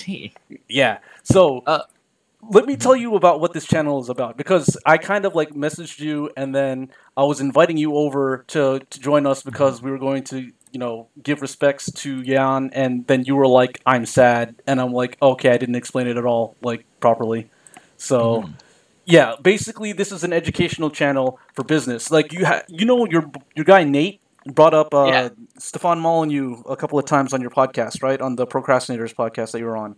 see. Yeah. So let me tell you about what this channel is about, because I kind of like messaged you and then I was inviting you over to join us because we were going to, give respects to Yan, and then you were like, I'm sad, and I'm like, okay, I didn't explain it at all like properly. So yeah, basically this is an educational channel for business. Like your guy Nate brought up Yeah. Stefan Molyneux a couple of times on your podcast, right? On the Procrastinators podcast that you were on.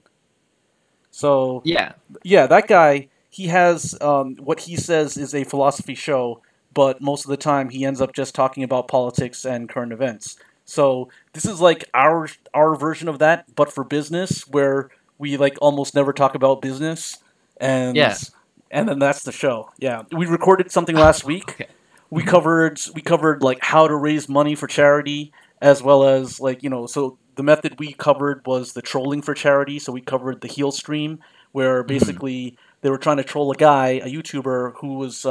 So Yeah. yeah, that guy, he has what he says is a philosophy show, but most of the time he ends up just talking about politics and current events. So this is like our version of that, but for business, where we like almost never talk about business, and Yeah. and then that's the show. Yeah, we recorded something last week. Okay. We covered like how to raise money for charity, as well as like so the method we covered was the trolling for charity. So we covered the heel stream, where basically they were trying to troll a guy, a YouTuber, who was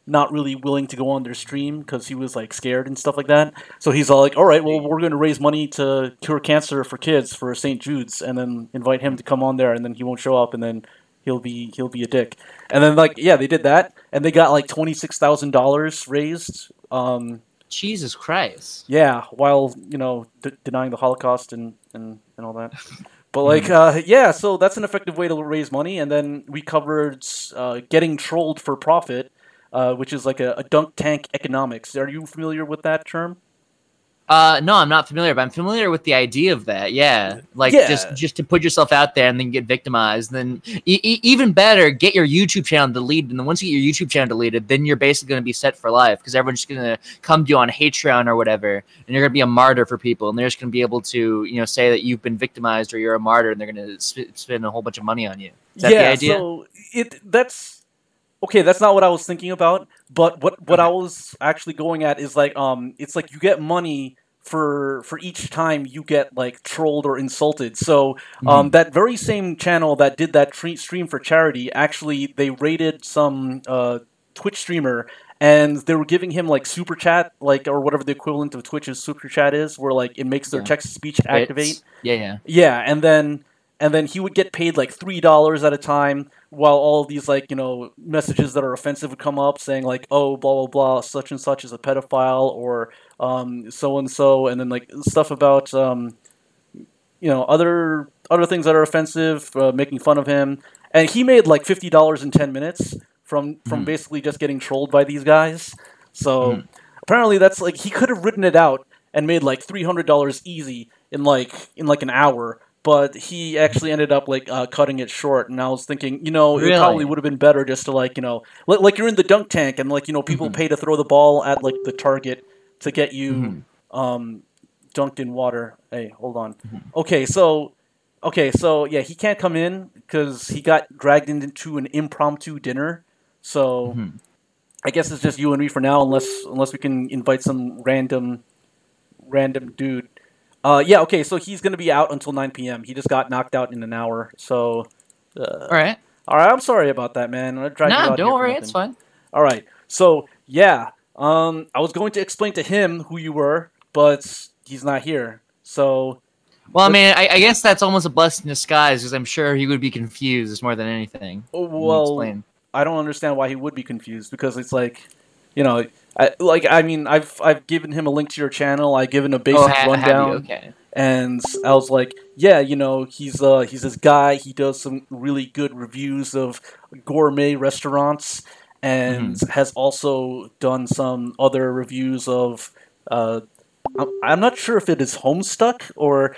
not really willing to go on their stream because he was like scared and stuff like that. So he's all like, "All right, well, we're going to raise money to cure cancer for kids for St. Jude's, and then invite him to come on there, and then he won't show up, and then he'll be a dick." And then like they did that, and they got like $26,000 raised. Jesus Christ. Yeah, while denying the Holocaust and all that. But like, so that's an effective way to raise money. And then we covered getting trolled for profit, which is like a dunk tank economics. Are you familiar with that term? No, I'm not familiar, but I'm familiar with the idea of that. Yeah, like just to put yourself out there and then get victimized. And then even better, get your YouTube channel deleted. And then once you get your YouTube channel deleted, then you're basically going to be set for life because everyone's just going to come to you on Patreon or whatever, and you're going to be a martyr for people. And they're just going to be able to say that you've been victimized or you're a martyr, and they're going to spend a whole bunch of money on you. Is that the idea? So that's okay. That's not what I was thinking about. But what I was actually going at is like it's like you get money for each time you get like trolled or insulted. So that very same channel that did that stream for charity, actually they rated some Twitch streamer, and they were giving him like super chat, like, or whatever the equivalent of Twitch's super chat is, where like it makes their text to speech activate. Yeah, and then he would get paid like $3 at a time, while all these like messages that are offensive would come up saying like, oh, blah blah blah, such and such is a pedophile, or so and so, and then like stuff about other things that are offensive, making fun of him. And he made like $50 in 10 minutes from basically just getting trolled by these guys. So apparently that's like he could have written it out and made like $300 easy in like an hour. But he actually ended up like cutting it short, and I was thinking, it probably would have been better just to like like you're in the dunk tank, and like people pay to throw the ball at like the target to get you dunked in water. Hey, hold on. Okay, so yeah, he can't come in because he got dragged into an impromptu dinner. So I guess it's just you and me for now, unless we can invite some random dude. Okay, so he's going to be out until 9 p.m. He just got knocked out in an hour, so... All right, I'm sorry about that, man. No, don't worry, it's fine. All right, so, yeah, I was going to explain to him who you were, but he's not here, so... Well, I mean, I guess that's almost a blessing in disguise, because I'm sure he would be confused more than anything. Well, I don't understand why he would be confused, because it's like, I've given him a link to your channel. I've given a basic rundown, okay. And I was like, yeah, he's this guy. He does some really good reviews of gourmet restaurants, and has also done some other reviews of. I'm not sure if it is Homestuck or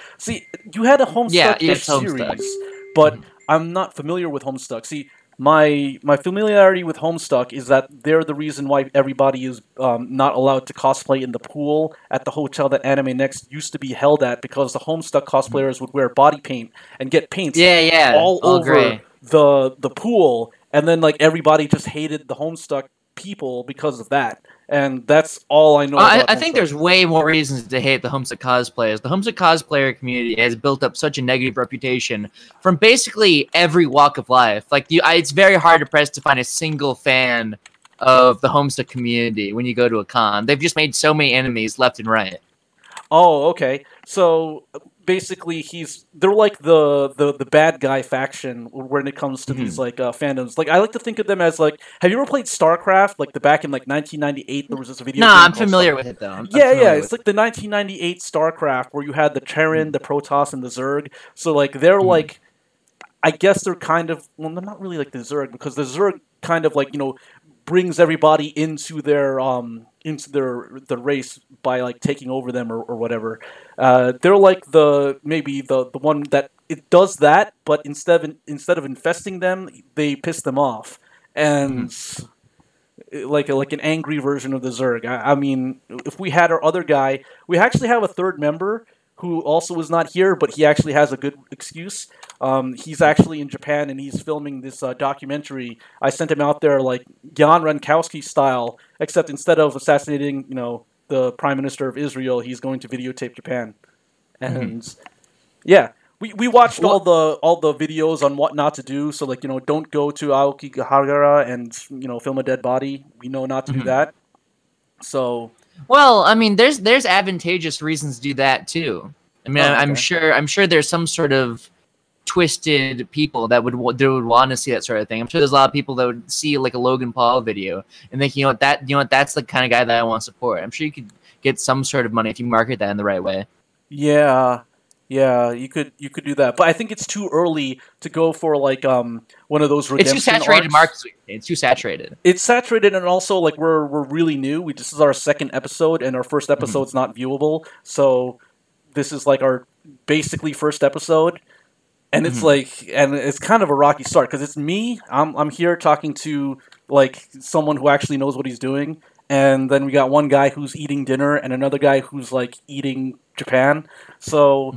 you had a Homestuck series, but I'm not familiar with Homestuck. See. My familiarity with Homestuck is that they're the reason why everybody is not allowed to cosplay in the pool at the hotel that Anime Next used to be held at, because the Homestuck cosplayers would wear body paint and get paint all over the pool, and then like everybody just hated the Homestuck people because of that. And that's all I know about I think there's way more reasons to hate the Homestuck cosplayers. The Homestuck cosplayer community has built up such a negative reputation from basically every walk of life. Like, it's very hard to press to find a single fan of the Homestuck community when you go to a con. They've just made so many enemies left and right. Oh, okay. So basically they're like the bad guy faction when it comes to these like fandoms. Like I like to think of them as like, have you ever played StarCraft? Like back in like 1998, there was this video. No, game I'm called familiar with it though. yeah, it's like the 1998 StarCraft where you had the Terran, the Protoss, and the Zerg. So like they're like, I guess they're kind of, well, they're not really like the Zerg, because the Zerg kind of like, brings everybody into their the race by like taking over them or whatever. They're like maybe the one that it does that, but instead of infesting them, they piss them off, and like an angry version of the Zerg. I mean, if we had our other guy, we actually have a third member who also is not here, but he actually has a good excuse. He's actually in Japan, and he's filming this documentary. I sent him out there like Jan Rankowski style, except instead of assassinating, the Prime Minister of Israel, he's going to videotape Japan. And yeah, we watched all the videos on what not to do. So like, don't go to Aokigahara and film a dead body. We know not to do that. So. Well, I mean, there's advantageous reasons to do that too. I mean, I'm sure there's some sort of twisted people that would want to see that sort of thing. I'm sure there's a lot of people that would see like a Logan Paul video and think, that's the kind of guy that I want to support. I'm sure you could get some sort of money if you market that in the right way. Yeah, you could do that, but I think it's too early to go for like one of those redemption It's too saturated, arcs. It's too saturated. It's saturated, and also like we're really new. This is our second episode, and our first episode's not viewable. So this is like our basically first episode, and it's like, and it's kind of a rocky start because it's me. I'm here talking to like someone who actually knows what he's doing, and then we got one guy who's eating dinner and another guy who's like eating Japan. So,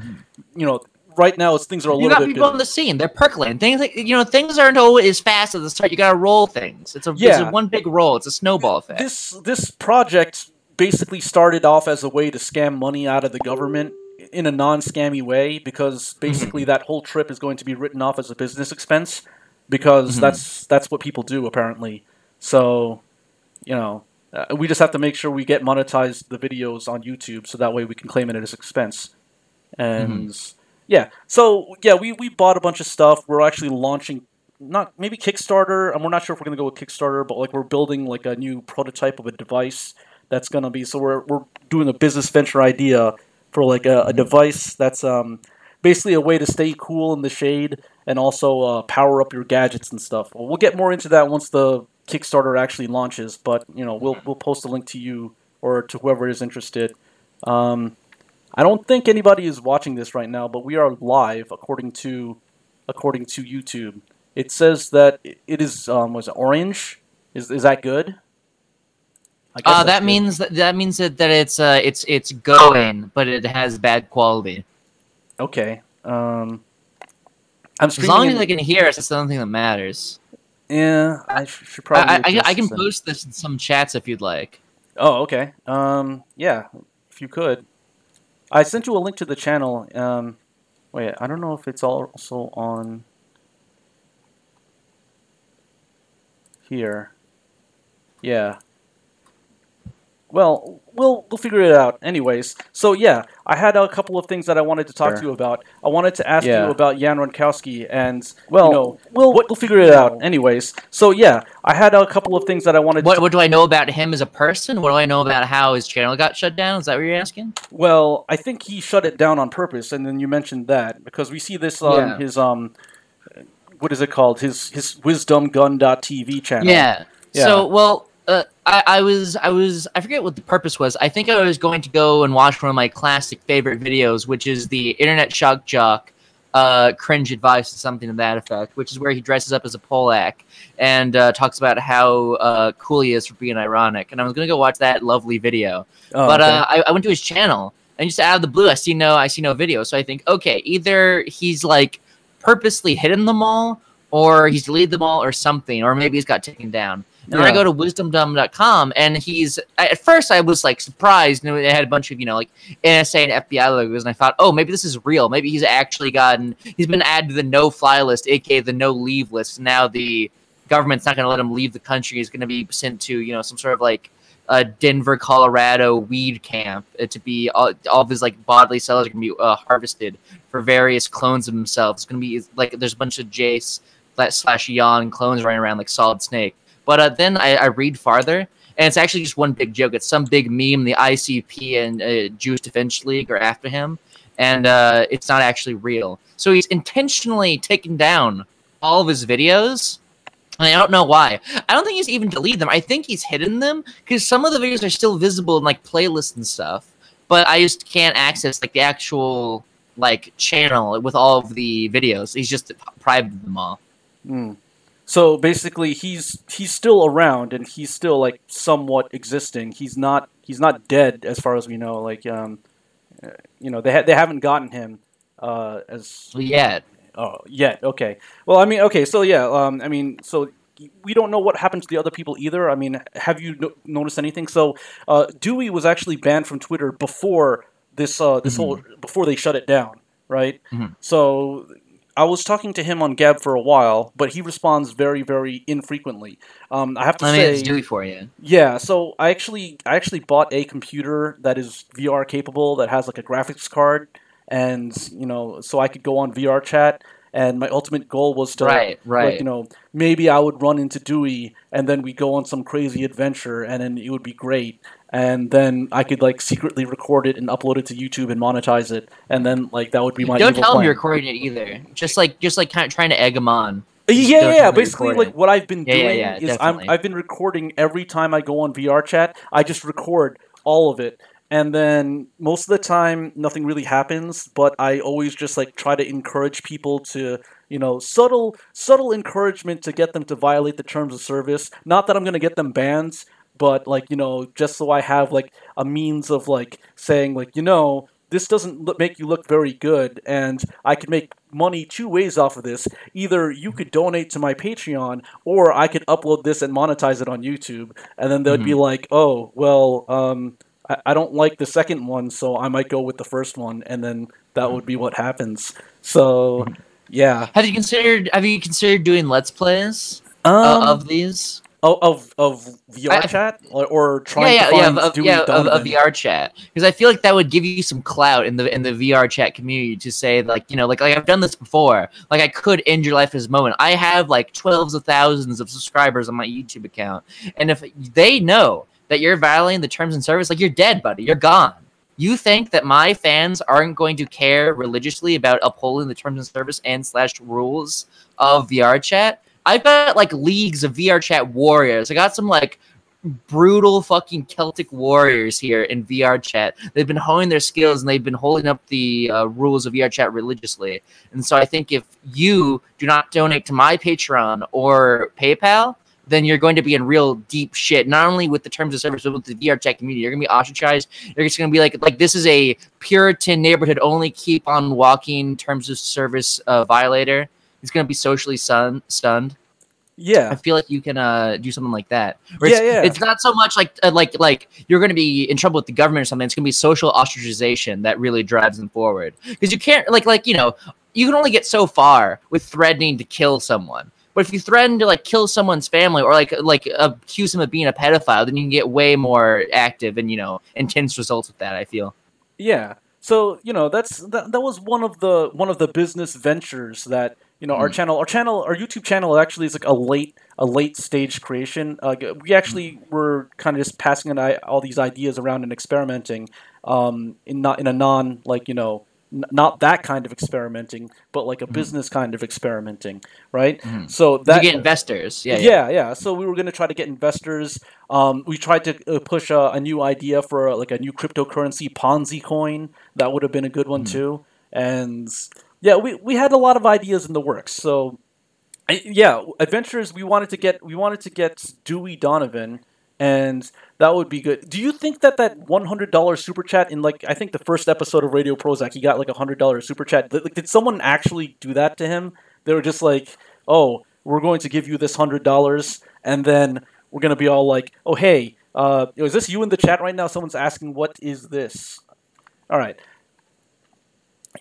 right now things are a little bit. You got people on the scene; they're percolating. Things like things aren't always fast at the start. You got to roll things. It's a one big roll. It's a snowball effect. This project basically started off as a way to scam money out of the government in a non-scammy way, because basically that whole trip is going to be written off as a business expense, because that's what people do apparently. So, we just have to make sure we get monetized the videos on YouTube, so that way we can claim it as expense. And we bought a bunch of stuff. We're actually launching, maybe Kickstarter, and we're not sure if we're going to go with Kickstarter, but like we're building like a new prototype of a device that's going to be, so we're doing a business venture idea for like a device that's basically a way to stay cool in the shade and also power up your gadgets and stuff. Well, we'll get more into that once the Kickstarter actually launches, but we'll post a link to you or to whoever is interested. I don't think anybody is watching this right now, but we are live according to YouTube. It says that it is was it orange? Is that good? That means that it's going, but it has bad quality. Okay. I'm as long as they can hear us, it's the only thing that matters. Yeah, I should probably. I can post this in some chats if you'd like. Oh, okay. Yeah, if you could. I sent you a link to the channel. Wait, I don't know if it's also on here. Yeah. Well, we'll figure it out. Anyways, so yeah, I had a couple of things that I wanted to talk to you about. I wanted to ask you about Jan Rankowski, and we'll figure it out. Anyways, so yeah, I had a couple of things that I wanted. What do I know about him as a person? What do I know about how his channel got shut down? Is that what you're asking? Well, I think he shut it down on purpose, and then you mentioned that because we see this on his what is it called? His wisdomgun.tv channel. Yeah. So well. I forget what the purpose was. I think I was going to go and watch one of my classic favorite videos, which is the Internet Shock Jock cringe advice or something to that effect, which is where he dresses up as a Polak and talks about how cool he is for being ironic. And I was going to go watch that lovely video. But I went to his channel, and just out of the blue, I see no video. So I think, okay, either he's like purposely hidden them all, or he's deleted them all or something, or maybe he's got taken down. And then I go to wisdomdumb.com, and at first I was like surprised, and it had a bunch of, like NSA and FBI logos, and I thought, oh, maybe this is real. Maybe he's been added to the no-fly list, aka the no-leave list. Now the government's not going to let him leave the country. He's going to be sent to, some sort of like Denver, Colorado weed camp to be all of his like bodily cells are gonna be harvested for various clones of himself. It's gonna be like there's a bunch of Jace / Yon clones running around like Solid Snake. But then I read farther, and it's actually just one big joke. It's some big meme. The ICP and Jewish Defense League are after him, and it's not actually real. So he's intentionally taken down all of his videos. And I don't know why. I don't think he's even deleted them. I think he's hidden them because some of the videos are still visible in like playlists and stuff. But I just can't access like the actual like channel with all of the videos. He's just privated them all. Mm. So basically, he's still around and he's still like somewhat existing. He's not dead as far as we know. Like they haven't gotten him as yet. Oh, yet. Okay. Well, I mean, okay. So yeah. So we don't know what happened to the other people either. I mean, have you noticed anything? So Dewey was actually banned from Twitter before this whole before they shut it down, right? So I was talking to him on Gab for a while, but he responds very, very infrequently. I have to say, it's Dewey for you. Yeah, so I actually bought a computer that is VR capable, that has like a graphics card, and so I could go on VR chat. And my ultimate goal was to, like, maybe I would run into Dewey, and then we go on some crazy adventure, and then it would be great. And then I could like secretly record it and upload it to YouTube and monetize it, and then like that would be my. Don't tell plan. him you're recording it either. Just like kind of trying to egg him on. Yeah. Basically, like what I've been doing is definitely. I've been recording every time I go on VR chat. I just record all of it. And then most of the time, nothing really happens, but I always just like try to encourage people to, subtle encouragement to get them to violate the terms of service. Not that I'm going to get them banned, but like, just so I have like a means of like saying like, this doesn't make you look very good, and I could make money two ways off of this. Either you could donate to my Patreon, or I could upload this and monetize it on YouTube. And then they'd be like, oh, well, I don't like the second one, so I might go with the first one, and then that would be what happens. So, yeah. Have you considered doing Let's Plays of these? Of VR chat or trying to find of VR chat, because I feel like that would give you some clout in the VR chat community to say like like I've done this before, like I could end your life as moment. I have like 12s of thousands of subscribers on my YouTube account, and if they know that you're violating the terms and service, like you're dead, buddy, you're gone. You think that my fans aren't going to care religiously about upholding the terms and service and / rules of VR chat? I've got like leagues of VR chat warriors. I got some like brutal fucking Celtic warriors here in VR chat. They've been honing their skills and they've been holding up the rules of VR chat religiously. And so I think if you do not donate to my Patreon or PayPal, then you're going to be in real deep shit. Not only with the terms of service, but with the VR chat community. You're going to be ostracized. You're just going to be like this is a Puritan neighborhood, only keep on walking terms of service violator. He's going to be socially stunned. Yeah, I feel like you can do something like that. It's not so much like you're going to be in trouble with the government or something. It's going to be social ostracization that really drives them forward. Because you can't you can only get so far with threatening to kill someone. But if you threaten to like kill someone's family or like accuse him of being a pedophile, then you can get way more active and intense results with that, I feel. Yeah. So that was one of the business ventures that our YouTube channel actually is like a late stage creation. We actually were kind of just passing all these ideas around and experimenting, in a non not that kind of experimenting, but like a business kind of experimenting, right? So that to get investors, yeah. So we were going to try to get investors. We tried to push a new idea for like a new cryptocurrency Ponzi coin. That would have been a good one too. And yeah, we had a lot of ideas in the works. So yeah, adventures. We wanted to get Dewey Donovan. And that would be good. Do you think that $100 super chat in I think the first episode of Radio Prozac, he got like $100 super chat? Did someone actually do that to him? They were just like, "Oh, we're going to give you this $100, and then we're going to be all like, oh hey, is this you in the chat right now? Someone's asking, what is this? All right."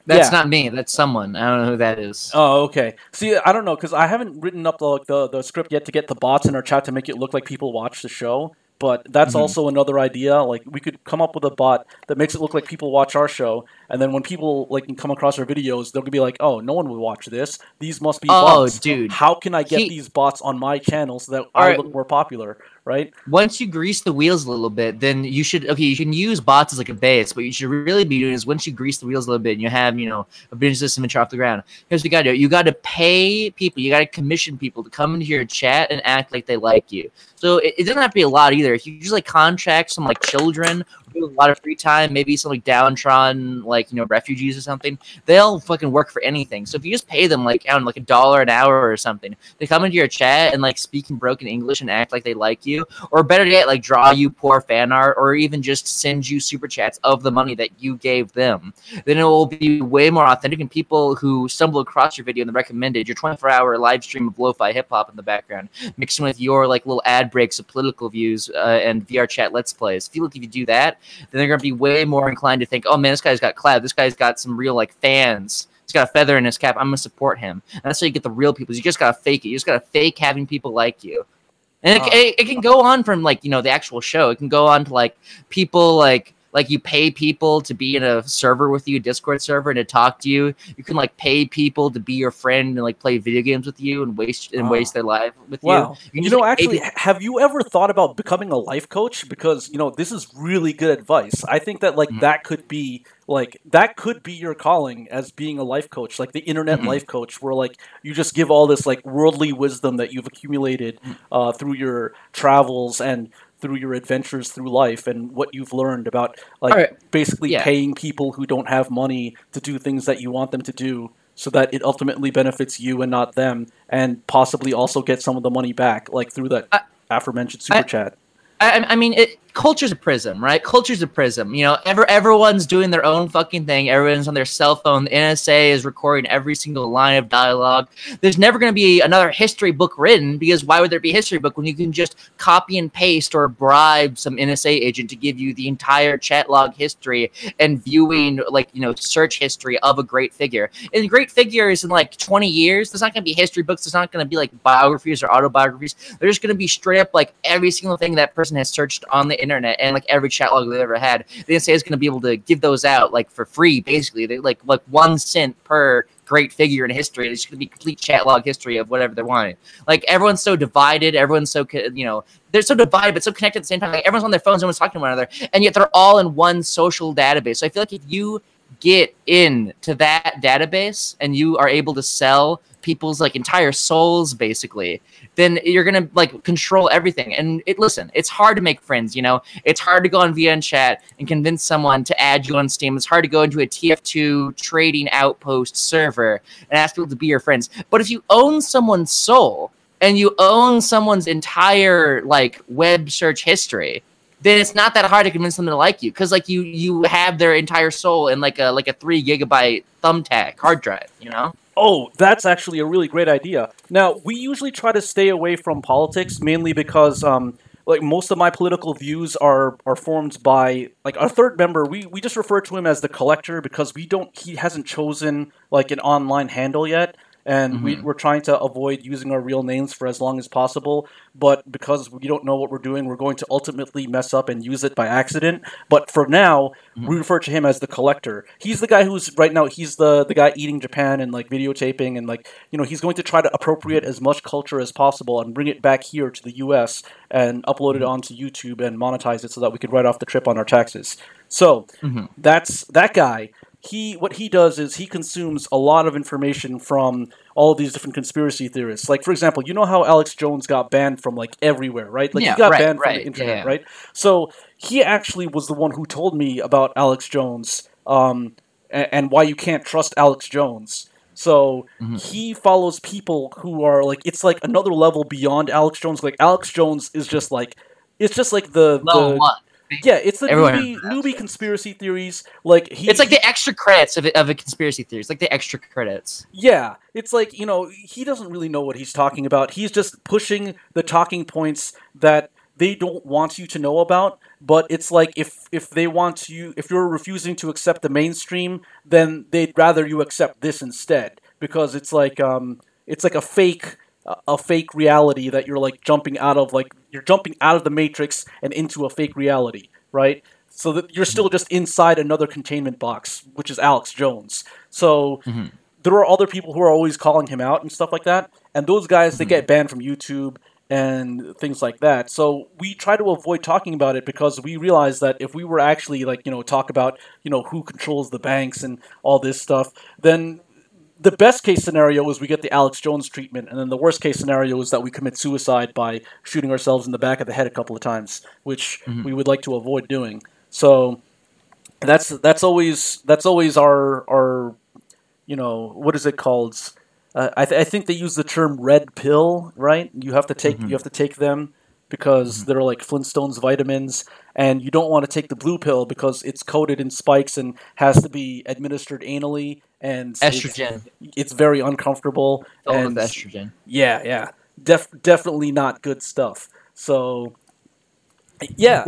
That's not me. That's someone. I don't know who that is. Oh, okay. See, I don't know, because I haven't written up the script yet to get the bots in our chat to make it look like people watch the show. But that's also another idea. Like, we could come up with a bot that makes it look like people watch our show, and then when people like come across our videos, they'll be like, "Oh, no one would watch this. These must be Oh, bots. dude. How can I get these bots on my channel so that I look more popular?" Right? Once you grease the wheels a little bit, then you should, okay, you can use bots as like a base. What you should really be doing is once you grease the wheels a little bit and you have, you know, a business system and off the ground, here's what you got to do. You got to pay people, you got to commission people to come into your chat and act like they like you. So it doesn't have to be a lot either. If you just like contract some like children with a lot of free time, maybe some like downtrodden, like, you know, refugees or something, they'll fucking work for anything. So if you just pay them like, I don't know, like $1 an hour or something, they come into your chat and like speak in broken English and act like they like you, or better yet, like draw you poor fan art, or even just send you super chats of the money that you gave them, then it will be way more authentic. And people who stumble across your video and the recommended, your 24-hour live stream of lo-fi hip-hop in the background, mixing with your like little ad breaks of political views and VR chat let's plays. Feel like if you do that, then they're going to be way more inclined to think, oh man, this guy's got clout, this guy's got some real like fans, he's got a feather in his cap, I'm going to support him. And that's how you get the real people. You just got to fake it. You just got to fake having people like you. And it can go on from like, you know, the actual show. It can go on to like people like you pay people to be in a server with you, a Discord server, and to talk to you. You can like pay people to be your friend and like play video games with you and waste their life with you. You know, actually, have you ever thought about becoming a life coach? Because, you know, this is really good advice. I think that like that could be your calling as being a life coach, like the internet life coach, where like you just give all this like worldly wisdom that you've accumulated through your travels and through your adventures through life, and what you've learned about like basically paying people who don't have money to do things that you want them to do, so that it ultimately benefits you and not them, and possibly also get some of the money back, like through that aforementioned super chat. I mean, culture's a prism, right? Culture's a prism. You know, everyone's doing their own fucking thing. Everyone's on their cell phone. The NSA is recording every single line of dialogue. There's never going to be another history book written, because why would there be a history book when you can just copy and paste or bribe some NSA agent to give you the entire chat log history and viewing, like, you know, search history of a great figure. And great figures in like 20 years, there's not going to be history books. There's not going to be like biographies or autobiographies. They're just going to be straight up like every single thing that person has searched on the internet, and like every chat log they've ever had. The NSA is going to be able to give those out like for free, basically. They like 1 cent per great figure in history. It's going to be complete chat log history of whatever they're wanting. Like, everyone's so divided. Everyone's so, you know, they're so divided but so connected at the same time. Like, everyone's on their phones, everyone's talking to one another, and yet they're all in one social database. So I feel like if you get into that database and you are able to sell people's like entire souls, basically, then you're gonna like control everything. And listen, it's hard to make friends, you know. It's hard to go on VN chat and convince someone to add you on Steam. It's hard to go into a TF2 trading outpost server and ask people to be your friends. But if you own someone's soul and you own someone's entire like web search history, then it's not that hard to convince them to like you, because like you have their entire soul in like a 3 gigabyte thumbtack hard drive, you know. Oh, that's actually a really great idea. Now, we usually try to stay away from politics, mainly because like most of my political views are formed by like our third member. We just refer to him as the Collector, because he hasn't chosen like an online handle yet. And we're trying to avoid using our real names for as long as possible. But because we don't know what we're doing, we're going to ultimately mess up and use it by accident. But for now, we refer to him as the Collector. He's the guy who's, right now, he's the guy eating Japan and, like, videotaping. And, like, you know, he's going to try to appropriate as much culture as possible and bring it back here to the U.S. and upload it onto YouTube and monetize it so that we could write off the trip on our taxes. So, that's that guy. What he does is he consumes a lot of information from all of these different conspiracy theorists. Like, for example, you know how Alex Jones got banned from, like, everywhere, right? Like, he got banned from the internet, right? So he actually was the one who told me about Alex Jones and why you can't trust Alex Jones. So he follows people who are, like, it's like another level beyond Alex Jones. Like, Alex Jones is just like, it's just like the one. Yeah, it's the newbie conspiracy theories. Like it's like the extra credits of a conspiracy theory. It's like the extra credits. Yeah, it's like, you know, he doesn't really know what he's talking about. He's just pushing the talking points that they don't want you to know about. But it's like if they want you, if you're refusing to accept the mainstream, then they'd rather you accept this instead, because it's like a fake a fake reality that you're like jumping out of, like you're jumping out of the Matrix and into a fake reality, right? So that you're still just inside another containment box, which is Alex Jones. So there are other people who are always calling him out and stuff like that, and those guys, they get banned from YouTube and things like that. So we try to avoid talking about it because we realize that if we were actually like, talk about, who controls the banks and all this stuff, then the best case scenario is we get the Alex Jones treatment, and then the worst case scenario is that we commit suicide by shooting ourselves in the back of the head a couple of times, which we would like to avoid doing. So that's always our what is it called? I think they use the term red pill, right? You have to take them because they're like Flintstones vitamins, and you don't want to take the blue pill because it's coated in spikes and has to be administered anally, and estrogen. It's very uncomfortable. And estrogen. Yeah. Definitely not good stuff. So, yeah.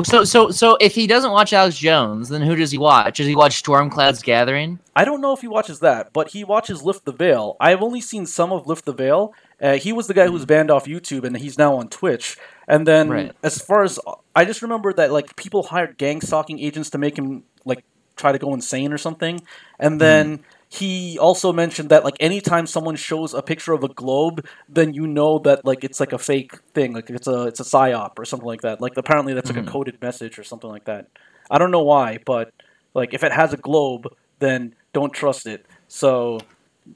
So if he doesn't watch Alex Jones, then who does he watch? Does he watch Stormcloud's Gathering? I don't know if he watches that, but he watches Lift the Veil. I've only seen some of Lift the Veil. He was the guy who was banned off YouTube, and he's now on Twitch. And then, as far as I just remember that, like, people hired gang stalking agents to make him like try to go insane or something. And then he also mentioned that, like, anytime someone shows a picture of a globe, then you know that, like, it's like a fake thing, like it's a psyop or something like that. Like, apparently that's like a coded message or something like that. I don't know why, but like if it has a globe, then don't trust it. So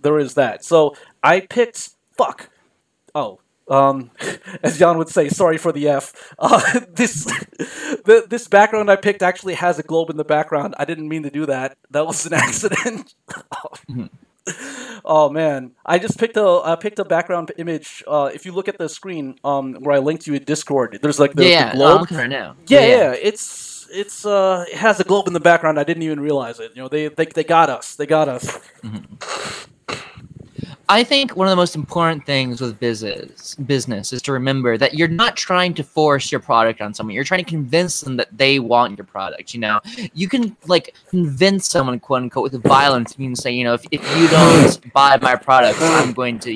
there is that. So I picked as Jan would say, sorry for the F. This background I picked actually has a globe in the background. I didn't mean to do that. That was an accident. Oh man, I just picked a background image. If you look at the screen, where I linked you in Discord, there's like the globe. I'm looking right now. Yeah. It has a globe in the background. I didn't even realize it. They got us. They got us. I think one of the most important things with business is to remember that you're not trying to force your product on someone. You're trying to convince them that they want your product. You can like convince someone, quote unquote, with violence. You can say, if you don't buy my product, I'm going to,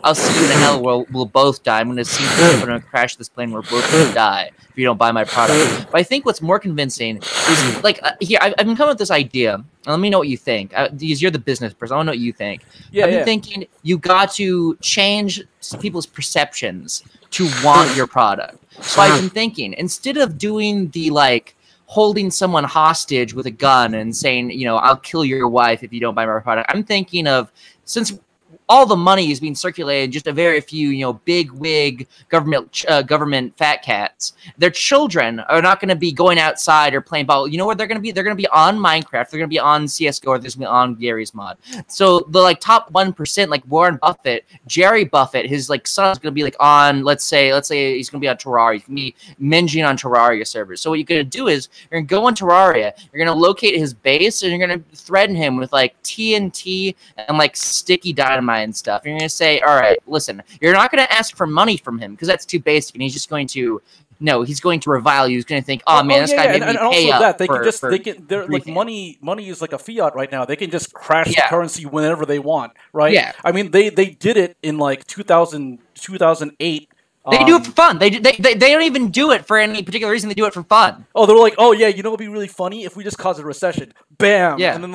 I'll see you in hell where we'll both die. I'm going to see you. I'm going to crash this plane. We're both going to die if you don't buy my product. But I think what's more convincing is like here. I've been coming with this idea. Let me know what you think. Because you're the business person. I want to know what you think. I've been thinking you got to change people's perceptions to want your product. So I've been thinking, instead of doing the like holding someone hostage with a gun and saying, I'll kill your wife if you don't buy my product, I'm thinking of, since all the money is being circulated, just a very few, big wig government fat cats. Their children are not going to be going outside or playing ball. You know where they're going to be? They're going to be on Minecraft. They're going to be on CS:GO. Or they're going to be on Gary's mod. So the like top 1%, like Warren Buffett, Jerry Buffett, his like son's going to be like on. Let's say he's going to be on Terraria. He's going to be minging on Terraria servers. So what you're going to do is you're going to go on Terraria. You're going to locate his base and you're going to threaten him with like TNT and like sticky dynamite and stuff. You're going to say, all right, listen, you're not going to ask for money from him because that's too basic, and he's just going to he's going to revile you. He's going to think, this guy made me pay up. Like money is like a fiat right now. They can just crash the currency whenever they want, right? Yeah. I mean, they did it in like 2008. They do it for fun. They don't even do it for any particular reason. They do it for fun. Oh, they're like, it'd be really funny if we just cause a recession. Bam. Yeah. And then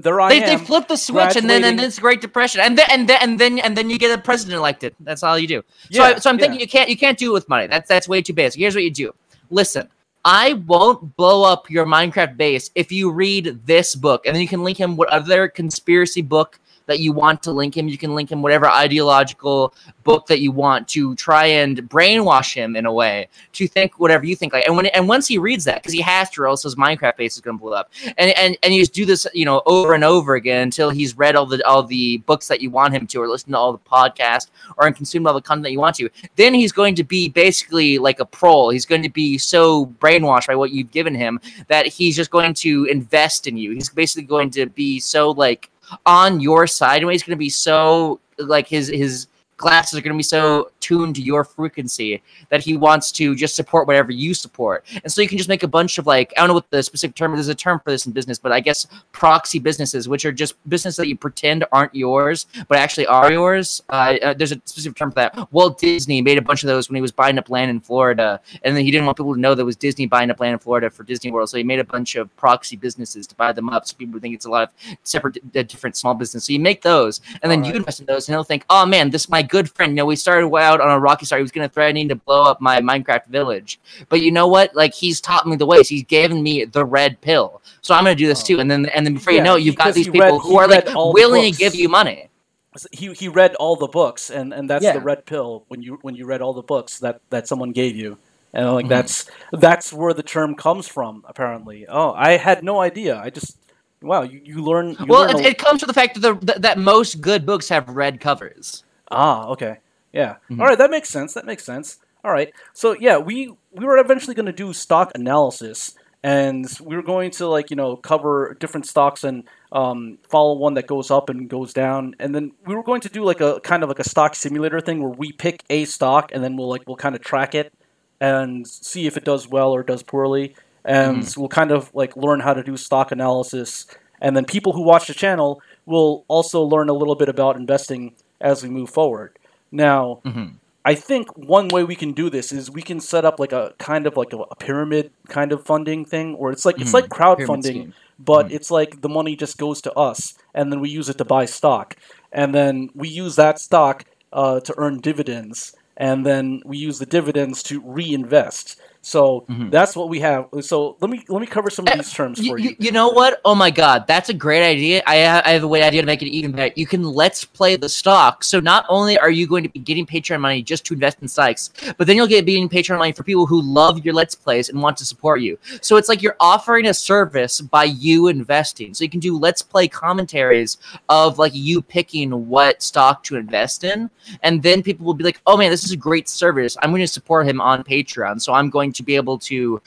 there I am. They flip the switch, and then it's Great Depression, and then you get a president elected. That's all you do. So I'm thinking you can't do it with money. That's way too basic. Here's what you do. Listen, I won't blow up your Minecraft base if you read this book, and then you can link him what other conspiracy book that you want to link him. You can link him whatever ideological book that you want to try and brainwash him in a way to think whatever you think. Like, and once he reads that, because he has to, or else his Minecraft base is going to blow up. And you just do this, over and over again until he's read all the books that you want him to, or listen to all the podcasts, or consume all the content that you want to. Then he's going to be basically like a troll. He's going to be so brainwashed by what you've given him that he's just going to invest in you. He's basically going to be so like on your side, and he's going to be so like his glasses are going to be so tuned to your frequency that he wants to just support whatever you support. And so you can just make a bunch of like, I don't know what the specific term is, there's a term for this in business, but I guess proxy businesses, which are just businesses that you pretend aren't yours, but actually are yours. There's a specific term for that. Walt Disney made a bunch of those when he was buying up land in Florida, and then he didn't want people to know that was Disney buying up land in Florida for Disney World, so he made a bunch of proxy businesses to buy them up, so people would think it's a lot of separate, different small business. So you make those, and then you invest in those, and he'll think, oh man, this is my good friend. You know, we started out on a rocky start. He was going to threaten to blow up my Minecraft village, but you know what? Like, he's taught me the ways. He's given me the red pill, so I'm going to do this too. And then before you know it, you've got these people who are like willing to give you money. He read all the books, and that's the red pill when you read all the books that someone gave you. And like that's where the term comes from, apparently. Oh, I had no idea. I just you learn. It comes from the fact that most good books have red covers. Ah, okay, yeah. All right, that makes sense. All right, so yeah, we were eventually going to do stock analysis, and we were going to cover different stocks and follow one that goes up and goes down, and then we were going to do like a kind of like a stock simulator thing where we pick a stock and then we'll kind of track it and see if it does well or does poorly, and we'll kind of like learn how to do stock analysis, and then people who watch the channel will also learn a little bit about investing as we move forward. Now, I think one way we can do this is we can set up like a kind of like a pyramid kind of funding thing, where it's like crowdfunding, but it's like the money just goes to us, and then we use it to buy stock, and then we use that stock to earn dividends, and then we use the dividends to reinvest. So that's what we have. So let me cover some of these terms for you. You know what? Oh my God, that's a great idea. I have a way idea to make it even better. You can let's play the stock. So not only are you going to be getting Patreon money just to invest in stocks, but then you'll get Patreon money for people who love your let's plays and want to support you. So it's like you're offering a service by you investing. So you can do let's play commentaries of like you picking what stock to invest in, and then people will be like, oh man, this is a great service. I'm going to support him on Patreon. So I'm going to be able to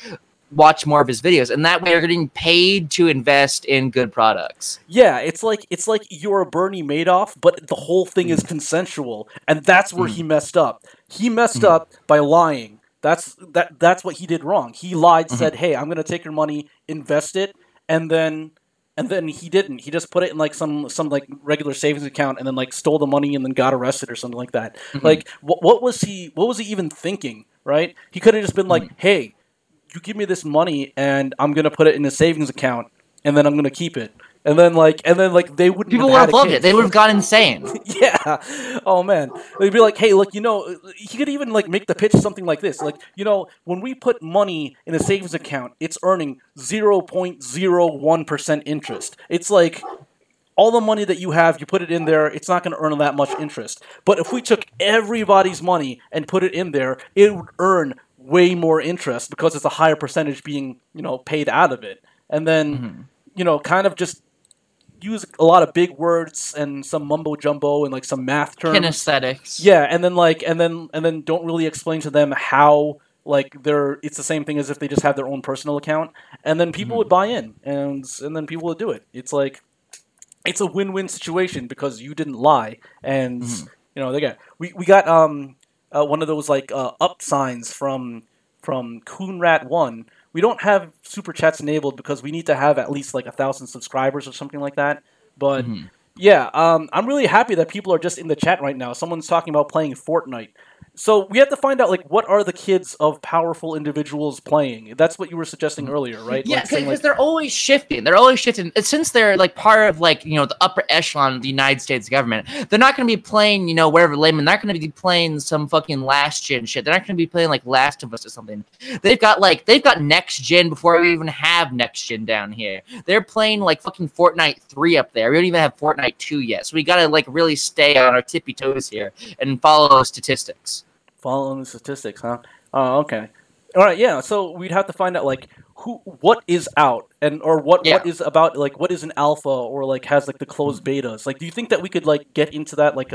watch more of his videos, and that way you're getting paid to invest in good products. Yeah, it's like you're a Bernie Madoff, but the whole thing is consensual, and that's where he messed up. He messed up by lying. That's what he did wrong. He lied, said, "Hey, I'm going to take your money, invest it," and then he didn't. He just put it in like some like regular savings account, and then like stole the money and then got arrested or something like that. Like what was he even thinking? Right? He could have just been like, "Hey, you give me this money, and I'm gonna put it in a savings account, and then I'm gonna keep it." And then they wouldn't. People would have loved it. They would have gone insane. Yeah. Oh man. They'd be like, "Hey, look, he could even like make the pitch something like this. Like, when we put money in a savings account, it's earning 0.01% interest. It's like all the money that you have, you put it in there, it's not going to earn that much interest. But if we took everybody's money and put it in there, it would earn way more interest because it's a higher percentage being, paid out of it." And then, kind of just use a lot of big words and some mumbo jumbo and like some math terms. Kinesthetics. Yeah, and then don't really explain to them how it's the same thing as if they just have their own personal account. And then people would buy in, and then people would do it. It's like it's a win-win situation because you didn't lie, and we got one of those like up signs from Coonrat1. We don't have super chats enabled because we need to have at least like 1,000 subscribers or something like that. But yeah, I'm really happy that people are just in the chat right now. Someone's talking about playing Fortnite. So we have to find out, like, what are the kids of powerful individuals playing? That's what you were suggesting earlier, right? Yeah, because they're always shifting. They're always shifting. Since they're, like, part of, like, the upper echelon of the United States government, they're not going to be playing, whatever layman. They're not going to be playing some fucking last-gen shit. They're not going to be playing, like, Last of Us or something. They've got next-gen before we even have next-gen down here. They're playing, like, fucking Fortnite 3 up there. We don't even have Fortnite 2 yet. So we got to, like, really stay on our tippy toes here and follow statistics. Following the statistics, huh? Oh, okay. All right, yeah. So we'd have to find out like what is out or what is about, like what is an alpha or like has like the closed betas. Like, do you think that we could like get into that like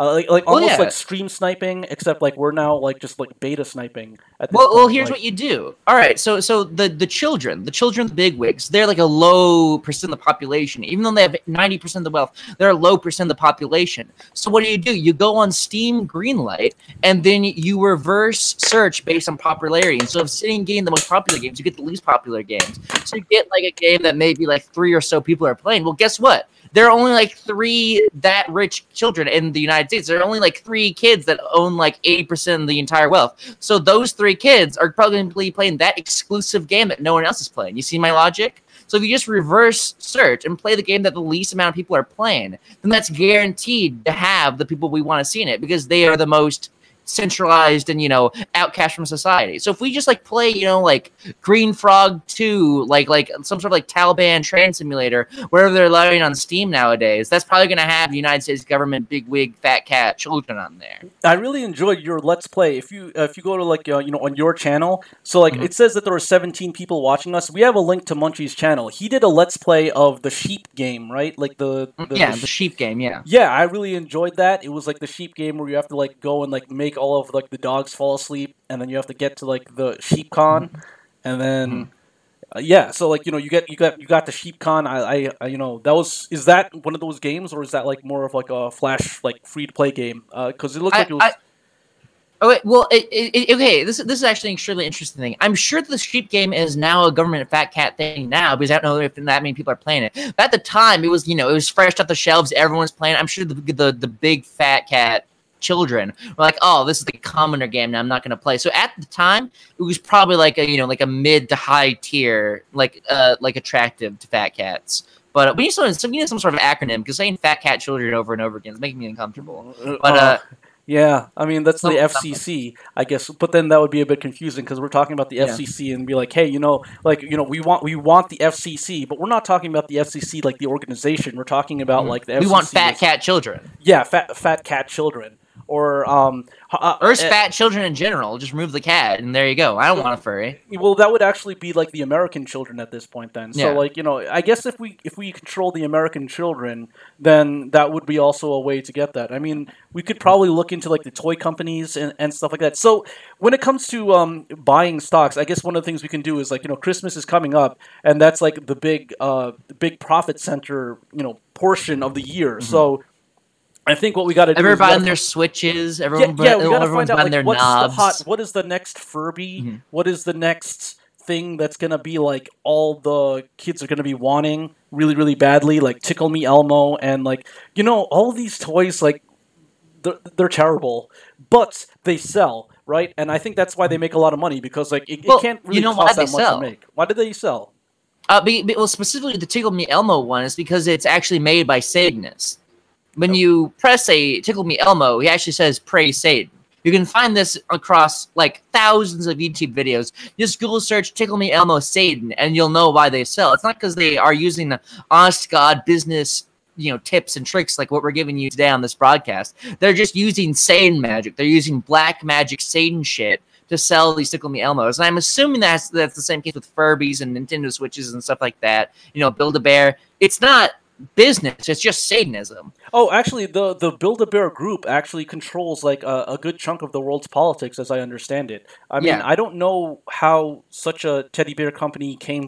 like Well, almost yeah. like stream sniping, except like we're now like just like beta sniping at this Well, point. here's like, what you do. All right, so the children, the bigwigs, they're like a low percent of the population. Even though they have 90% of the wealth, they're a low percent of the population. So what do? You go on Steam Greenlight, and then you reverse search based on popularity. And so, if sitting getting the most popular games, you get the least popular games. So you get like a game that maybe like 3 or so people are playing. Well, guess what? There are only like 3 that rich children in the United States. There are only like 3 kids that own like 80% of the entire wealth. So those 3 kids are probably playing that exclusive game that no one else is playing. You see my logic? So if you just reverse search and play the game that the least amount of people are playing, then that's guaranteed to have the people we want to see in it because they are the most centralized and, you know, outcast from society. So if we just like play, you know, like Green Frog 2, like some sort of like Taliban train simulator, wherever they're allowing on Steam nowadays, that's probably going to have United States government bigwig fat cat children on there. I really enjoyed your Let's Play. If you go to like you know, on your channel, so like it says that there were 17 people watching us. We have a link to Munchy's channel. He did a Let's Play of the sheep game, right? Like the sheep game, yeah. Yeah, I really enjoyed that. It was like the sheep game where you have to like go and like make all of like the dogs fall asleep, and then you have to get to like the sheep con, and then yeah. So like, you know, you got the sheep con. I you know, is that one of those games, or is that like more of like a flash like free to play game? Because it looked like it was. Okay, well, okay, this is actually an extremely interesting thing. I'm sure that the sheep game is now a government fat cat thing now, because I don't know if that many people are playing it. But at the time, it was, you know, it was fresh off the shelves, everyone's playing it. I'm sure the big fat cat children were like, oh, this is the commoner game now, I'm not going to play. So at the time, it was probably like a, you know, like a mid to high tier, like attractive to fat cats. But we need some sort of acronym, because saying fat cat children over and over again is making me uncomfortable. But yeah, I mean, that's the FCC, I guess, but then that would be a bit confusing because we're talking about the FCC and be like, hey, you know, like, you know, we want the FCC, but we're not talking about the FCC like the organization. We're talking about like the FCC. We want fat cat children. Yeah, fat cat children. Or fat children in general. Just remove the cat, and there you go. I don't want a furry. Well, that would actually be like the American children at this point, then. So, like, you know, I guess if we control the American children, then that would be also a way to get that. I mean, we could probably look into like the toy companies and stuff like that. So, when it comes to buying stocks, I guess one of the things we can do is like, you know, Christmas is coming up, and that's like the big profit center, you know, portion of the year. So. I think what we got to do is buying their Switches. Everyone's we got to find out like, their knobs. What is the next Furby? What is the next thing that's gonna be like all the kids are gonna be wanting really, really badly? Like Tickle Me Elmo and like, you know, all these toys, like they're terrible, but they sell, right? And I think that's why they make a lot of money, because like it can't really cost that much to make. Why did they sell? Well, specifically the Tickle Me Elmo one is because it's actually made by Satanists. When you press a Tickle Me Elmo, he actually says, "Praise Satan." You can find this across like thousands of YouTube videos. Just Google search Tickle Me Elmo Satan, and you'll know why they sell. It's not because they are using the honest to God business, you know, tips and tricks like what we're giving you today on this broadcast. They're just using Satan magic. They're using black magic Satan shit to sell these Tickle Me Elmos. And I'm assuming that's the same case with Furbies and Nintendo Switches and stuff like that. You know, Build-A-Bear. It's not business, it's just Satanism. Oh, actually, the Build-A-Bear group actually controls like a good chunk of the world's politics, as I understand it. I mean, I don't know how such a teddy bear company came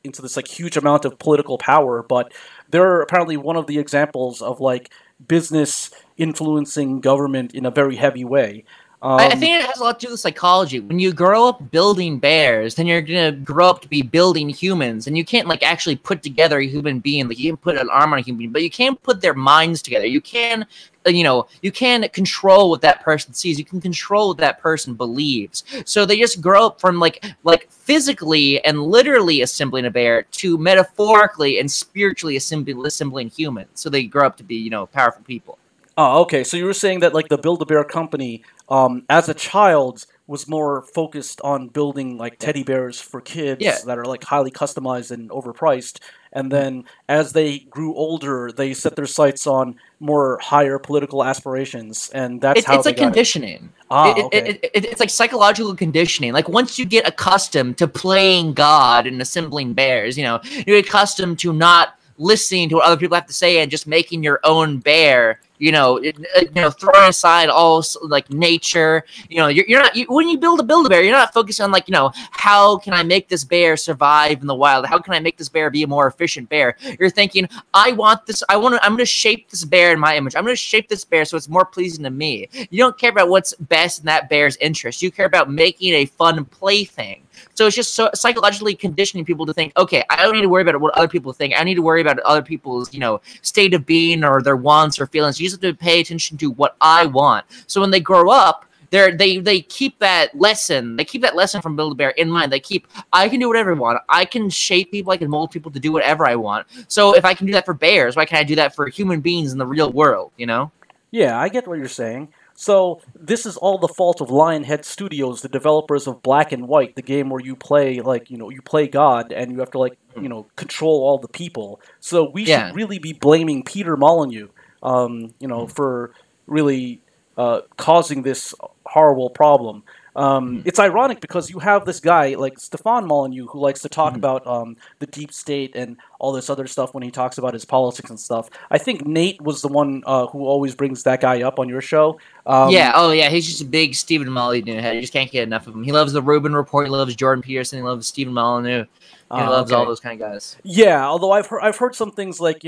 into this like huge amount of political power, but they're apparently one of the examples of like business influencing government in a very heavy way. I think it has a lot to do with psychology. When you grow up building bears, then you're gonna grow up to be building humans, and you can't like actually put together a human being. Like you can put an arm on a human being, but you can't put their minds together. You can, you know, you can control what that person sees. You can control what that person believes. So they just grow up from like physically and literally assembling a bear to metaphorically and spiritually assembling humans. So they grow up to be, you know, powerful people. Oh, okay. So you were saying that like the Build-A-Bear company, as a child, was more focused on building like teddy bears for kids that are like highly customized and overpriced, and then as they grew older, they set their sights on more higher political aspirations, and that's how it's like conditioning. It's like psychological conditioning. Like once you get accustomed to playing God and assembling bears, you know, you're accustomed to not listening to what other people have to say and just making your own bear throwing aside all like nature. You're not when you build a bear, you're not focusing on like how can I make this bear survive in the wild? How can I make this bear be a more efficient bear? You're thinking, I'm going to shape this bear in my image. I'm going to shape this bear so it's more pleasing to me. You don't care about what's best in that bear's interest. You care about making a fun plaything. So it's just so psychologically conditioning people to think, okay, I don't need to worry about what other people think. I need to worry about other people's, state of being or their wants or feelings. You just have to pay attention to what I want. So when they grow up, they keep that lesson. They keep that lesson from Build-A-Bear in mind. I can do whatever I want. I can shape people. I can mold people to do whatever I want. So if I can do that for bears, why can't I do that for human beings in the real world, Yeah, I get what you're saying. So this is all the fault of Lionhead Studios, the developers of Black and White, the game where you play you play God and you have to control all the people. So we should really be blaming Peter Molyneux, for really causing this horrible problem. It's ironic because you have this guy like Stefan Molyneux who likes to talk about the deep state and all this other stuff when he talks about his politics and stuff. I think Nate was the one who always brings that guy up on your show. He's just a big Stephen Molyneux head. You just can't get enough of him. He loves the Rubin Report. He loves Jordan Peterson. He loves Stephen Molyneux. He loves all those kind of guys. Yeah, although I've heard some things like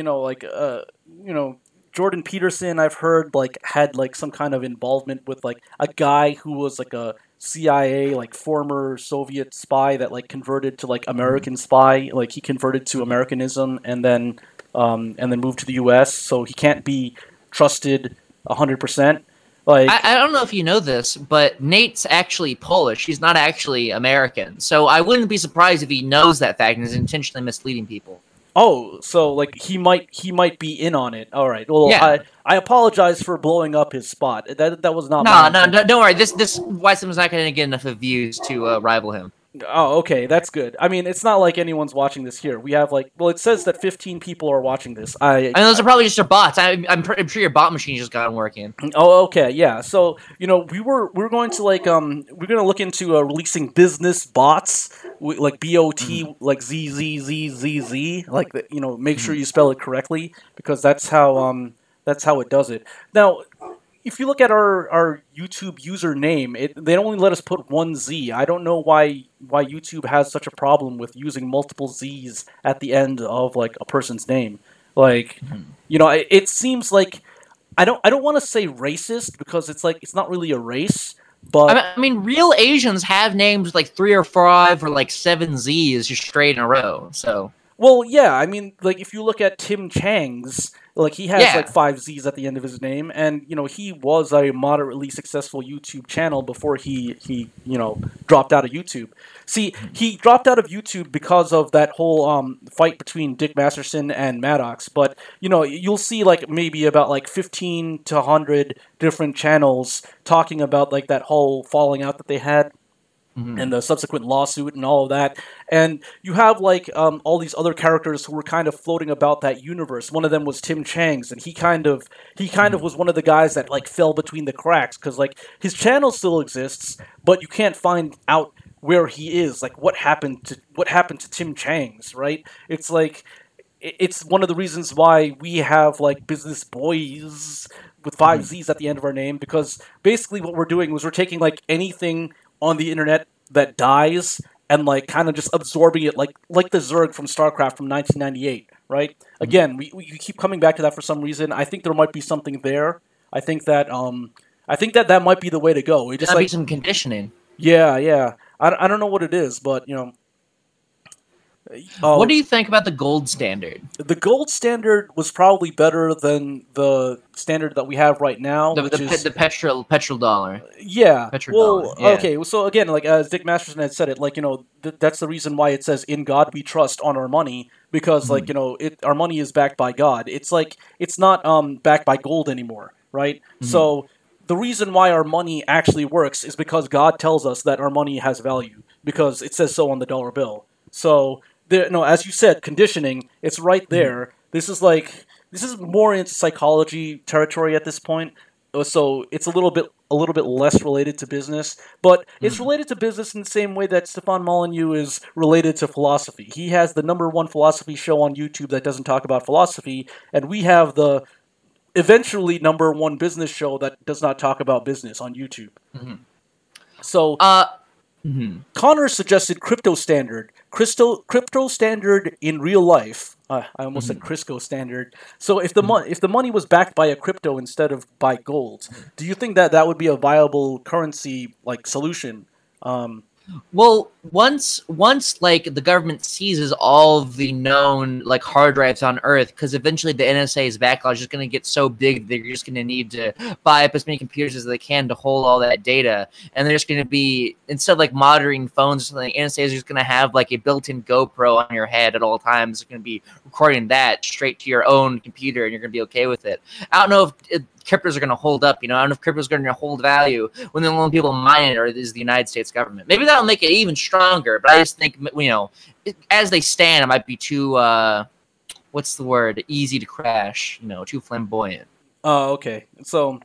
Jordan Peterson, I've heard had some kind of involvement with a guy who was a CIA former Soviet spy that converted to American spy. He converted to Americanism and then moved to the U.S. So he can't be trusted 100%. I don't know if you know this, but Nate's actually Polish. He's not actually American. So I wouldn't be surprised if he knows that fact and is intentionally misleading people. Oh, so he might be in on it. All right. Well, yeah. I apologize for blowing up his spot. That was not. No, don't worry. This White Simon's not going to get enough of views to rival him. Oh, okay, that's good. I mean, it's not like anyone's watching this here. We have it says that 15 people are watching this. And those are probably just your bots. I'm sure your bot machine just got working. Oh, okay, yeah. So we're going to we're going to look into releasing business bots BOT ZZZZZ make sure you spell it correctly because that's how it does it. Now, if you look at our YouTube username, they only let us put one Z. I don't know why YouTube has such a problem with using multiple Z's at the end of a person's name. It seems like I don't want to say racist because it's not really a race. But I mean, real Asians have names 3 or 5 or 7 Z's just straight in a row. So. Well, yeah, I mean, if you look at Tim Chang's, he has 5 Z's at the end of his name, and he was a moderately successful YouTube channel before he dropped out of YouTube. See, he dropped out of YouTube because of that whole fight between Dick Masterson and Maddox. But you'll see maybe about 15 to 100 different channels talking about that whole falling out that they had. And the subsequent lawsuit and all of that. And you have all these other characters who were kind of floating about that universe. One of them was Tim Chang's, and he kind of was one of the guys that fell between the cracks because his channel still exists, but you can't find out where he is. What happened to Tim Chang's, right? It's it's one of the reasons why we have business boys with 5 Z's at the end of our name, because basically what we're doing was we're taking anything on the internet that dies and kind of just absorbing it like the Zerg from StarCraft from 1998, right? Again, we keep coming back to that for some reason. I think there might be something there. I think that that might be the way to go. It just might be some conditioning. Yeah. I don't know what it is, but what do you think about the gold standard? The gold standard was probably better than the standard that we have right now. The petrol dollar. Yeah. Dollar. Yeah. Okay. So again, as Dick Masterson had said it, that's the reason why it says "In God We Trust" on our money, because our money is backed by God. It's it's not backed by gold anymore, right? So the reason why our money actually works is because God tells us that our money has value because it says so on the dollar bill. So. As you said, conditioning, it's right there. This is more into psychology territory at this point. So it's a little bit less related to business, but it's related to business in the same way that Stefan Molyneux is related to philosophy. He has the #1 philosophy show on YouTube that doesn't talk about philosophy, and we have the eventually #1 business show that does not talk about business on YouTube. Mm-hmm. So Connor suggested crypto standard. Crypto standard in real life. I almost said Crisco standard. So if the money was backed by a crypto instead of by gold, do you think that that would be a viable currency like solution? Well, once like the government seizes all of the known like hard drives on Earth, because eventually the NSA's backlog is just going to get so big they're just going to need to buy up as many computers as they can to hold all that data, and they're just going to be, instead of like monitoring phones or something, NSA is just going to have like a built-in GoPro on your head at all times. It's going to be recording that straight to your own computer, and you're going to be okay with it. I don't know if cryptos are going to hold up. I don't know if cryptos are going to hold value when the only people mine it is the United States government. Maybe that'll make it even stronger, but I just think, as they stand, it might be too, what's the word? Easy to crash, too flamboyant. Oh, okay. So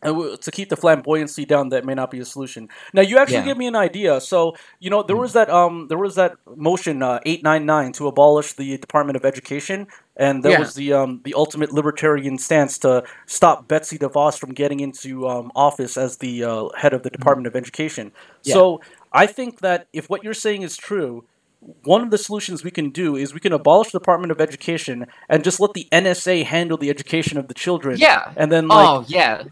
to keep the flamboyancy down, that may not be a solution. Now, you actually give me an idea. So, there was that motion 899 to abolish the Department of Education, and that was the ultimate libertarian stance to stop Betsy DeVos from getting into office as the head of the Department of Education. Yeah. So, I think that if what you're saying is true, one of the solutions we can do is we can abolish the Department of Education and just let the NSA handle the education of the children. Yeah. And then,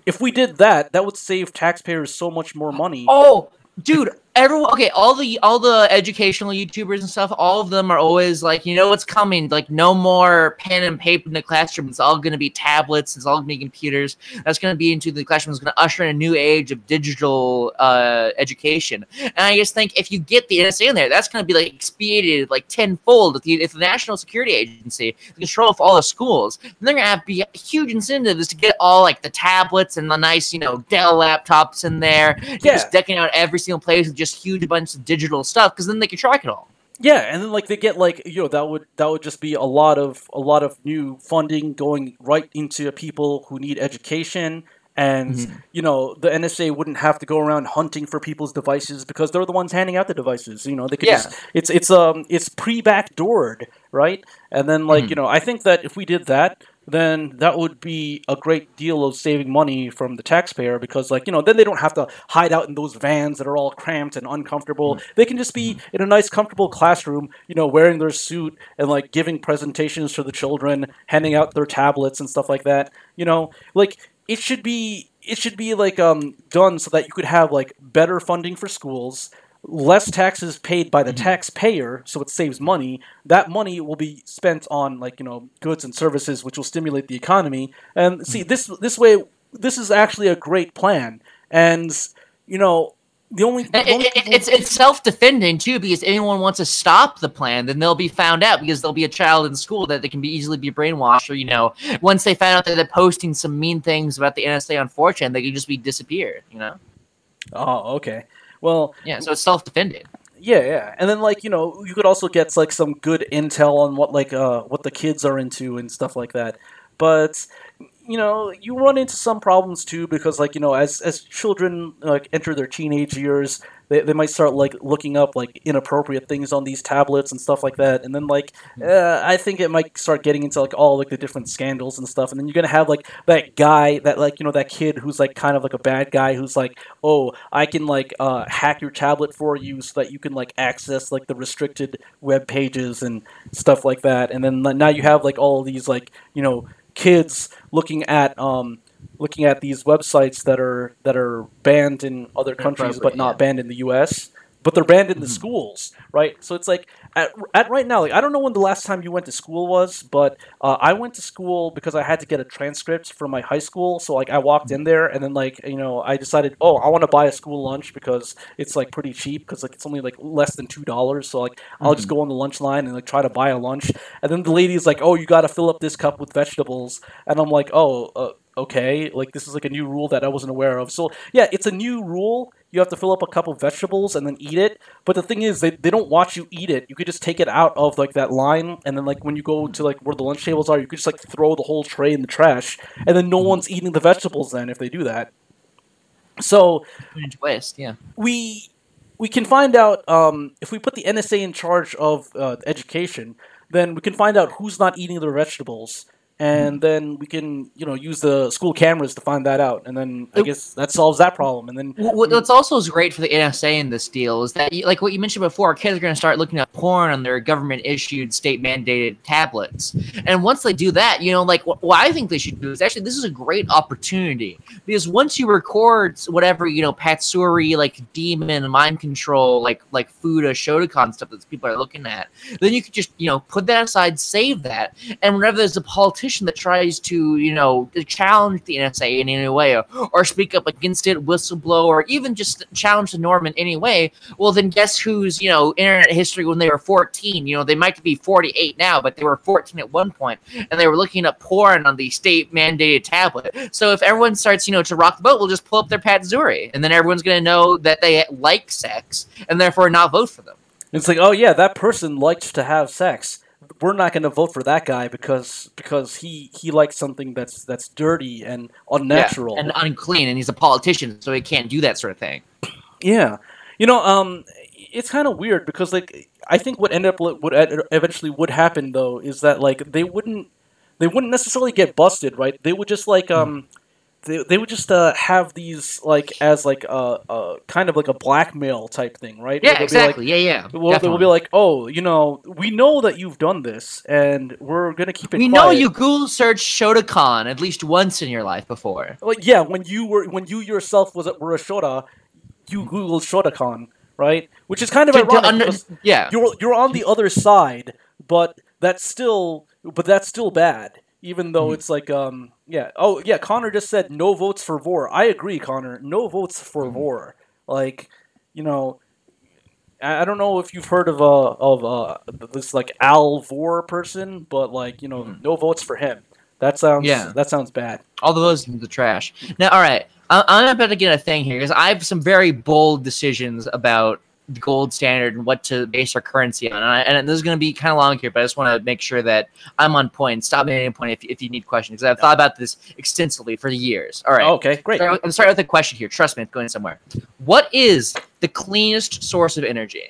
if we did that, that would save taxpayers so much more money. Oh, dude, everyone. Okay, all the educational YouTubers and stuff, all of them are always like, what's coming? Like, no more pen and paper in the classroom. It's all going to be tablets. It's all going to be computers. That's going to be into the classroom. It's going to usher in a new age of digital education. And I just think if you get the NSA in there, that's going to be like expedited like tenfold. If the National Security Agency control of all the schools, then they're going to have be huge incentives to get all like the tablets and the nice, Dell laptops in there. Just decking out every single place with just huge bunch of digital stuff, because then they can track it all. Yeah, and then like they get like that would just be a lot of new funding going right into people who need education, and the NSA wouldn't have to go around hunting for people's devices because they're the ones handing out the devices. They could just it's pre-backdoored, right? And then I think that if we did that, then that would be a great deal of saving money from the taxpayer, because then they don't have to hide out in those vans that are all cramped and uncomfortable. They can just be in a nice, comfortable classroom, wearing their suit and like giving presentations to the children, handing out their tablets and stuff like that. It should be like done so that you could have like better funding for schools, less taxes paid by the taxpayer, so it saves money. That money will be spent on goods and services, which will stimulate the economy. And see, this way, this is actually a great plan. And it's self-defending too, because anyone wants to stop the plan, then they'll be found out, because there'll be a child in school that they can easily be brainwashed, or once they find out that they're posting some mean things about the NSA on 4chan, they can just be disappeared. Oh, okay. Well, yeah, so it's self-defending. Yeah, and then you could also get like some good intel on what the kids are into and stuff like that. But you run into some problems too, because as children enter their teenage years, they might start looking up inappropriate things on these tablets and stuff like that, and then I think it might start getting into all the different scandals and stuff, and then you're gonna have that guy that that kid who's kind of a bad guy who's oh, I can hack your tablet for you so that you can access the restricted web pages and stuff like that, and then now you have all these kids looking at these websites that are banned in other countries but not banned in the U.S., but they're banned in the schools, right? So it's at right now, I don't know when the last time you went to school was, but I went to school because I had to get a transcript from my high school. So I walked in there, and then I decided, oh, I want to buy a school lunch because it's pretty cheap, because it's only less than $2. So I'll just go on the lunch line and try to buy a lunch, and then the lady's oh, you got to fill up this cup with vegetables, and I'm oh. Okay, this is a new rule that I wasn't aware of. So yeah, it's a new rule. You have to fill up a cup of vegetables and then eat it. But the thing is, they don't watch you eat it. You could just take it out of that line, and then when you go to where the lunch tables are, you could just throw the whole tray in the trash, and then no one's eating the vegetables then if they do that. So waste, yeah. We can find out if we put the NSA in charge of education, then we can find out who's not eating their vegetables. and then we can, use the school cameras to find that out, and then I guess that solves that problem. And then what's also great for the NSA in this deal is that, like what you mentioned before, kids are going to start looking at porn on their government-issued, state-mandated tablets. And once they do that, like what I think they should do is actually this is a great opportunity, because once you record whatever Patsuri, like demon mind control, like Fuda Shotokan stuff that people are looking at, then you could just put that aside, save that, and whenever there's a politician that tries to, challenge the NSA in any way, or speak up against it, whistleblow, or even just challenge the norm in any way, well, then guess who's, internet history when they were 14? They might be 48 now, but they were 14 at one point, and they were looking up porn on the state-mandated tablet. So if everyone starts, to rock the boat, we'll just pull up their Patsuri, and then everyone's going to know that they like sex, and therefore not vote for them. It's like, oh yeah, that person likes to have sex. We're not going to vote for that guy because he likes something that's dirty and unnatural and unclean, and he's a politician, so he can't do that sort of thing. Yeah, it's kind of weird because I think what eventually would happen though is that they wouldn't necessarily get busted, right? They would just They would just have these as kind of like a blackmail type thing, right? Yeah, exactly. They will be like, oh, we know that you've done this, and we're gonna keep it. We know you Google searched Shotokan at least once in your life before. Well, yeah, when you yourself were a Shota, you Googled Shotokan, right? Which is kind of ironic. You're on the other side, but that's still bad. Even though it's Connor just said no votes for Vor. I agree, Connor. No votes for Vor. I don't know if you've heard of this Al Vor person, but no votes for him. That sounds bad. All the votes in the trash. Now, all right, I'm about to get a thing here because I have some very bold decisions about the gold standard and what to base our currency on. And this is going to be kind of long here, but I just want to make sure that I'm on point. Stop me at any point if you need questions, because I've thought about this extensively for years. All right. Okay, great. I'm starting with a question here. Trust me, it's going somewhere. What is the cleanest source of energy?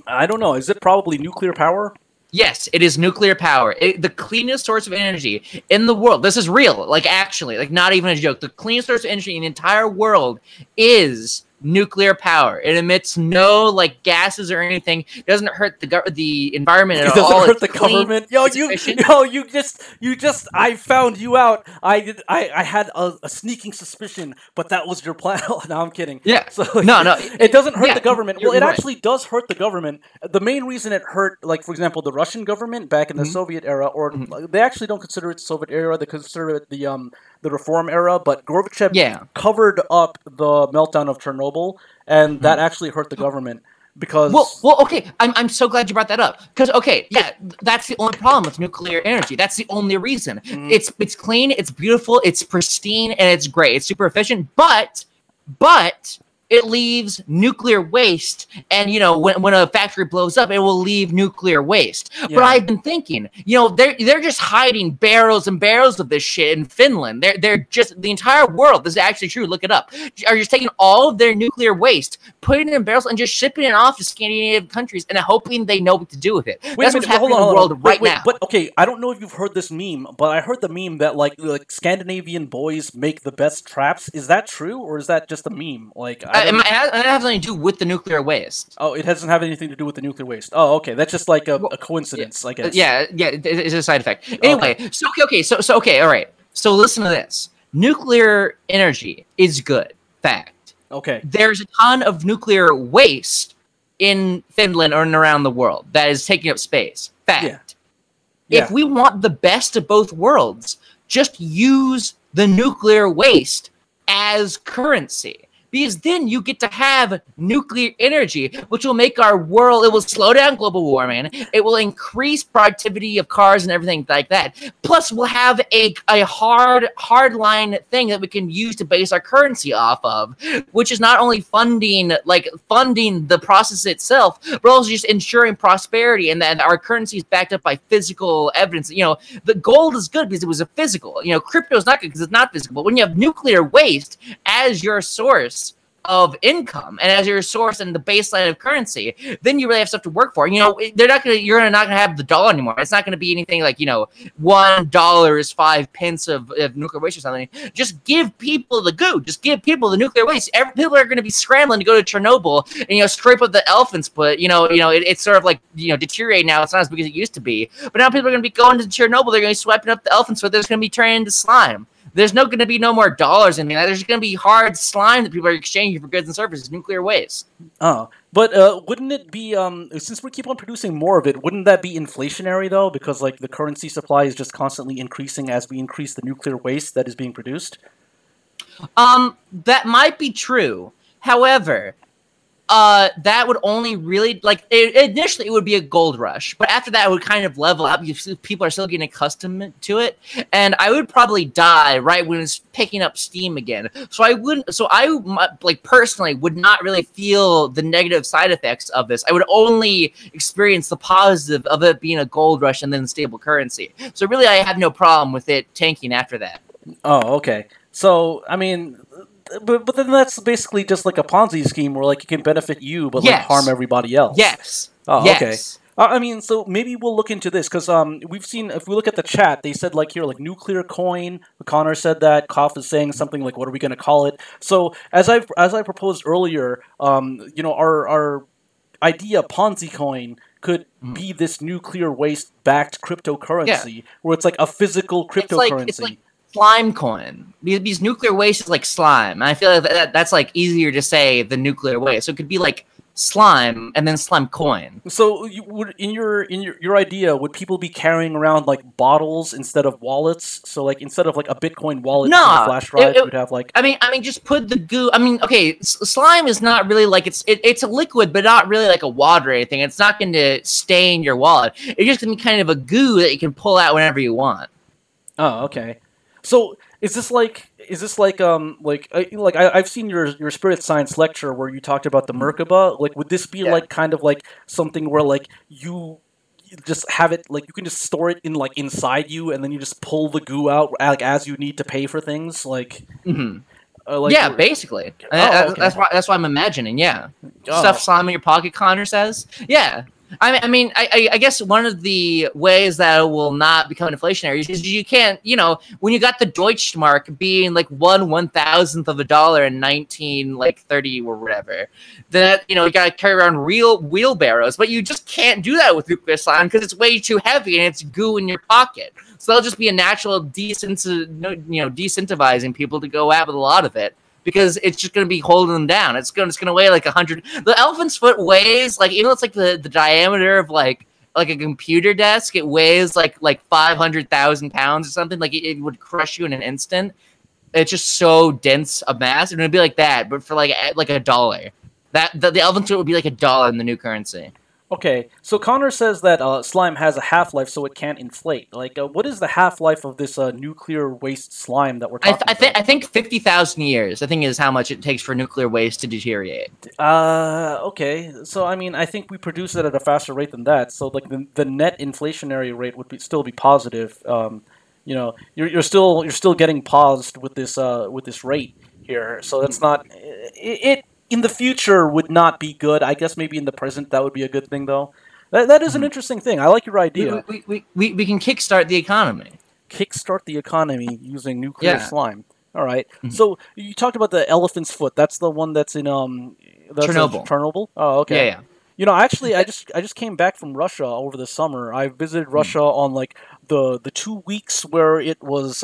I don't know. Is it probably nuclear power? Yes, it is nuclear power. The cleanest source of energy in the world. This is real. Actually, not even a joke. The cleanest source of energy in the entire world is nuclear power. It emits no gases or anything. It doesn't hurt the environment at all. It doesn't hurt the government. You just I found you out. I had a sneaking suspicion, but that was your plan. No, I'm kidding. Yeah. So no, it doesn't hurt the government. Well, it actually does hurt the government. The main reason it hurt, for example, the Russian government back in the Soviet era, or they actually don't consider it the Soviet era. They consider it the reform era, but Gorbachev covered up the meltdown of Chernobyl, and that actually hurt the government because. Well, okay. I'm so glad you brought that up because that's the only problem with nuclear energy. That's the only reason. It's clean, it's beautiful, it's pristine, and it's great. It's super efficient, but it leaves nuclear waste, and when a factory blows up, it will leave nuclear waste. Yeah. But I've been thinking, they're just hiding barrels and barrels of this shit in Finland. They're just the entire world. This is actually true. Look it up. Are just taking all of their nuclear waste, putting it in barrels, and just shipping it off to Scandinavian countries, and hoping they know what to do with it. That's what's happening in the world right now. But okay, I don't know if you've heard this meme, but I heard the meme that like Scandinavian boys make the best traps. Is that true, or is that just a meme? It has nothing to do with the nuclear waste. Oh, it doesn't have anything to do with the nuclear waste. Oh, okay. That's just a coincidence, I guess. Yeah, it's a side effect. Anyway, okay, all right. So listen to this. Nuclear energy is good. Fact. Okay. There's a ton of nuclear waste in Finland or around the world that is taking up space. Fact. Yeah. If we want the best of both worlds, just use the nuclear waste as currency. Because then you get to have nuclear energy, which will make our world, it will slow down global warming, it will increase productivity of cars and everything like that. Plus, we'll have a hard line thing that we can use to base our currency off of, which is not only funding the process itself, but also just ensuring prosperity, and that our currency is backed up by physical evidence. The gold is good because it was a physical. Crypto is not good because it's not physical. But when you have nuclear waste as your source of income and as your source and the baseline of currency, then you really have stuff to work for. You know, you're not gonna have the dollar anymore. It's not gonna be anything like, you know, $1 is 5 pence of nuclear waste or something. Just give people the goo. Just give people the nuclear waste. People are gonna be scrambling to go to Chernobyl and, you know, scrape up the elephant's foot. You know, it's sort of like, you know, deteriorating now. It's not as big as it used to be. But now people are gonna be going to Chernobyl. They're gonna be swiping up the elephant's foot. There's gonna be turning into slime. There's going to be no more dollars in there. There's going to be hard slime that people are exchanging for goods and services, nuclear waste. Oh, but wouldn't it be, since we keep on producing more of it, wouldn't that be inflationary, though? Because, like, the currency supply is just constantly increasing as we increase the nuclear waste that is being produced? That might be true. However, that would only really, like, initially it would be a gold rush, but after that it would kind of level out because people are still getting accustomed to it, and I would probably die right when it's picking up steam again. So I like, personally would not really feel the negative side effects of this. I would only experience the positive of it being a gold rush and then stable currency. So really I have no problem with it tanking after that. Oh, okay. So, I mean, but then that's basically just like a Ponzi scheme where, like, you can benefit you, but, like, harm everybody else. Yes. Oh, yes. Okay. I mean, so maybe we'll look into this, because we've seen, if we look at the chat, they said, like, here, like, nuclear coin. Connor said that. Koff is saying something like, what are we going to call it? So, as I proposed earlier, you know, our idea, Ponzi coin, could be this nuclear waste-backed cryptocurrency, where it's like a physical cryptocurrency. It's like slime coin. These nuclear waste is like slime. I feel like that's like easier to say than nuclear waste. So it could be like slime and then slime coin. So you would, in your idea, would people be carrying around like bottles instead of wallets? So like instead of like a Bitcoin wallet, no, a flash drive, you'd have like. I mean, just put the goo. I mean, okay, slime is not really like it's a liquid, but not really like a water or anything. It's not going to stain your wallet. It's just going to be kind of a goo that you can pull out whenever you want. Oh, okay. So is this like I've seen your spirit science lecture where you talked about the Merkaba? Like, would this be like kind of like something where like you just have it, like you can just store it in like inside you, and then you just pull the goo out like as you need to pay for things, like. Like, yeah, basically. Okay. That's why I'm imagining. Yeah, stuff slime in your pocket. Connor says. Yeah. I mean, I guess one of the ways that it will not become inflationary is you can't, you know, when you got the Deutschmark being like 1/1000th of a dollar in 1930 or whatever, that, you know, you got to carry around real wheelbarrows, but you just can't do that with nuclear slime because it's way too heavy and it's goo in your pocket. So that'll just be a natural decentivizing people to go out with a lot of it. Because it's just going to be holding them down. It's going to weigh like 100. The elephant's foot weighs like, even though it's like the diameter of like a computer desk, it weighs like 500,000 pounds or something. Like it would crush you in an instant. It's just so dense a mass, and it'd be like that, but for like $1. The elephant's foot would be like $1 in the new currency. Okay, so Connor says that slime has a half-life, so it can't inflate. Like, what is the half-life of this nuclear waste slime that we're talking about? I think 50,000 years, I think, is how much it takes for nuclear waste to deteriorate. Okay. So, I mean, I think we produce it at a faster rate than that. So, like, the net inflationary rate would still be positive. You know, you're still getting paused with this rate here. So that's not it. In the future would not be good. I guess maybe in the present that would be a good thing, though. That is an interesting thing. I like your idea. We can kickstart the economy. Kickstart the economy using nuclear slime. All right. So you talked about the elephant's foot. That's the one that's in Chernobyl. Chernobyl. Oh, okay. Yeah. You know, actually, I just came back from Russia over the summer. I visited Russia on like the 2 weeks where it was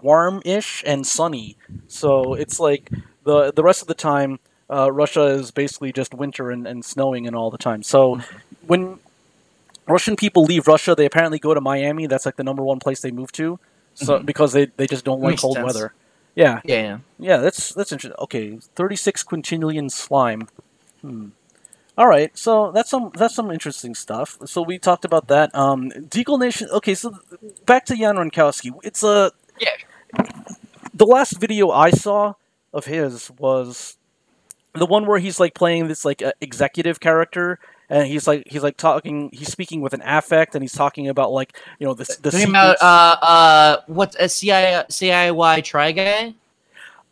warm-ish and sunny. So it's like the rest of the time. Russia is basically just winter and snowing and all the time. So when Russian people leave Russia, they apparently go to Miami. That's like the -- place they move to, so because they just don't like cold weather. Yeah. That's interesting. Okay, 36 quintillion slime. All right, so that's some interesting stuff. So we talked about that. Deagle Nation. Okay, so back to Jan Ronkowski. It's the last video I saw of his was the one where he's like playing this like executive character, and he's speaking with an affect, and he's talking about like, you know, the talking about what's a CIY try guy.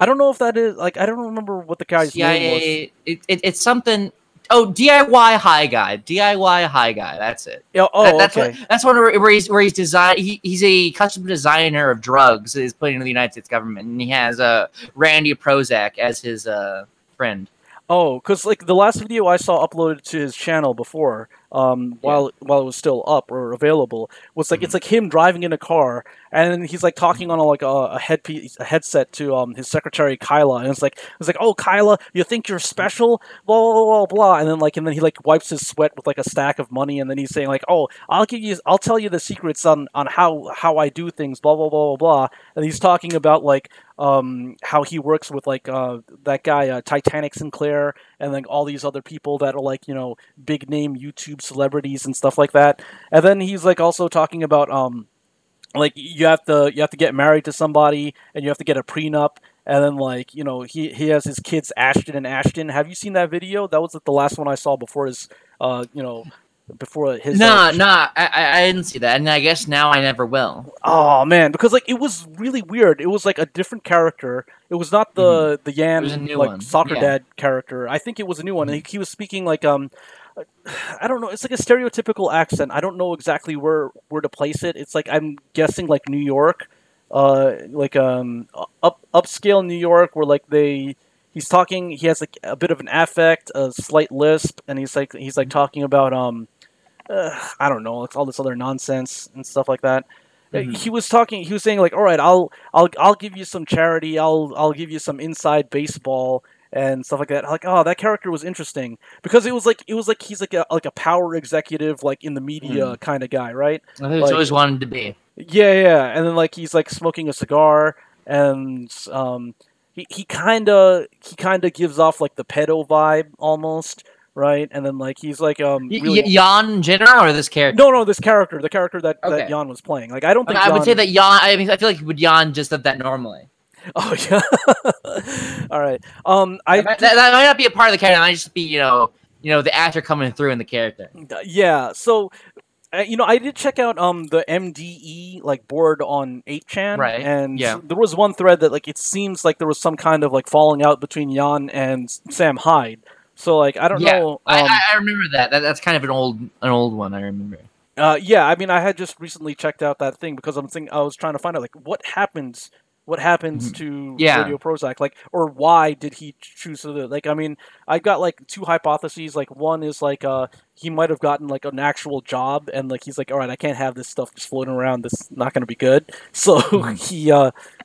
I don't know if that is like I don't remember what the guy's name was. It's something. Oh, DIY High Guy. DIY High Guy. That's it. Yeah, That's okay. That's one where he's design. He's a custom designer of drugs. That is put into the United States government, and he has Randy Prozac as his friend. Oh, because like the last video I saw uploaded to his channel before, while it was still up or available, was like it's like him driving in a car, and he's like talking on a headset to his secretary Kyla, and it's like oh Kyla, you think you're special, blah blah blah blah, and then he like wipes his sweat with like a stack of money, and then he's saying like oh I'll tell you the secrets on how I do things, blah blah blah blah blah, and he's talking about like how he works with like that guy Titanic Sinclair and like all these other people that are like big name YouTube celebrities and stuff like that. And then he's like also talking about like you have to get married to somebody and you have to get a prenup. And then like he has his kids Ashton and Ashton. Have you seen that video? That was like, the last one I saw before his before his I didn't see that, and I guess now I never will. Oh man, because like it was really weird. It was like a different character. It was not the Yan like soccer dad character. I think it was a new one. And he was speaking like I don't know. It's like a stereotypical accent. I don't know exactly where to place it. It's like I'm guessing like New York, like upscale New York, where like he's talking. He has like a bit of an affect, a slight lisp, and he's like talking about I don't know, it's all this other nonsense and stuff like that. He was saying like, all right, I'll give you some charity, I'll give you some inside baseball and stuff like that. Like, oh, that character was interesting because it was like he's like a power executive, like in the media kind of guy, right? I think he's always wanted to be. Yeah, and then like he's like smoking a cigar and he kind of gives off like the pedo vibe almost. Right, and then like he's like really... Jan in general, or this character? No, this character, the character that Jan was playing. Like I don't think I would say that Jan. I mean, I feel like would Jan just have that normally. Oh yeah. All right. That might not be a part of the character. It might just be the actor coming through in the character. Yeah. So. I did check out the MDE like board on 8chan, right? And there was one thread that like it seems like there was some kind of like falling out between Jan and Sam Hyde. So like I don't know. I remember that. That's kind of an old one. I remember. Yeah, I mean I had just recently checked out that thing because I was trying to find out like what happens to Radio Prozac, like, or why did he choose to do it? Like, I mean, I've got like two hypotheses. Like, one is like he might have gotten like an actual job, and like he's like, all right, I can't have this stuff just floating around. This is not going to be good. So he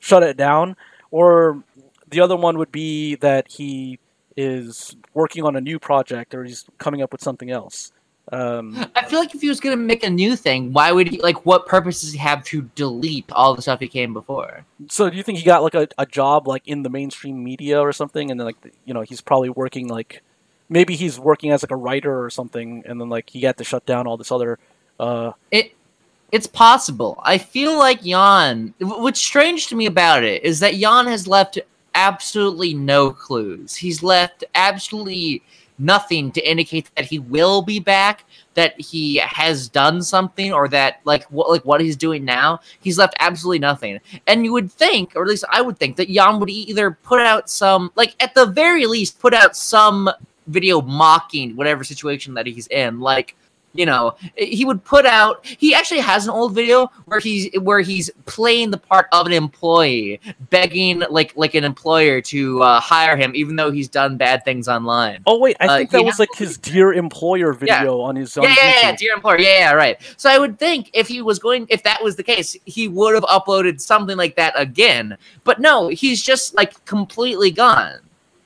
shut it down. Or the other one would be that he is working on a new project, or he's coming up with something else. I feel like if he was going to make a new thing, why would he, like, what purpose does he have to delete all the stuff he came before? So do you think he got, like, a job, like, in the mainstream media or something, and then, like, he's probably working, like, maybe he's working as, like, a writer or something, and then, like, he had to shut down all this other, It's possible. I feel like Jan, what's strange to me about it is that Jan has left absolutely no clues. He's left absolutely nothing to indicate that he will be back, that he has done something, or that what he's doing now. He's left absolutely nothing. And you would think, or at least I would think, that Jan would either put out some, like at the very least, put out some video mocking whatever situation that he's in. Like, he would put out. He actually has an old video where he's playing the part of an employee, begging like an employer to hire him, even though he's done bad things online. Oh wait, I think that was like his Dear Employer video on his YouTube. Yeah, Dear Employer. Yeah, right. So I would think if that was the case, he would have uploaded something like that again. But no, he's just like completely gone.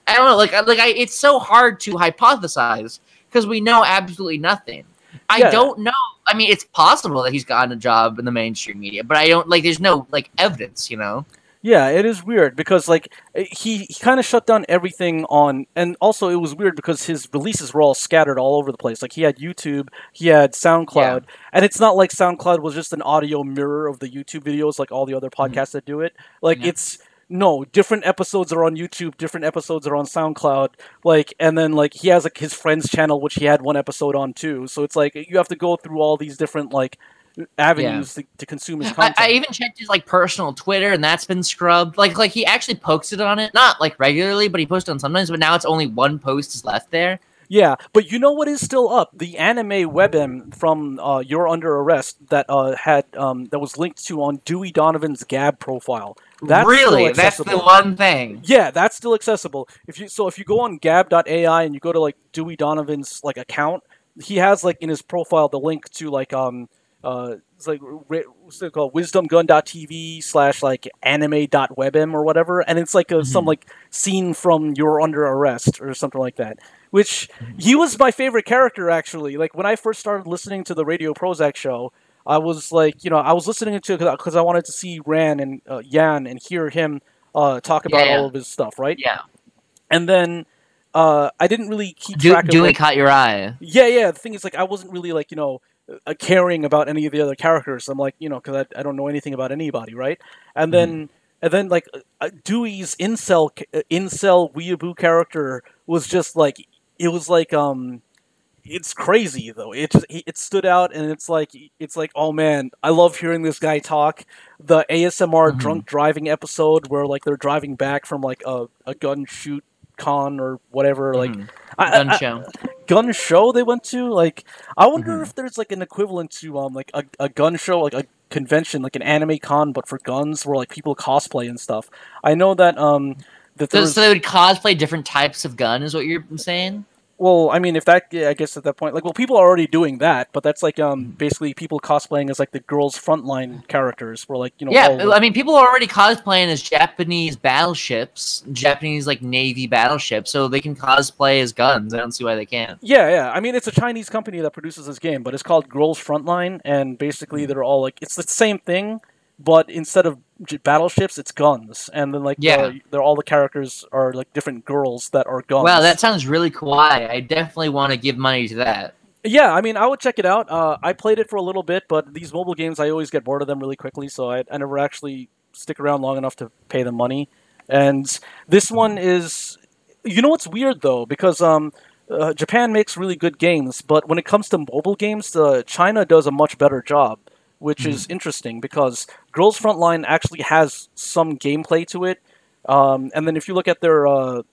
I don't know. It's so hard to hypothesize because we know absolutely nothing. I don't know. I mean, it's possible that he's gotten a job in the mainstream media, but I don't there's no evidence, Yeah, it is weird because he kind of shut down everything on, and also it was weird because his releases were all scattered all over the place. Like he had YouTube, he had SoundCloud, and it's not like SoundCloud was just an audio mirror of the YouTube videos like all the other podcasts that do it. It's no, different episodes are on YouTube, different episodes are on SoundCloud, and then he has his friend's channel which he had one episode on too. So it's you have to go through all these different avenues to consume his content. I even checked his like personal Twitter, and that's been scrubbed. Like he actually posted on it, not like regularly, but he posted on sometimes. But now it's only one post is left there. Yeah, but you know what is still up? The anime webm from You're Under Arrest that that was linked to on Dewey Donovan's Gab profile. That's really? That's the one thing. Yeah, that's still accessible. If you go on Gab.ai and you go to like Dewey Donovan's like account, he has like in his profile the link to like it's like what's it called, wisdomgun.tv / like anime.webm or whatever, and it's like some like scene from You're Under Arrest or something like that. Which he was my favorite character actually. Like when I first started listening to the Radio Prozac show, I was like, I was listening to it because I wanted to see Ran and Yan and hear him talk about all of his stuff, right? Yeah. And then I didn't really keep track of Dewey caught your eye. Yeah. The thing is, like, I wasn't really like caring about any of the other characters. I'm like, because I don't know anything about anybody, right? And then like Dewey's incel weeaboo character was just like. It was like it's crazy though. It stood out, and it's like oh man, I love hearing this guy talk. The ASMR drunk driving episode where like they're driving back from like a gun shoot con or whatever, like gun show they went to. Like I wonder if there's like an equivalent to like a gun show, like a convention, like an anime con but for guns, where like people cosplay and stuff. I know that so they would cosplay different types of gun, is what you're saying? Well, I mean, I guess at that point, like, well, people are already doing that, but that's like, basically people cosplaying as like the girls' frontline characters, where like, I mean, people are already cosplaying as Japanese battleships, Japanese like Navy battleships, so they can cosplay as guns. I don't see why they can't. Yeah. I mean, it's a Chinese company that produces this game, but it's called Girls Frontline, and basically they're all like, it's the same thing, but instead of battleships, it's guns, and then like they're all the characters are like different girls that are guns. Wow, that sounds really kawaii. I definitely want to give money to that. Yeah, I mean, I would check it out. I played it for a little bit, but these mobile games, I always get bored of them really quickly, so I never actually stick around long enough to pay them money. And this one is, what's weird though, because Japan makes really good games, but when it comes to mobile games, China does a much better job. Which is interesting because Girls Frontline actually has some gameplay to it, and then if you look at their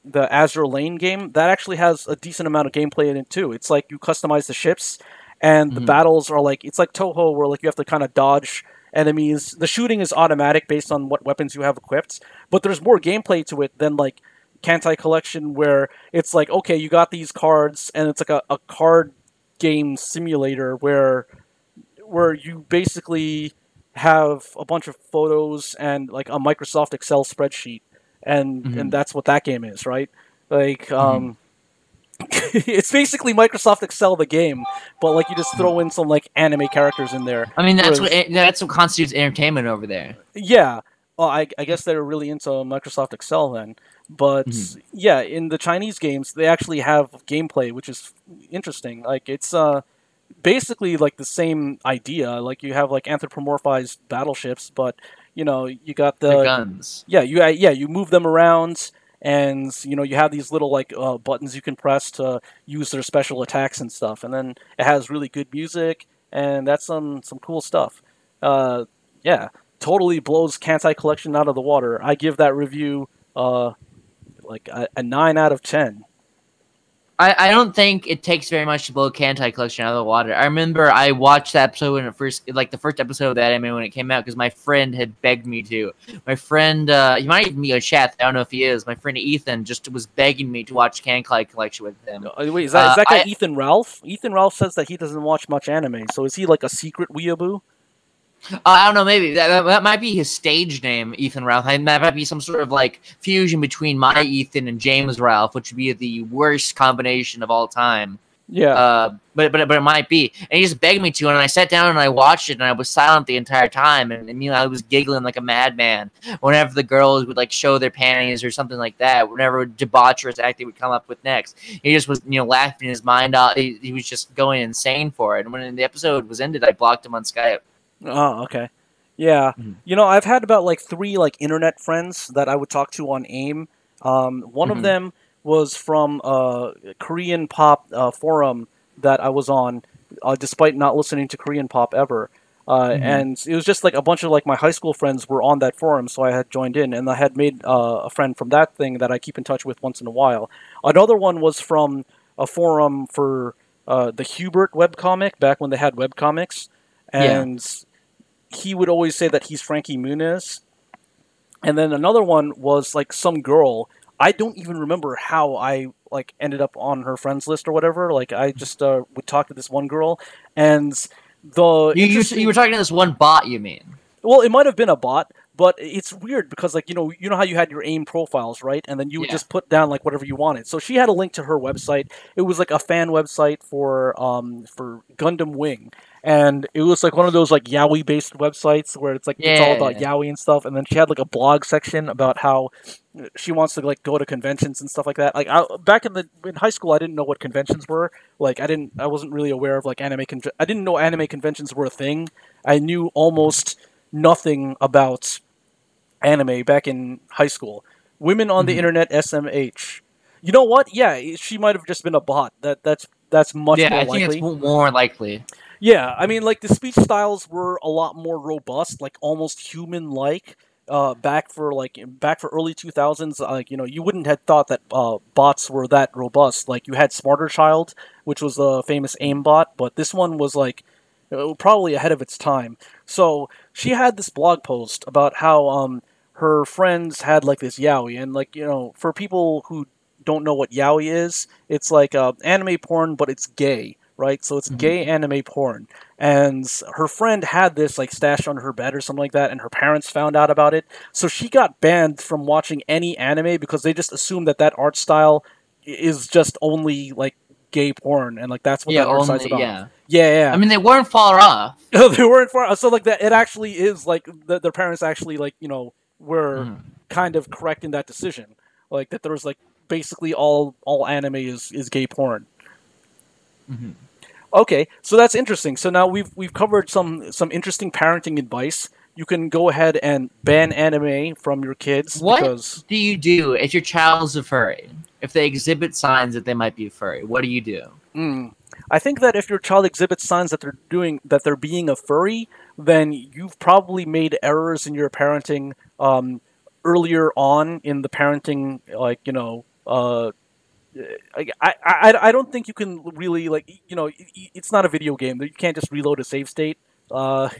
the Azure Lane game, that actually has a decent amount of gameplay in it too. It's like you customize the ships, and the battles are like it's like Toho, where like you have to kind of dodge enemies. The shooting is automatic based on what weapons you have equipped, but there's more gameplay to it than like Kantai Collection, where it's like okay, you got these cards, and it's like a card game simulator where you basically have a bunch of photos and like a Microsoft Excel spreadsheet, and that's what that game is, right? Like, it's basically Microsoft Excel the game, but like you just throw in some like anime characters in there. I mean, that's what constitutes entertainment over there. Yeah, well, I guess they're really into Microsoft Excel then. But yeah, in the Chinese games, they actually have gameplay, which is interesting. Like it's basically like the same idea. Like you have like anthropomorphized battleships, but you got the guns. Yeah, you move them around, and you have these little like buttons you can press to use their special attacks and stuff. And then it has really good music, and that's some cool stuff. Yeah, totally blows Kantai Collection out of the water. I give that review like a 9 out of 10. I don't think it takes very much to blow Kantai Collection out of the water. I remember I watched that episode when the first episode of that anime when it came out because my friend had begged me to. My friend, he might even be a chat. I don't know if he is. My friend Ethan just was begging me to watch Kantai Collection with him. Wait, is that guy Ethan Ralph? Ethan Ralph says that he doesn't watch much anime. So is he like a secret weeaboo? I don't know, maybe. That might be his stage name, Ethan Ralph. That might be some sort of, like, fusion between my Ethan and James Ralph, which would be the worst combination of all time. Yeah. But it might be. And he just begged me to, and I sat down and I watched it, and I was silent the entire time, and I was giggling like a madman whenever the girls would, like, show their panties or something like that, whenever a debaucherous act they would come up with next. He just was, laughing his mind out. He was just going insane for it. And when the episode was ended, I blocked him on Skype. Oh, okay. Yeah. I've had about like 3 like internet friends that I would talk to on AIM. One of them was from a Korean pop forum that I was on, despite not listening to Korean pop ever. And it was just like a bunch of like my high school friends were on that forum, so I had joined in, and I had made a friend from that thing that I keep in touch with once in a while. Another one was from a forum for the Hubert webcomic back when they had webcomics, and he would always say that he's Frankie Muniz. And then another one was like some girl. I don't even remember how I like ended up on her friends list or whatever. Like I just would talk to this one girl, and you were talking to this one bot, you mean? Well, it might have been a bot, but it's weird because like you know how you had your AIM profiles, right? And then you would just put down like whatever you wanted. So she had a link to her website. It was like a fan website for Gundam Wing. And it was like one of those like yaoi based websites where it's like it's all about yaoi and stuff. And then she had like a blog section about how she wants to like go to conventions and stuff like that. Like back in high school, I didn't know what conventions were. Like I wasn't really aware of like anime. I didn't know anime conventions were a thing. I knew almost nothing about anime back in high school. Women on the internet, SMH. You know what? Yeah, she might have just been a bot. That's much more likely. Yeah, I think it's more likely. Yeah, I mean, like, the speech styles were a lot more robust, like, almost human-like, back for early 2000s. Like, you know, you wouldn't have thought that bots were that robust. Like, you had Smarter Child, which was the famous AIM bot, but this one was, like, probably ahead of its time. So, she had this blog post about how, her friends had, like, this yaoi, and, like, you know, for people who don't know what yaoi is, it's like, anime porn, but it's gay. Right, so it's gay anime porn, and her friend had this like stashed under her bed or something like that, and her parents found out about it. So she got banned from watching any anime because they just assumed that art style is just only like gay porn, and like that's what that art style's about. Yeah. I mean, they weren't far off. They weren't far. So like that, it actually is like their parents actually like you know were kind of correct in that decision, like that there was like basically all anime is gay porn. Okay, so that's interesting. So now we've covered some interesting parenting advice. You can go ahead and ban anime from your kids. What do you do if your child's a furry? If they exhibit signs that they might be a furry, what do you do? I think that if your child exhibits signs that they're being a furry, then you've probably made errors in your parenting earlier on in the parenting, like you know. I don't think you can really like you know it's not a video game. You can't just reload a save state. So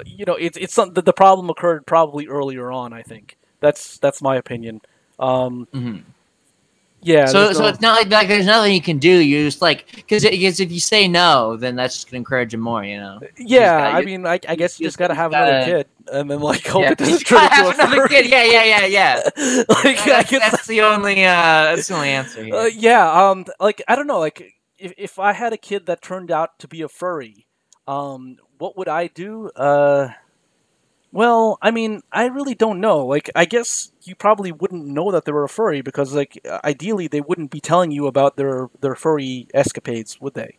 you know it's something the problem occurred probably earlier on. I think that's my opinion. Yeah. So it's not like there's nothing you can do. You just like because if you say no, then that's just gonna encourage him more. You know. Yeah, I mean, I guess you just gotta have another kid, and then like hope it doesn't turn into another kid. Yeah. Like that's the only answer here. Like I don't know. Like if I had a kid that turned out to be a furry, what would I do? Well, I mean, I really don't know. Like, I guess you probably wouldn't know that they were a furry because, like, ideally they wouldn't be telling you about their furry escapades, would they?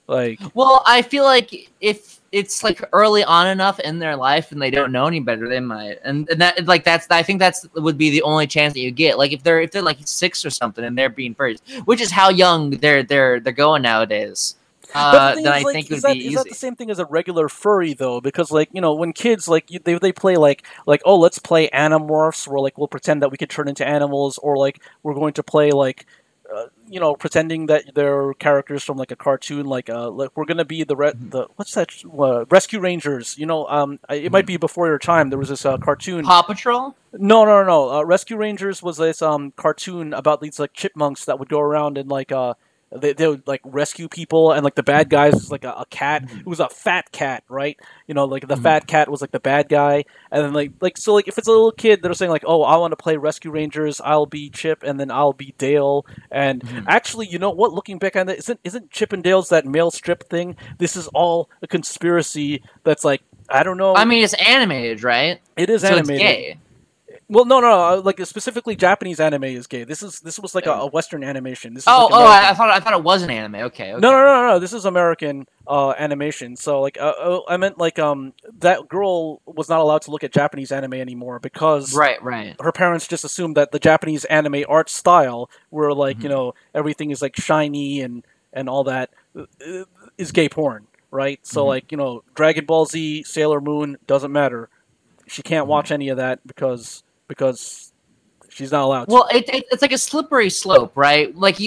Like, well, I feel like if it's like early on enough in their life and they don't know any better, they might. And that like I think that's would be the only chance that you get. Like if they're like 6 or something and they're being furries, which is how young they're going nowadays. Then I think it would be easy. Is that the same thing as a regular furry though? Because like you know, when kids like they play like oh let's play Animorphs, where like we'll pretend that we could turn into animals, or like we're going to play like you know pretending that they're characters from like a cartoon, like we're gonna be the what's that Rescue Rangers? You know, it might be before your time. There was this cartoon. Paw Patrol? No. Rescue Rangers was this cartoon about these like chipmunks that would go around and like they would like rescue people, and like the bad guys was like a cat. It was a fat cat, right? You know, like the fat cat was like the bad guy, and then like so like if it's a little kid, they're saying like, oh, I want to play Rescue Rangers. I'll be Chip, and then I'll be Dale. And actually, you know what? Looking back on that, isn't Chip and Dale's that male strip thing? This is all a conspiracy. That's like I don't know. I mean, it's animated, right? It is so animated. It's gay. Well, no. Like specifically, Japanese anime is gay. This was like a Western animation. This is I thought it was an anime. Okay. No. This is American animation. So like, I meant like that girl was not allowed to look at Japanese anime anymore because right. Her parents just assumed that the Japanese anime art style, where like you know everything is like shiny and all that, is gay porn. right? So like Dragon Ball Z, Sailor Moon doesn't matter. She can't watch any of that because she's not allowed to. Well, it's like a slippery slope, right? Like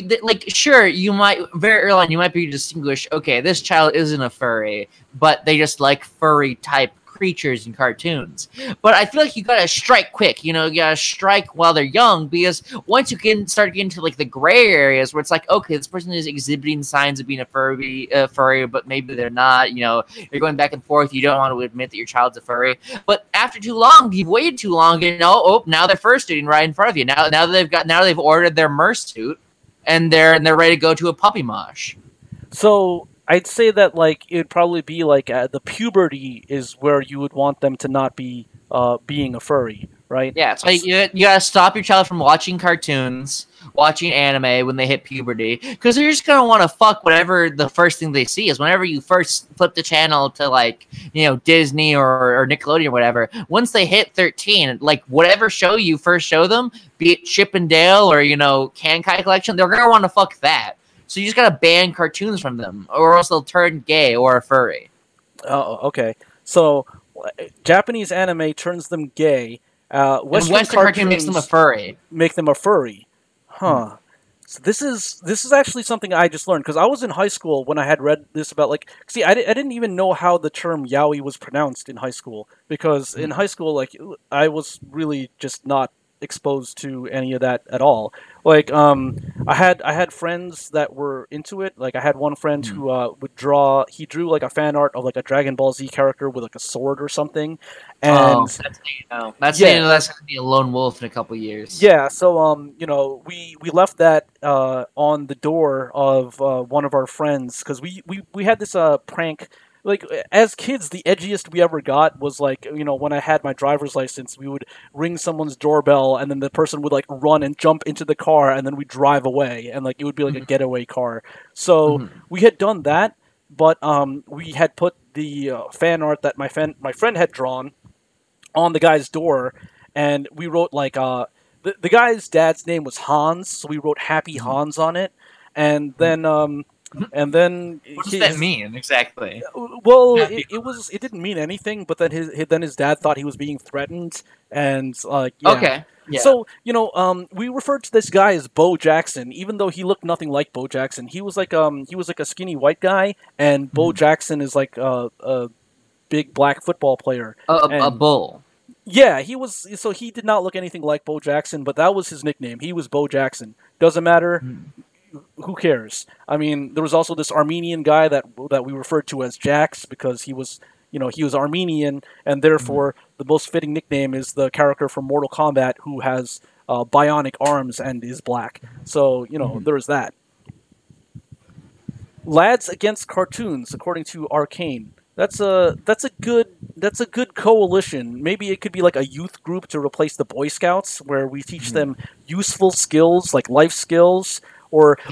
sure, you might very early on you might be distinguished. Okay, this child isn't a furry, but they just like furry type creatures in cartoons. But I feel like you gotta strike quick. You gotta strike while they're young, because once you start getting to like the gray areas where it's like, okay, this person is exhibiting signs of being a furry, but maybe they're not. You're going back and forth. You don't want to admit that your child's a furry, but after too long, you've waited too long, and now they're fursuiting right in front of you. Now they've ordered their mersuit, and they're ready to go to a puppy mosh. So I'd say that like it'd probably be like the puberty is where you would want them to not be being a furry, right? Yeah, so you gotta stop your child from watching cartoons, watching anime when they hit puberty, because they're just gonna want to fuck whatever the first thing they see is. Whenever you first flip the channel to like Disney or Nickelodeon or whatever, once they hit 13, like whatever show you first show them, be it Chip and Dale or Kankai Collection, they're gonna want to fuck that. So you just gotta ban cartoons from them, or else they'll turn gay or a furry. Oh, okay. So Japanese anime turns them gay. Western cartoon makes them a furry. Make them a furry. Huh. So this is actually something I just learned, because I was in high school when I had read this about like. See, I didn't even know how the term yaoi was pronounced in high school, because in high school like I was really just not exposed to any of that at all. Like I had friends that were into it. Like I had one friend who would draw. He drew like a fan art of like a Dragon Ball Z character with like a sword or something. And that's that's gonna be a lone wolf in a couple years. Yeah. So we left that on the door of one of our friends, because we had this prank. Like, as kids, the edgiest we ever got was, like, when I had my driver's license, we would ring someone's doorbell, and then the person would, like, run and jump into the car, and then we'd drive away, and, like, it would be, like, a getaway car. So, we had done that, but we had put the fan art that my friend had drawn on the guy's door, and we wrote, like, the guy's dad's name was Hans, so we wrote Happy Hans on it, and then... And then what does that mean exactly? Well, it didn't mean anything. But then his dad thought he was being threatened, and like okay, yeah. So we referred to this guy as Bo Jackson, even though he looked nothing like Bo Jackson. He was like a skinny white guy, and Bo Jackson is like a big black football player, a bull. Yeah, he was. So he did not look anything like Bo Jackson, but that was his nickname. He was Bo Jackson. Doesn't matter. Who cares? I mean, there was also this Armenian guy that we referred to as Jax, because he was Armenian, and therefore the most fitting nickname is the character from Mortal Kombat who has bionic arms and is black. So there's that. Lads Against Cartoons, according to Arcane. That's a good coalition. Maybe it could be like a youth group to replace the Boy Scouts, where we teach them useful skills like life skills.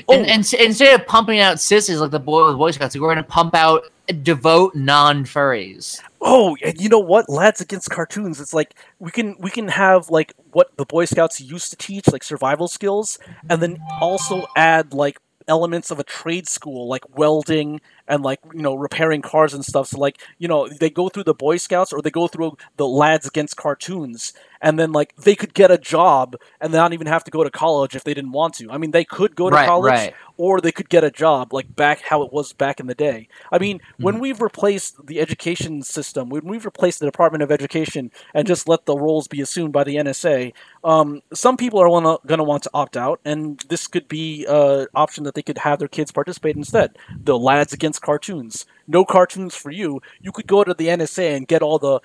And instead of pumping out sissies like the Boy Scouts, we're going to pump out devout non-furries. Oh, and you know what? Lads Against Cartoons. It's like we can have like what the Boy Scouts used to teach, like survival skills, and then also add like elements of a trade school, like welding and like repairing cars and stuff. So like they go through the Boy Scouts, or they go through the Lads Against Cartoons, and then like they could get a job and not even have to go to college if they didn't want to. I mean, they could go to college, or they could get a job like back how it was back in the day. I mean, when we've replaced the education system, when we've replaced the Department of Education and just let the roles be assumed by the NSA, some people are going to want to opt out, and this could be an option that they could have their kids participate instead. The Lads Against Cartoons. No cartoons for you. You could go to the NSA and get all the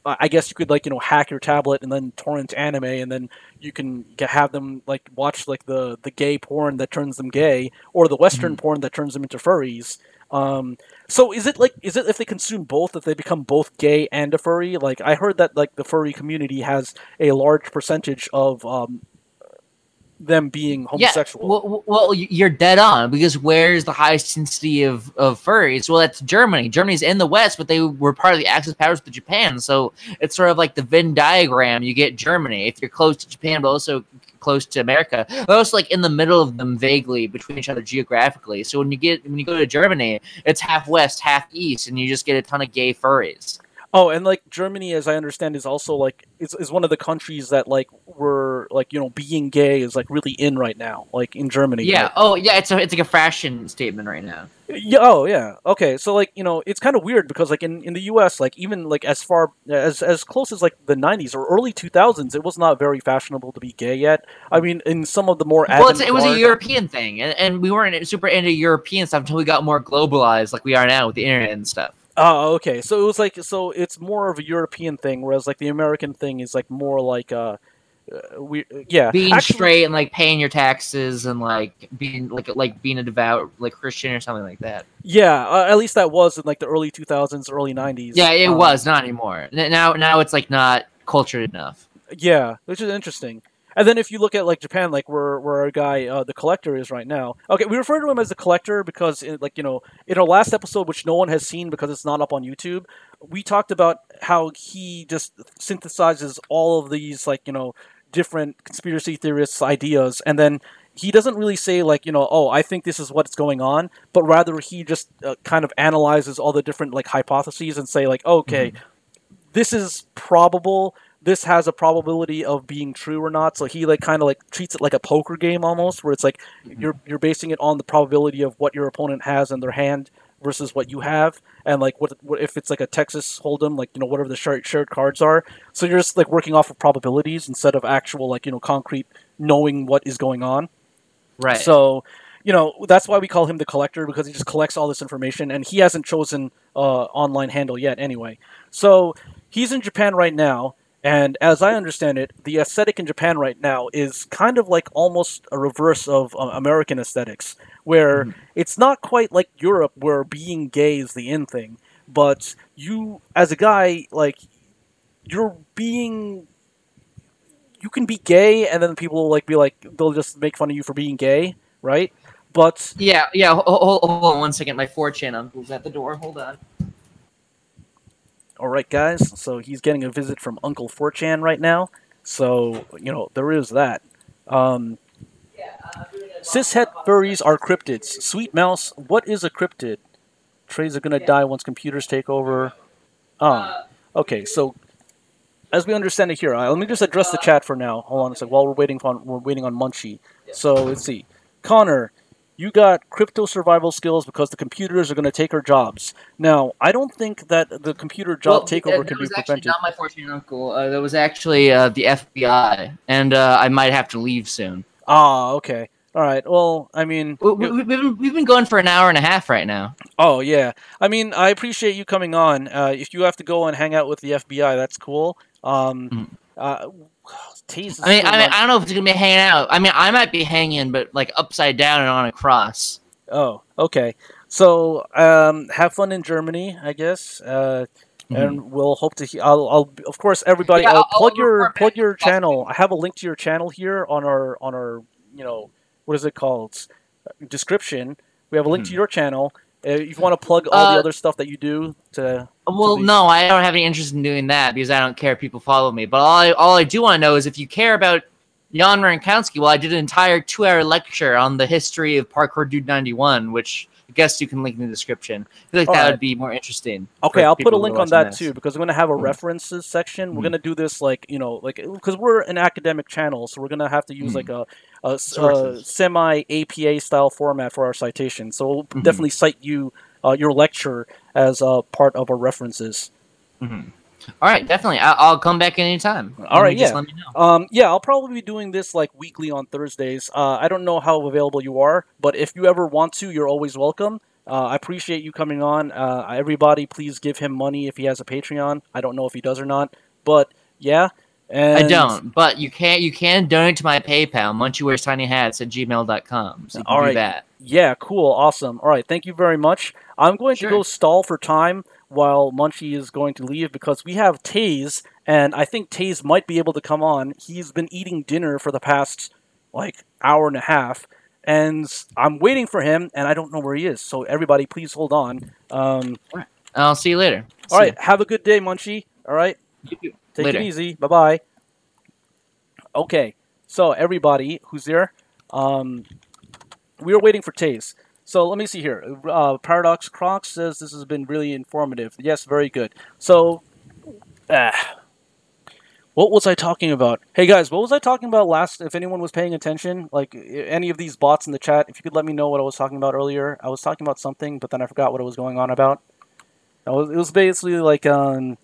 I guess you could hack your tablet and then torrent anime, and then you can have them like watch like the gay porn that turns them gay, or the Western porn that turns them into furries. So is it if they consume both, that they become both gay and a furry? Like I heard that like the furry community has a large percentage of them being homosexual. Yeah, well, you're dead on, because where's the highest density of furries? Well, that's Germany. Germany's in the West, but they were part of the Axis powers to Japan. So it's sort of like the Venn diagram. You get Germany if you're close to Japan, but also close to America, but also like in the middle of them vaguely between each other geographically. So when you go to Germany, it's half West, half East, and you just get a ton of gay furries. Oh, and like Germany, as I understand, is also like is one of the countries that like were like, you know, being gay is like really in right now, like in Germany. Yeah. Like, Oh, yeah. It's like a fashion statement right now. yeah. Oh, yeah. Okay. So like, you know, it's kind of weird because like in the U.S., like even like as far as close as like the 90s or early 2000s, it was not very fashionable to be gay yet. I mean, in some of the more It was a European thing, and we weren't super into European stuff until we got more globalized, like we are now with the internet and stuff. Oh, okay. So it was like, so it's more of a European thing, whereas like the American thing is like more like yeah, being straight and like paying your taxes and like being being a devout like Christian or something like that. Yeah, at least that was in like the early 2000s, early 90s. Yeah, it was not anymore. Now it's like not cultured enough. Yeah, which is interesting. And then if you look at like Japan, like where our guy the collector is right now. Okay, we refer to him as the collector because like, you know, in our last episode, which no one has seen because it's not up on YouTube, we talked about how he just synthesizes all of these like, you know, different conspiracy theorists' ideas, and then he doesn't really say like, you know, oh, I think this is what's going on, but rather he just kind of analyzes all the different like hypotheses and say like, okay, this is probable. This has a probability of being true or not. So he like kind of like treats it like a poker game almost, where it's like you're basing it on the probability of what your opponent has in their hand versus what you have, and like what if it's like a Texas Hold'em, like, you know, whatever the shared cards are. So you're just like working off of probabilities instead of actual like, you know, concrete knowing what is going on. Right. So, you know, that's why we call him the collector, because he just collects all this information, and he hasn't chosen online handle yet anyway. So he's in Japan right now. And as I understand it, the aesthetic in Japan right now is kind of like almost a reverse of American aesthetics, where it's not quite like Europe, where being gay is the in thing, but you, as a guy, like, you can be gay, and then people like be like, they'll just make fun of you for being gay, right? But yeah. Hold on 1 second. My 4chan uncle's at the door. Hold on. all right, guys. So he's getting a visit from Uncle 4chan right now. So, you know, there is that. Cishet furries are cryptids. Sweet mouse, what is a cryptid? Trays are gonna die once computers take over. Okay. So, as we understand it here, let me just address the chat for now. Hold on a sec. While we're waiting on Munchy. So let's see. Connor, you got crypto survival skills because the computers are going to take our jobs. Now, I don't think that the computer job takeover can be prevented. Not my 14 uncle. That was actually the FBI, and I might have to leave soon. Ah, okay. All right. Well, I mean, we've been going for an hour and a half right now. Oh yeah. I mean, I appreciate you coming on. If you have to go and hang out with the FBI, that's cool. Taze. I don't know if it's gonna be hanging out. I mean, I might be hanging, but like upside down and on a cross. Oh, okay. So, have fun in Germany, I guess. And we'll hope to. I'll of course, everybody. Yeah, plug your channel. I have a link to your channel here on our you know, what is it called? Description. We have a link to your channel. If you want to plug all the other stuff that you do to... Well, no, I don't have any interest in doing that because I don't care if people follow me. But all I do want to know is if you care about Jan Rankowski, well, I did an entire 2-hour lecture on the history of Parkour Dude 91, which I guess you can link in the description. I feel like that would be more interesting. Okay, I'll put a link on that too, because we're going to have a references section. We're going to do this like, you know, like, because we're an academic channel, so we're going to have to use like a semi-APA style format for our citation. So we'll definitely cite you your lecture as part of our references. All right, definitely. I'll come back anytime. All right, just let me know. Yeah, I'll probably be doing this like weekly on Thursdays. I don't know how available you are, but if you ever want to, you're always welcome. I appreciate you coming on. Everybody, please give him money if he has a Patreon. I don't know if he does or not, but yeah. And I don't, but you can donate to my PayPal, munchiewearstinyhats@gmail.com. So you can do that. Yeah, cool, awesome. All right, thank you very much. I'm going to go stall for time while Munchy is going to leave because we have Taze, and I think Taze might be able to come on. He's been eating dinner for the past, like, hour and a half, and I'm waiting for him, and I don't know where he is. So everybody, please hold on. All right. I'll see you later. All right, have a good day, Munchy. All right, take Later. it easy. Bye-bye. Okay, so everybody who's there, we are waiting for Taze. So let me see here. Paradox Croc says this has been really informative. Yes, very good. So, what was I talking about? Hey guys, what was I talking about last? If anyone was paying attention, like any of these bots in the chat, if you could let me know what I was talking about earlier. I was talking about something, but then I forgot what I was going on about. It was basically like 5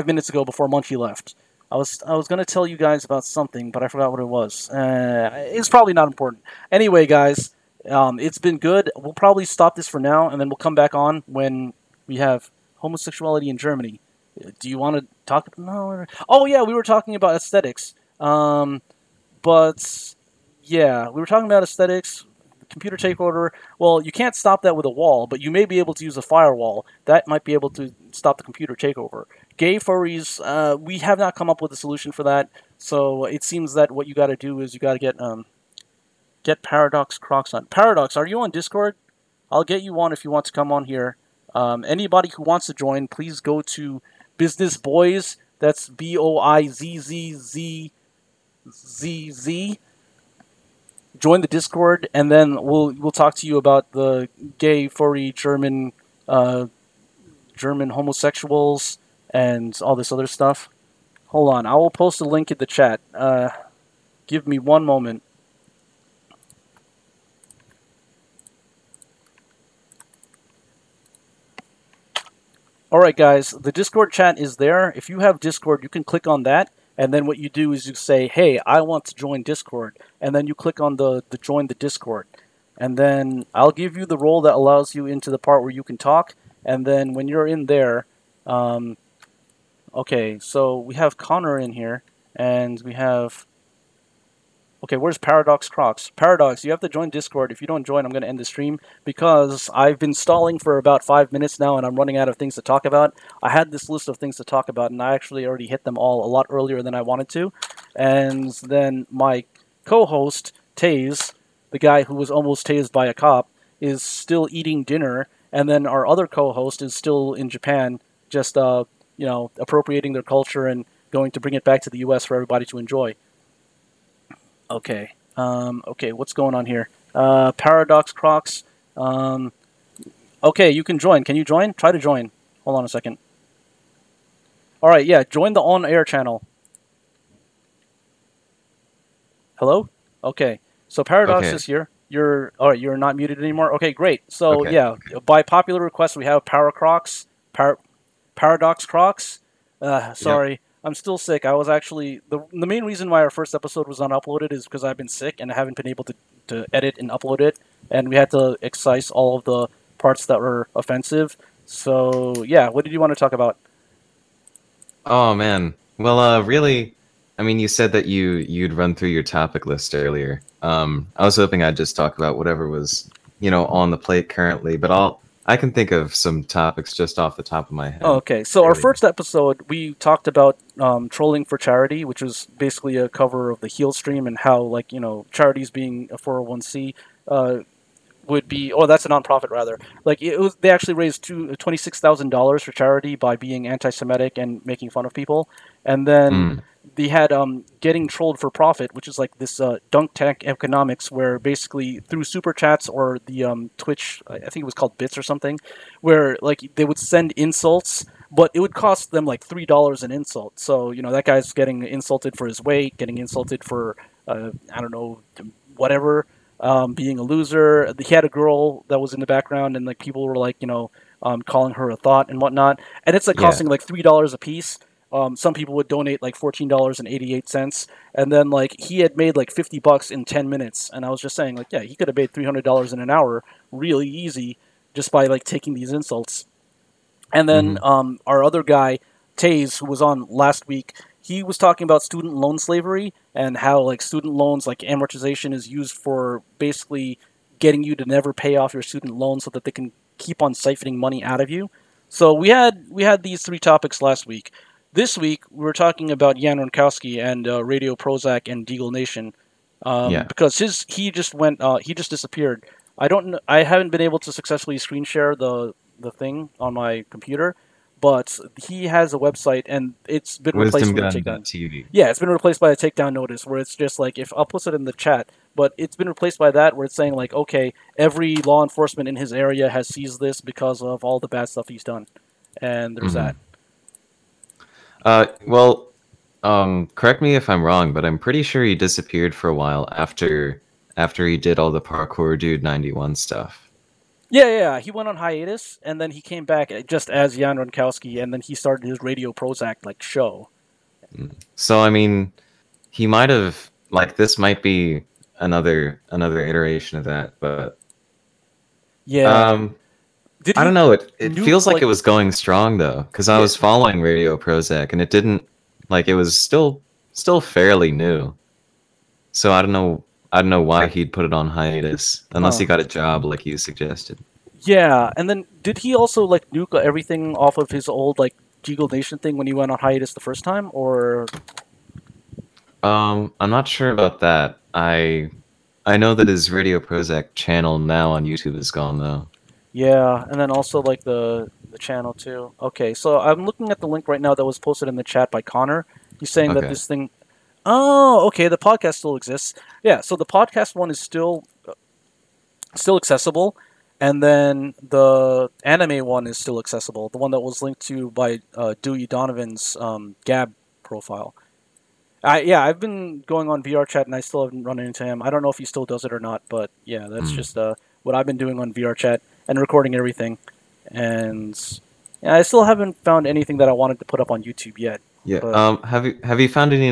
minutes ago before Munchy left. I was gonna tell you guys about something, but I forgot what it was. It's probably not important. Anyway, guys, it's been good. We'll probably stop this for now, and then we'll come back on when we have homosexuality in Germany. Do you want to talk? No. Oh yeah, we were talking about aesthetics. But yeah, we were talking about aesthetics. Computer takeover. Well, you can't stop that with a wall, but you may be able to use a firewall. That might be able to stop the computer takeover. Gay furries, we have not come up with a solution for that. So it seems that what you got to do is you got to get Paradox Crocs on. Paradox, are you on Discord? I'll get you on if you want to come on here. Anybody who wants to join, please go to Business Boys. That's BOIZZZZZ. Join the Discord, and then we'll talk to you about the gay, furry, German homosexuals and all this other stuff. Hold on, I will post a link in the chat. Give me one moment. Alright guys, the Discord chat is there. If you have Discord, you can click on that, and then what you do is you say, hey, I want to join Discord, and then you click on the join the Discord. And then I'll give you the role that allows you into the part where you can talk, and then when you're in there, okay, so we have Connor in here, and we have... Okay, where's Paradox Crocs? Paradox, you have to join Discord. If you don't join, I'm going to end the stream because I've been stalling for about 5 minutes now and I'm running out of things to talk about. I had this list of things to talk about and I actually already hit them all a lot earlier than I wanted to. And then my co-host, Taze, the guy who was almost tased by a cop, is still eating dinner. And then our other co-host is still in Japan, just, appropriating their culture and going to bring it back to the US for everybody to enjoy. Okay. Okay, what's going on here? Paradox Crocs. Okay, you can join. Can you join? Try to join. Hold on a second. Alright, yeah, join the on-air channel. Hello? Okay. So Paradox is here. Alright, you're not muted anymore? Okay, great. So, yeah, by popular request, we have Paradox Crocs. Sorry. Yep. I'm still sick. I was actually... The main reason why our first episode was unuploaded is because I've been sick and I haven't been able to edit and upload it. And we had to excise all of the parts that were offensive. So, yeah. What did you want to talk about? Oh, man. Well, really... I mean, you said that you'd run through your topic list earlier. I was hoping I'd just talk about whatever was, on the plate currently. But I can think of some topics just off the top of my head. Oh, okay, so our first episode, we talked about trolling for charity, which was basically a cover of the Heel stream and how, charities being a 401c would be... Oh, that's a nonprofit, rather. They actually raised $26,000 for charity by being anti-Semitic and making fun of people. And then they had getting trolled for profit, which is like this dunk tank economics, where basically through super chats or the Twitch, I think it was called Bits or something, where they would send insults, but it would cost them like $3 an insult. So that guy's getting insulted for his weight, getting insulted for I don't know, whatever, being a loser. He had a girl that was in the background, and people were calling her a thought and whatnot, and it's costing like $3 a piece. Some people would donate like $14.88, and then he had made like $50 in 10 minutes, and I was just saying yeah, he could have made $300 in an hour really easy just by taking these insults. And then our other guy, Taze, who was on last week, he was talking about student loan slavery and how student loans, amortization, is used for basically getting you to never pay off your student loan so that they can keep on siphoning money out of you. So we had these three topics last week. This week, we were talking about Jan Ronkowski and Radio Prozac and Deagle Nation. Yeah. because he just disappeared. I haven't been able to successfully screen share the thing on my computer, but he has a website and it's been replaced with a takedown. WisdomGun.tv. Yeah, it's been replaced by a takedown notice where it's just like, if I'll post it in the chat, but it's been replaced by that where it's saying like, okay, every law enforcement in his area has seized this because of all the bad stuff he's done, and there's that. Well, correct me if I'm wrong, but I'm pretty sure he disappeared for a while after he did all the Parkour Dude 91 stuff. Yeah. He went on hiatus, and then he came back just as Jan Ronkowski, and then he started his Radio Prozac like show. So I mean, he might have this might be another iteration of that, but Yeah. I don't know. It feels like it was going strong though, because I was following Radio Prozac, and it didn't it was still fairly new. So I don't know why he'd put it on hiatus unless he got a job like you suggested. Yeah, and then did he also like nuke everything off of his old like Jeagle Nation thing when he went on hiatus the first time, or? I'm not sure about that. I know that his Radio Prozac channel now on YouTube is gone though. Yeah, and then also like the channel too. Okay, so I'm looking at the link right now that was posted in the chat by Connor. He's saying that this thing. Oh, okay. The podcast still exists. Yeah, so the podcast one is still accessible, and then the anime one is still accessible. The one that was linked to by Dewey Donovan's Gab profile. I've been going on VR chat and I still haven't run into him. I don't know if he still does it or not, but yeah, that's just what I've been doing on VR chat and recording everything. And yeah, I still haven't found anything that I wanted to put up on YouTube yet. Yeah. But, have you found any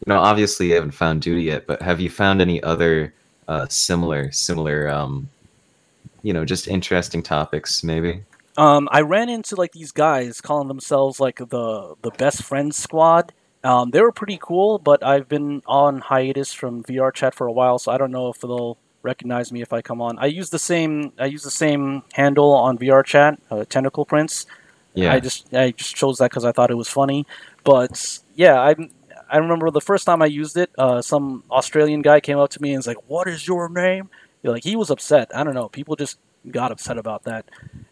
obviously you haven't found Duty yet, but have you found any other similar just interesting topics maybe? I ran into like these guys calling themselves like the Best Friends Squad. They were pretty cool, but I've been on hiatus from VR chat for a while, so I don't know if they'll recognize me if I come on. I use the same handle on VR chat, Tentacle Prince. Yeah. I just chose that because I thought it was funny. But yeah, I remember the first time I used it, some Australian guy came up to me and was like, "What is your name?" He was upset. I don't know. People just got upset about that.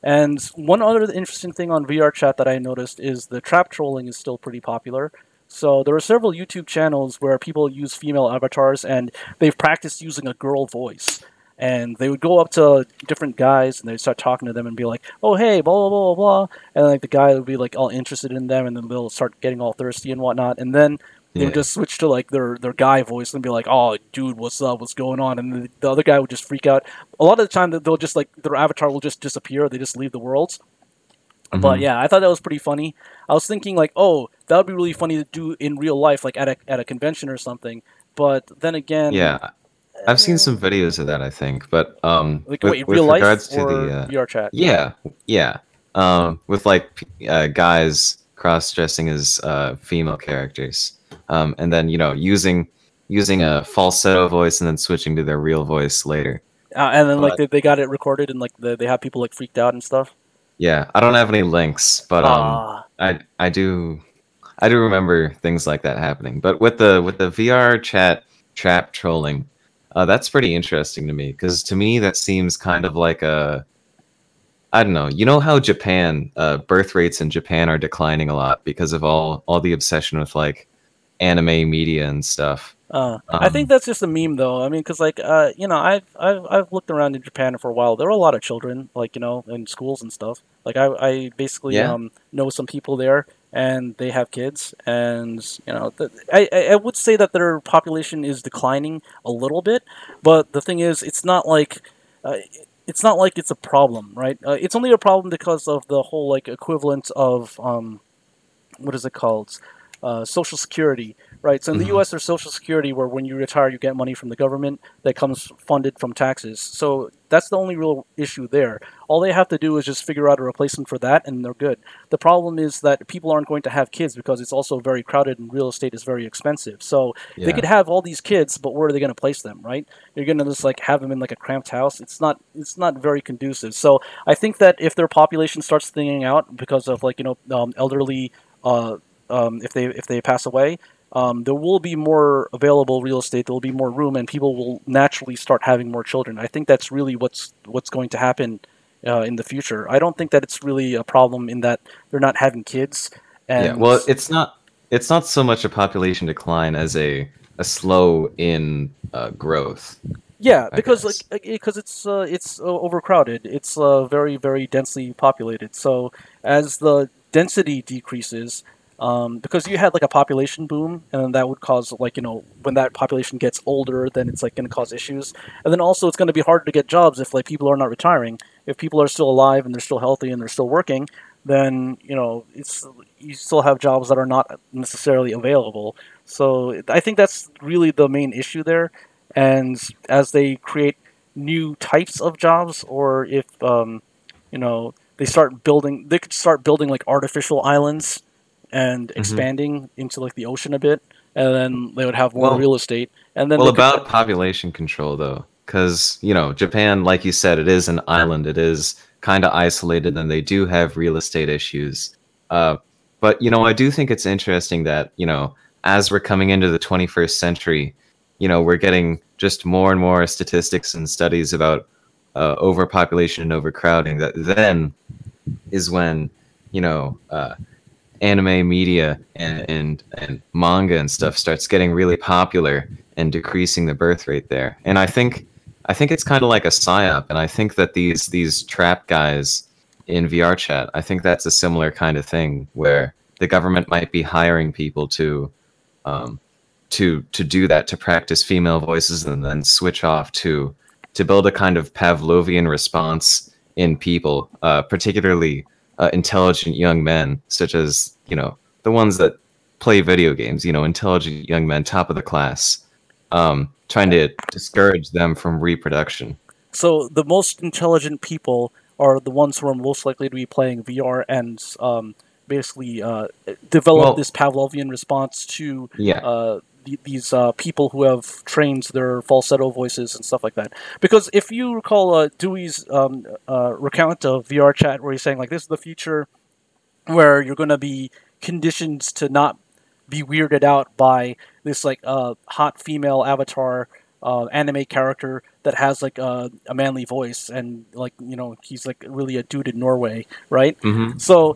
And one other interesting thing on VR chat that I noticed is the trap trolling is still pretty popular. So there are several YouTube channels where people use female avatars and they've practiced using a girl voice. And they would go up to different guys and they'd start talking to them and be like, "Oh, hey, blah, blah, blah, blah." And like the guy would be like all interested in them and then they'll start getting all thirsty and whatnot. And then they would just switch to like their guy voice and be like, "Oh, dude, what's up? What's going on?" And the other guy would just freak out. A lot of the time they'll just like, their avatar will just disappear. They just leave the worlds. But yeah, I thought that was pretty funny. I was thinking like, oh, that would be really funny to do in real life, like at a convention or something. But then again, yeah, I've seen some videos of that, I think. But like with real life regards to or the VR chat. yeah, with like guys cross-dressing as female characters, and then using a falsetto voice and then switching to their real voice later. And then like they got it recorded and like they have people like freaked out and stuff. Yeah, I don't have any links, but I do remember things like that happening. But with the VR chat trap trolling, that's pretty interesting to me because to me that seems kind of like I don't know. You know how Japan birth rates in Japan are declining a lot because of all the obsession with like anime media and stuff. I think that's just a meme, though. I mean, because like I've looked around in Japan for a while. There are a lot of children, like in schools and stuff. Like I basically know some people there, and they have kids, and I would say that their population is declining a little bit. But the thing is, it's not like it's a problem, right? It's only a problem because of the whole like equivalent of what is it called? Social Security, right? So in the U.S., there's Social Security where when you retire, you get money from the government that comes funded from taxes. So that's the only real issue there. All they have to do is just figure out a replacement for that, and they're good. The problem is that people aren't going to have kids because it's also very crowded and real estate is very expensive. So they could have all these kids, but where are they going to place them, right? You're going to just like have them in like a cramped house. It's not very conducive. So I think that if their population starts thinning out because of like elderly. If they pass away, there will be more available real estate. There will be more room, and people will naturally start having more children. I think that's really what's going to happen in the future. I don't think that it's really a problem in that they're not having kids. And Yeah, well, it's not so much a population decline as a slow in growth. Yeah, I because guess. because it's overcrowded. It's very very densely populated. So as the density decreases, because you had like a population boom, and then that would cause like when that population gets older, then it's like going to cause issues, and then also it's going to be hard to get jobs if like people are not retiring. If people are still alive and they're still healthy and they're still working, then it's you still have jobs that are not necessarily available. So I think that's really the main issue there. And as they create new types of jobs, or if they could start building like artificial islands and Hmm. expanding into like the ocean a bit, and then they would have more Well, real estate, and then well, they could. about population control though, because Japan, like you said, it is an island. It is kind of isolated, and they do have real estate issues. Uh, but I do think it's interesting that as we're coming into the 21st century, we're getting just more and more statistics and studies about overpopulation and overcrowding. That then is when anime media and manga and stuff starts getting really popular and decreasing the birth rate there. And I think it's kind of like a psyop, and I think that these trap guys in VR chat, I think that's a similar kind of thing where the government might be hiring people um, to do that, to practice female voices and then switch off to build a kind of Pavlovian response in people, particularly intelligent young men, such as the ones that play video games. Intelligent young men, top of the class, trying to discourage them from reproduction. So the most intelligent people are the ones who are most likely to be playing VR and basically develop Well, this Pavlovian response to yeah. these people who have trained their falsetto voices and stuff like that. Because if you recall Dewey's recount of VR chat, where he's saying like this is the future where you're going to be conditioned to not be weirded out by this like hot female avatar anime character that has like a manly voice, and like he's like really a dude in Norway, right? Hmm. So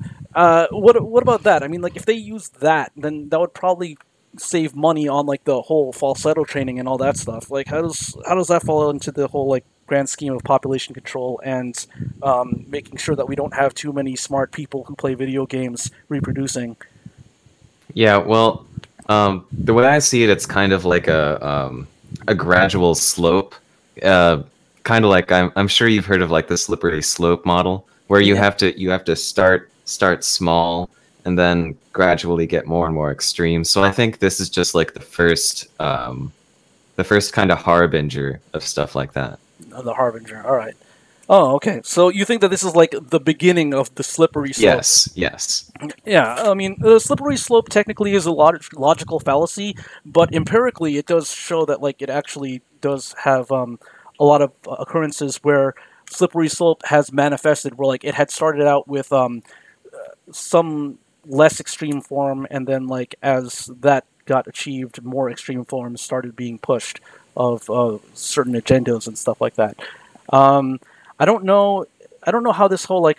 what about that? I mean, like if they used that, then that would probably save money on like the whole falsetto training and all that stuff. Like how does that fall into the whole like grand scheme of population control and making sure that we don't have too many smart people who play video games reproducing? Yeah, well, the way I see it, it's kind of like a gradual slope. Uh, Kind of like I'm sure you've heard of like the slippery slope model, where you Yeah. have to start small and then gradually get more and more extreme. So I think this is just like the first kind of harbinger of stuff like that. The Harbinger. All right. Oh, okay. So you think that this is like the beginning of the slippery slope? Yes, yes. Yeah, I mean, the slippery slope technically is a logical fallacy, but empirically it does show that like it actually does have a lot of occurrences where slippery slope has manifested, where like it had started out with some less extreme form, and then like as that got achieved, more extreme forms started being pushed of certain agendas and stuff like that. Um, I don't know. I don't know how this whole like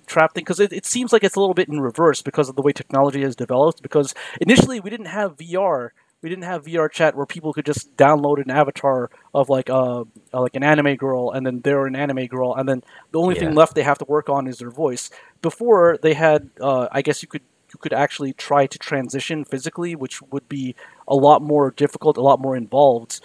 trap thing, because it seems like it's a little bit in reverse because of the way technology has developed. Because initially we didn't have VR. We didn't have VR chat where people could just download an avatar of like an anime girl, and then they're an anime girl, and then the only thing Yeah. left they have to work on is their voice. Before they had, I guess you could actually try to transition physically, which would be a lot more difficult, a lot more involved,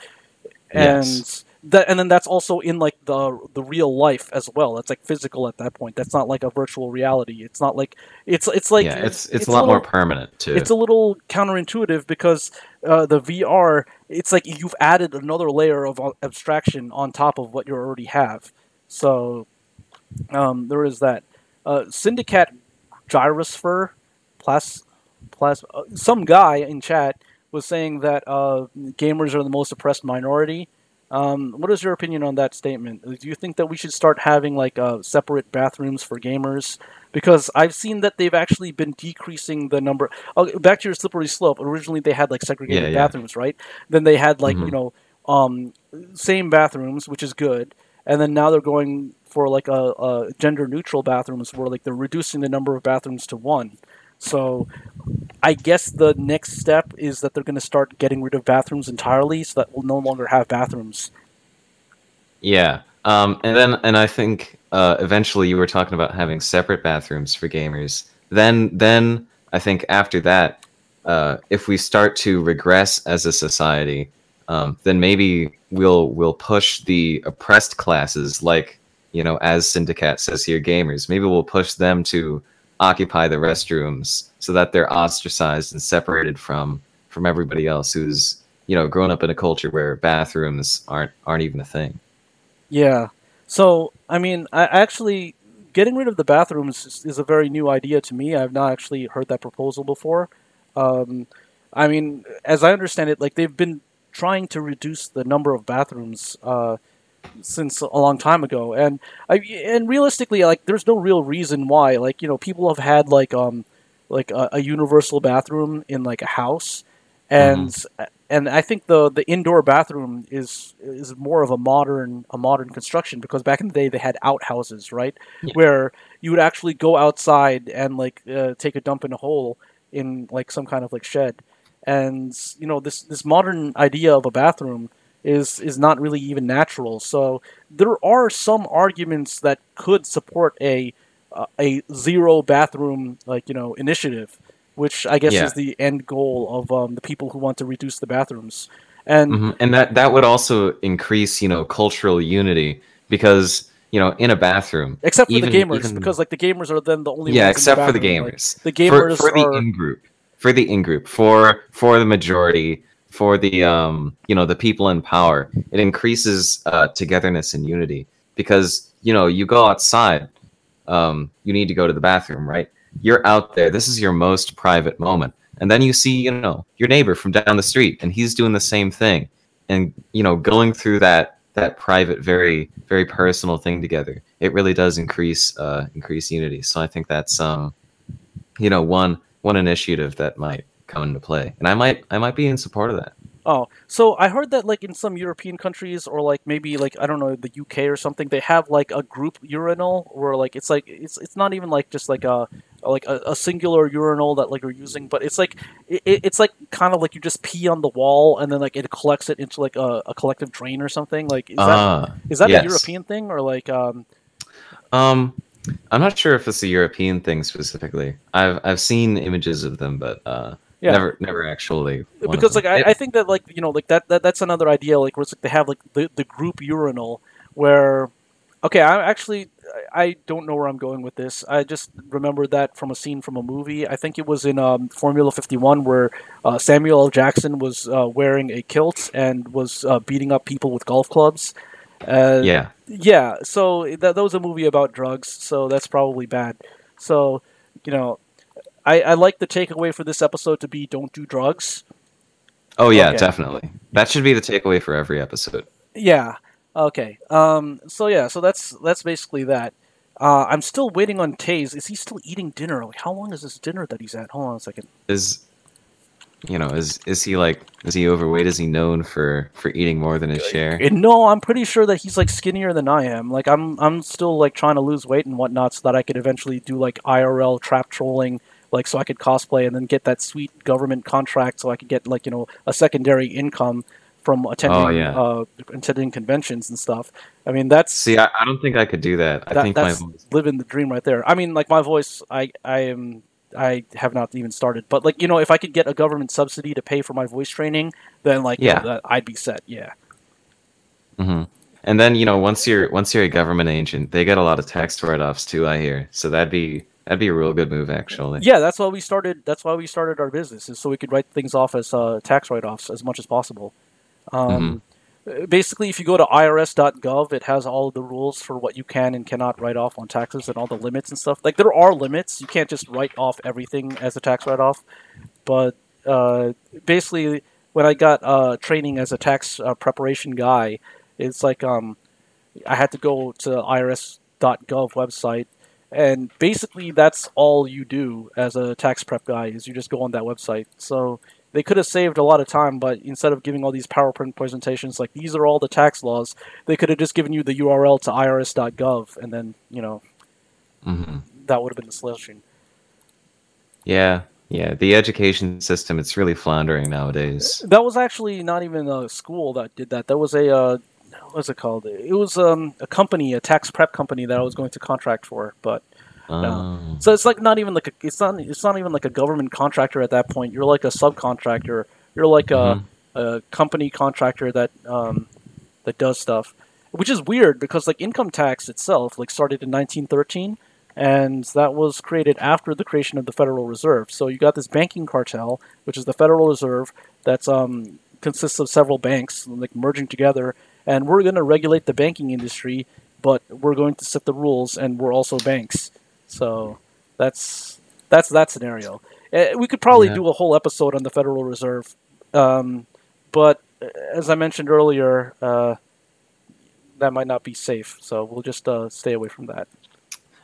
Yes. and then that's also in like the real life as well. That's like physical at that point. That's not like a virtual reality. It's not like it's like Yeah, it's a it's a lot more little permanent too. it's a little counterintuitive because the VR, it's like you've added another layer of abstraction on top of what you already have. So there is that. Syndicate Gyrosfer, some guy in chat was saying that gamers are the most oppressed minority, What is your opinion on that statement? Do you think that we should start having like separate bathrooms for gamers? Because I've seen that they've actually been decreasing the number. Oh, back to your slippery slope. Originally, they had like Yeah, segregated yeah. bathrooms, right? Then they had like Hmm. same bathrooms, which is good. And then now they're going for like a gender neutral bathrooms, where like they're reducing the number of bathrooms to one. So I guess the next step is that they're going to start getting rid of bathrooms entirely, so that we'll no longer have bathrooms. Yeah. And I think eventually you were talking about having separate bathrooms for gamers. Then I think after that, if we start to regress as a society, then maybe we'll push the oppressed classes, like as Syndicat says here, gamers. Maybe we'll push them to occupy the restrooms so that they're ostracized and separated from everybody else who's grown up in a culture where bathrooms aren't even a thing. Yeah. So, I mean, I actually getting rid of the bathrooms is a very new idea to me. I've not actually heard that proposal before. Um, I mean, as I understand it, like they've been trying to reduce the number of bathrooms since a long time ago, and realistically, like there's no real reason why. Like people have had like a universal bathroom in like a house, Hmm. and and I think the indoor bathroom is more of a modern construction, because back in the day they had outhouses, right, Yeah. where you would actually go outside and like take a dump in a hole in like some kind of like shed, and this modern idea of a bathroom is not really even natural. So there are some arguments that could support a zero bathroom like initiative, which I guess Yeah. is the end goal of the people who want to reduce the bathrooms. And And that would also increase, cultural unity because, in a bathroom, except for the gamers, even because like the gamers are then the only yeah, ones in the except for the bathroom. Like gamers, the for gamers the are in group, for the majority, for the the people in power, it increases togetherness and unity because you go outside, you need to go to the bathroom, right? You're out there. This is your most private moment. And then you see, your neighbor from down the street, and he's doing the same thing. And, going through that private, very, very personal thing together, it really does increase unity. So I think that's one initiative that might come into play. And I might be in support of that. Oh, so I heard that like in some European countries, or like maybe like I don't know, the UK or something, they have like a group urinal where like it's not even like just like a singular urinal that like you're using, but it's like it's like kind of like you just pee on the wall and then like it collects it into like a collective drain or something. Like is that a Yes. European thing, or like Um, I'm not sure if it's a European thing specifically. I've seen images of them, but yeah. never actually one of Because like them. I think that like like that's another idea, like where it's like they have like the group urinal where okay, I don't know where I'm going with this. I just remember that from a scene from a movie. I think it was in Formula 51, where Samuel L. Jackson was wearing a kilt and was beating up people with golf clubs. Uh, Yeah. yeah, so that was a movie about drugs, so that's probably bad. So, you know, I like the takeaway for this episode to be don't do drugs. Oh yeah, Okay. definitely. That should be the takeaway for every episode. Yeah. Okay. So yeah. So that's basically that. I'm still waiting on Taze. Is he still eating dinner? Like, how long is this dinner that he's at? Hold on a second. Is he overweight? Is he known for eating more than his share? No, I'm pretty sure that he's like skinnier than I am. Like I'm still like trying to lose weight and whatnot, so that I could eventually do like IRL trap trolling, like so I could cosplay and then get that sweet government contract, so I could get like a secondary income from Oh attending yeah. attending conventions and stuff. I mean that's See, I don't think I could do that. I think my that's voice. living the dream right there. I mean, like my voice, I have not even started, but like if I could get a government subsidy to pay for my voice training, then like Yeah. that I'd be set. Yeah. Hmm. And then once you're a government agent, they get a lot of tax write-offs too, I hear. So that'd be a real good move actually. Yeah, that's why we started. That's why we started our business, is so we could write things off as tax write-offs as much as possible. Hmm. Um, Basically, if you go to irs.gov, it has all of the rules for what you can and cannot write off on taxes and all the limits and stuff. Like there are limits. You can't just write off everything as a tax write-off. But basically, when I got training as a tax preparation guy, it's like I had to go to the IRS.gov website, and basically that's all you do as a tax prep guy is you just go on that website. So they could have saved a lot of time, but instead of giving all these PowerPoint presentations like these are all the tax laws, they could have just given you the URL to irs.gov, and then that would have been the solution. Yeah, the education system, it's really floundering nowadays. That was actually not even a school that did that. That was a what's it called? It was a company, a tax prep company that I was going to contract for, but no. So it's like not even like it's not even like a government contractor at that point. You're like a subcontractor. You're like a company contractor that that does stuff, which is weird because like income tax itself like started in 1913. And that was created after the creation of the Federal Reserve. So you got this banking cartel, which is the Federal Reserve, that's consists of several banks like merging together. And we're going to regulate the banking industry, but we're going to set the rules, and we're also banks. So that's that scenario. We could probably do a whole episode on the Federal Reserve, but as I mentioned earlier, that might not be safe. So we'll just stay away from that.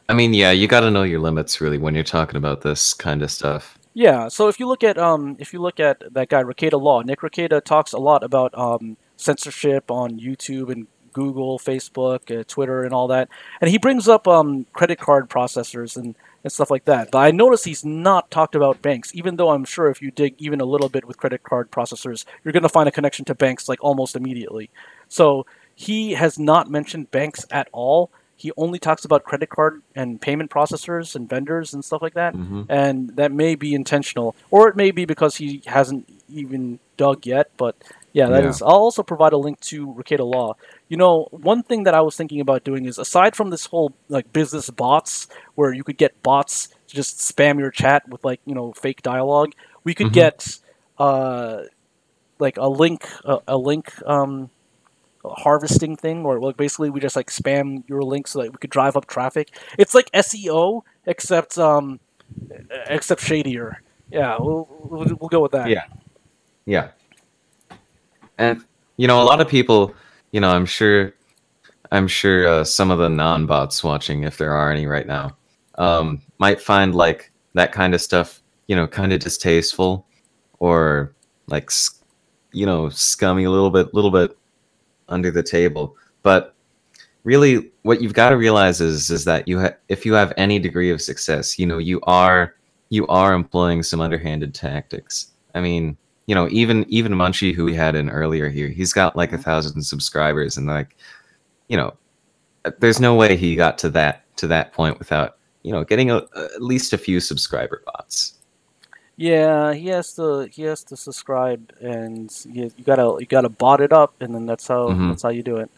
I mean, yeah, you got to know your limits really when you're talking about this kind of stuff. Yeah, so if you look at that guy Rekieta Law, Nick Rekieta talks a lot about censorship on YouTube and Google, Facebook, Twitter, and all that, and he brings up credit card processors and stuff like that. But I notice he's not talked about banks, even though I'm sure if you dig even a little bit with credit card processors, you're going to find a connection to banks like almost immediately. So he has not mentioned banks at all. He only talks about credit card and payment processors and vendors and stuff like that. And that may be intentional, or it may be because he hasn't even dug yet. But yeah, that is. I'll also provide a link to Rekieta Law. You know, one thing that I was thinking about doing is, aside from this whole like business bots, where you could get bots to just spam your chat with like fake dialogue, we could get like a link harvesting thing, or like basically we just like spam your links so that we could drive up traffic. It's like SEO except shadier. Yeah, we'll go with that. Yeah. And a lot of people, I'm sure some of the non-bots watching, if there are any right now, might find like that kind of stuff, kind of distasteful, or like scummy, a little bit under the table. But really what you've got to realize is that if you have any degree of success, you are employing some underhanded tactics. I mean, even Munchy, who we had in earlier here, he's got like 1,000 subscribers, and like, there's no way he got to that point without getting at least a few subscriber bots. Yeah, he has to subscribe, and you gotta bot it up, and then that's how you do it.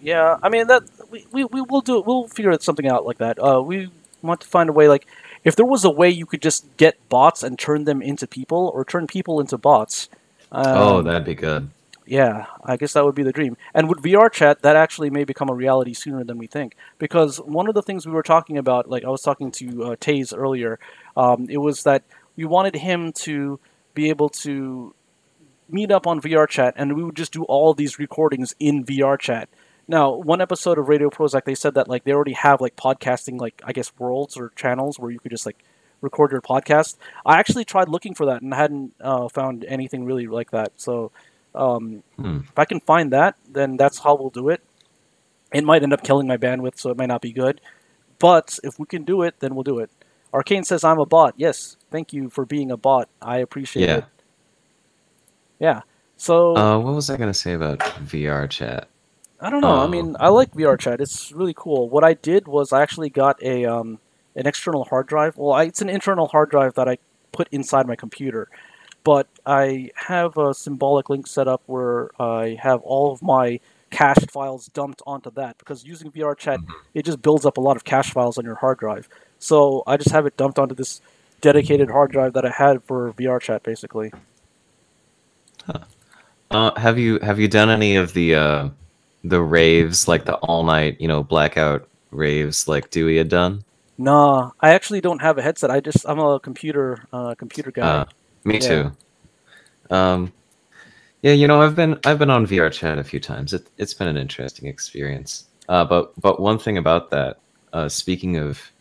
Yeah, I mean that we'll do it. We'll figure something out like that. We want to find a way, like if there was a way you could just get bots and turn them into people, or turn people into bots. That'd be good. Yeah, I guess that would be the dream. And with VR chat, that actually may become a reality sooner than we think. Because one of the things we were talking about, like I was talking to Taze earlier, it was that we wanted him to be able to meet up on VR chat, and we would just do all these recordings in VR chat. Now, one episode of Radio Prozac, they said that like they already have like podcasting, like I guess worlds or channels where you could just like record your podcast. I actually tried looking for that and hadn't found anything really like that. So if I can find that, then that's how we'll do it. It might end up killing my bandwidth, so it might not be good. But if we can do it, then we'll do it. Arcane says, I'm a bot. Yes, thank you for being a bot. I appreciate it. Yeah. So what was I going to say about VR chat? I don't know. I mean, I like VR chat. It's really cool. What I did was I actually got an external hard drive. Well, it's an internal hard drive that I put inside my computer. But I have a symbolic link set up where I have all of my cached files dumped onto that, because using VR chat, it just builds up a lot of cache files on your hard drive. So I just have it dumped onto this dedicated hard drive that I had for VR chat, basically. Have you done any of the raves, like the all night, blackout raves like Dewey had done? Nah, I actually don't have a headset. I'm a computer guy. Me too. Yeah, you know, I've been on VR chat a few times. It's been an interesting experience. But one thing about that, speaking of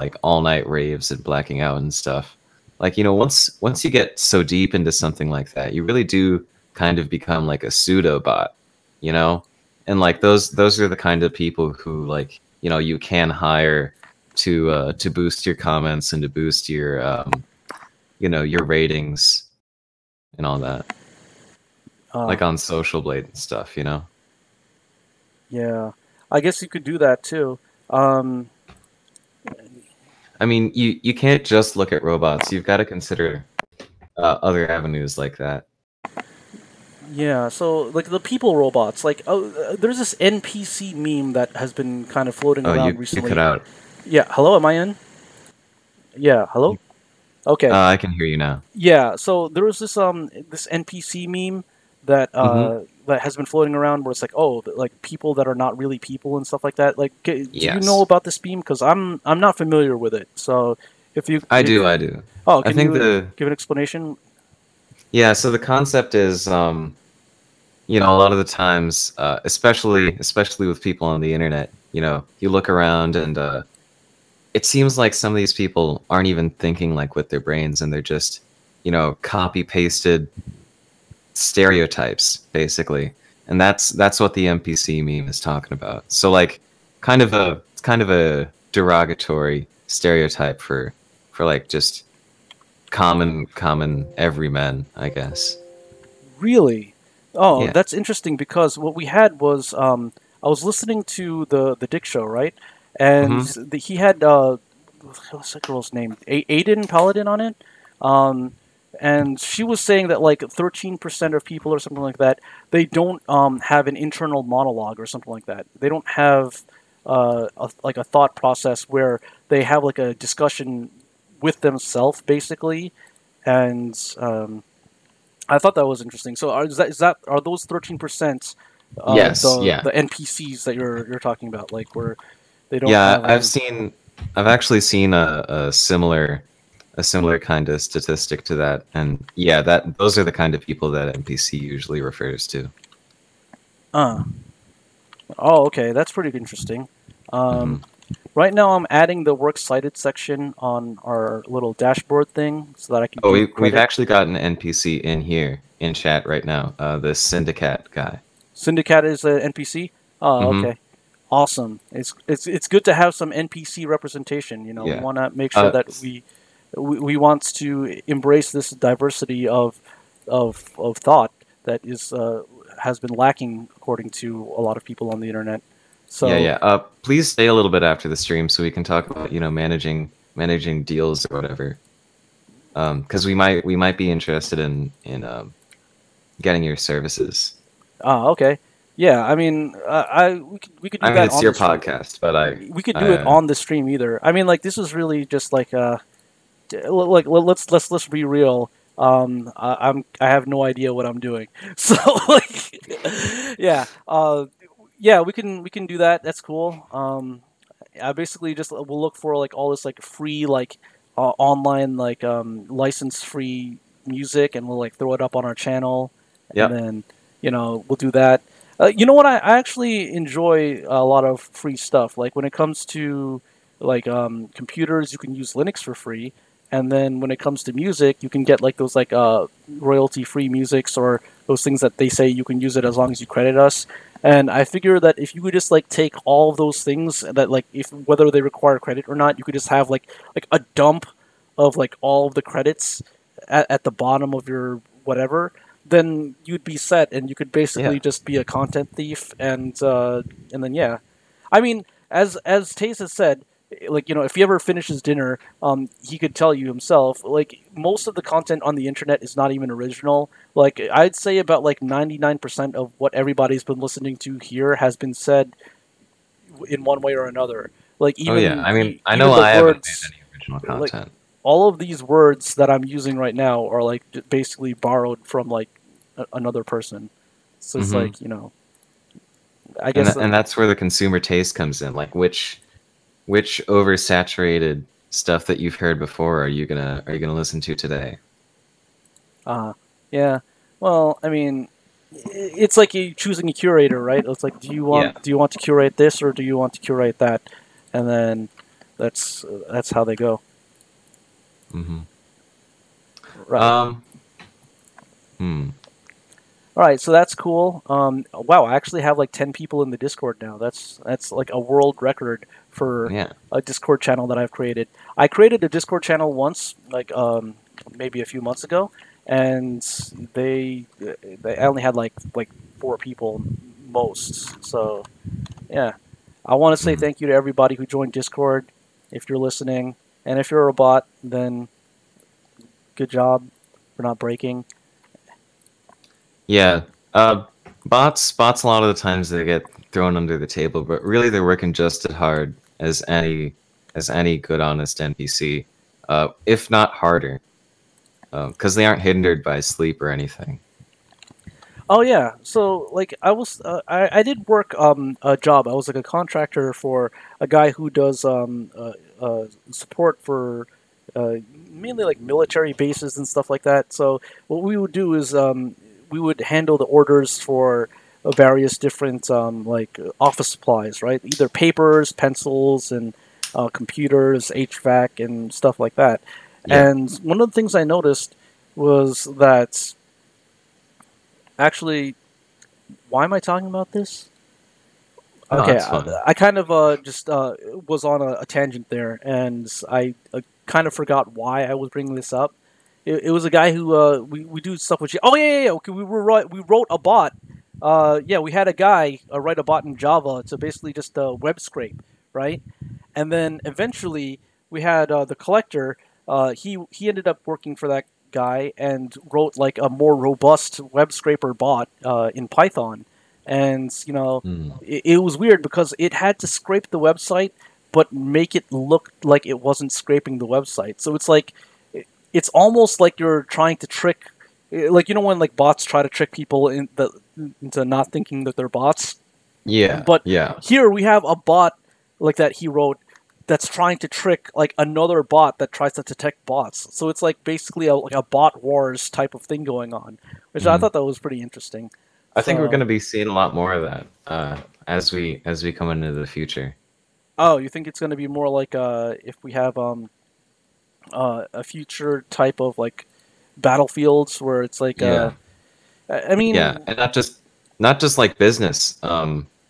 like all night raves and blacking out and stuff, like, you know, once you get so deep into something like that, you really do kind of become like a pseudo bot, you know? And like those are the kind of people who, like, you know, you can hire to boost your comments and to boost your you know, your ratings and all that. Like on Social Blade and stuff, you know? Yeah. I guess you could do that too. I mean, you can't just look at robots. You've got to consider other avenues like that. Yeah, so like the people robots, like there's this NPC meme that has been kind of floating around recently. You cut out. Yeah, hello, am I in? Yeah, hello. Okay. I can hear you now. Yeah, so there was this this NPC meme that that has been floating around where it's like, oh, like people that are not really people and stuff like that. Like, do you know about this meme? Because I'm not familiar with it. So if you, I do. Oh, can you give an explanation? Yeah. So the concept is, you know, a lot of the times, especially with people on the internet, you know, you look around and it seems like some of these people aren't even thinking like with their brains, and they're just, you know, copy pasted stereotypes basically, and that's what the NPC meme is talking about. So like, kind of a derogatory stereotype for like just common everyman, I guess. Really? Oh, yeah. That's interesting, because what we had was I was listening to the Dick Show, right? And he had what's that girl's name? Aiden Paladin on it. And she was saying that like 13% of people or something like that, they don't have an internal monologue or something like that. They don't have like a thought process where they have like a discussion with themselves, basically. And I thought that was interesting. So are those 13% the NPCs that you're talking about, like where they don't? Yeah, I've actually seen a similar kind of statistic to that, and yeah, those are the kind of people that NPC usually refers to. Oh, okay, that's pretty interesting. Right now, I'm adding the works cited section on our little dashboard thing so that I can. Oh, we've actually got an NPC in here in chat right now. The Syndicate guy. Syndicate is an NPC. Oh, okay, awesome. It's good to have some NPC representation. You know, we want to make sure that we want to embrace this diversity of thought that has been lacking according to a lot of people on the internet. So please stay a little bit after the stream so we can talk about, you know, managing deals or whatever. Because we might be interested in getting your services. Okay. Yeah, I mean, we could do that. It's your podcast, but we could do it on the stream either. I mean, like, this is really just like let's be real. I have no idea what I'm doing. So like, yeah. Yeah, we can do that. That's cool. I basically just will look for like all this like free like online like license free music, and we'll like throw it up on our channel. And then, you know, we'll do that. You know what? I actually enjoy a lot of free stuff. Like when it comes to like computers, you can use Linux for free. And then when it comes to music, you can get like those like royalty-free musics, or those things that they say you can use it as long as you credit us. And I figure that if you could just like take all of those things that like whether they require credit or not, you could just have like a dump of like all of the credits at the bottom of your whatever, then you'd be set, and you could basically just be a content thief. And then yeah, I mean, as Taze has said, like, you know, if he ever finishes dinner, he could tell you himself, like, most of the content on the internet is not even original. Like, I'd say about, like, 99% of what everybody's been listening to here has been said in one way or another. Like, even... I mean, I know I haven't made any original content. Like, all of these words that I'm using right now are, like, basically borrowed from, like, another person. So it's like, you know... I guess... And that's where the consumer taste comes in. Like, which oversaturated stuff that you've heard before are you gonna listen to today? Yeah. Well, I mean, it's like you choosing a curator, right? It's like, Yeah. do you want to curate this or do you want to curate that? And then that's how they go. Mm-hmm. Right. Hmm. All right, so that's cool. Wow, I actually have like 10 people in the Discord now. That's like a world record for Yeah. a Discord channel that I've created. I created a Discord channel once, like maybe a few months ago, and they only had like 4 people most. So yeah, I want to say Mm. thank you to everybody who joined Discord. If you're listening, and if you're a bot, then good job for not breaking. Yeah. Bots. A lot of the times they get thrown under the table, but really they're working just as hard as any good, honest NPC, if not harder, because they aren't hindered by sleep or anything. Oh yeah, so like I did work a job. I was like a contractor for a guy who does support for uh, mainly like military bases and stuff like that. So what we would do is we would handle the orders for various different like office supplies, right? Either papers, pencils, and computers, HVAC, and stuff like that. Yeah. And one of the things I noticed was that actually, why am I talking about this? No, Okay, that's fine. I kind of just was on a tangent there, and I kind of forgot why I was bringing this up. It was a guy who we do stuff with. Oh yeah. Okay, we wrote a bot. Yeah, we had a guy write a bot in Java to basically just web scrape, right? And then eventually we had the collector. He ended up working for that guy and wrote like a more robust web scraper bot in Python. And Hmm. it was weird because it had to scrape the website, but make it look like it wasn't scraping the website. So it's like it's almost like you're trying to trick, like when like bots try to trick people into not thinking that they're bots. Yeah. But Yeah. here we have a bot like that he wrote that's trying to trick like another bot that tries to detect bots. So it's like basically like a bot wars type of thing going on, which I Hmm. thought that was pretty interesting. I think we're going So, to be seeing a lot more of that as we come into the future. oh, you think it's going to be more like if we have a future type of like battlefields where it's like Yeah. I Yeah, mean, and not just like business,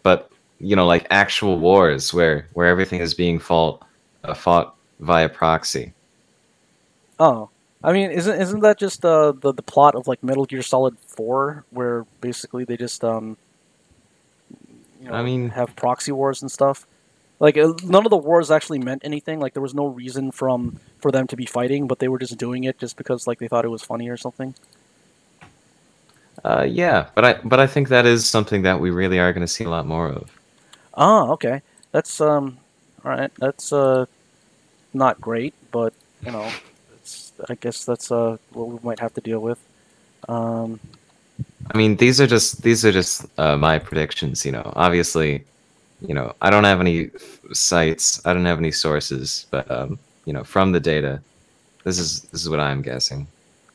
but like actual wars where everything is being fought via proxy. oh, I mean, isn't that just the plot of like Metal Gear Solid 4, where basically they just I mean, have proxy wars and stuff? Like none of the wars actually meant anything. Like there was no reason for them to be fighting, but they were just doing it just because like they thought it was funny or something. yeah, but I think that is something that we really are going to see a lot more of. Oh, okay. That's all right. That's not great, but I guess that's what we might have to deal with. Um, I mean, these are just my predictions. Obviously, I don't have any sites, I don't have any sources, but from the data, this is what I'm guessing.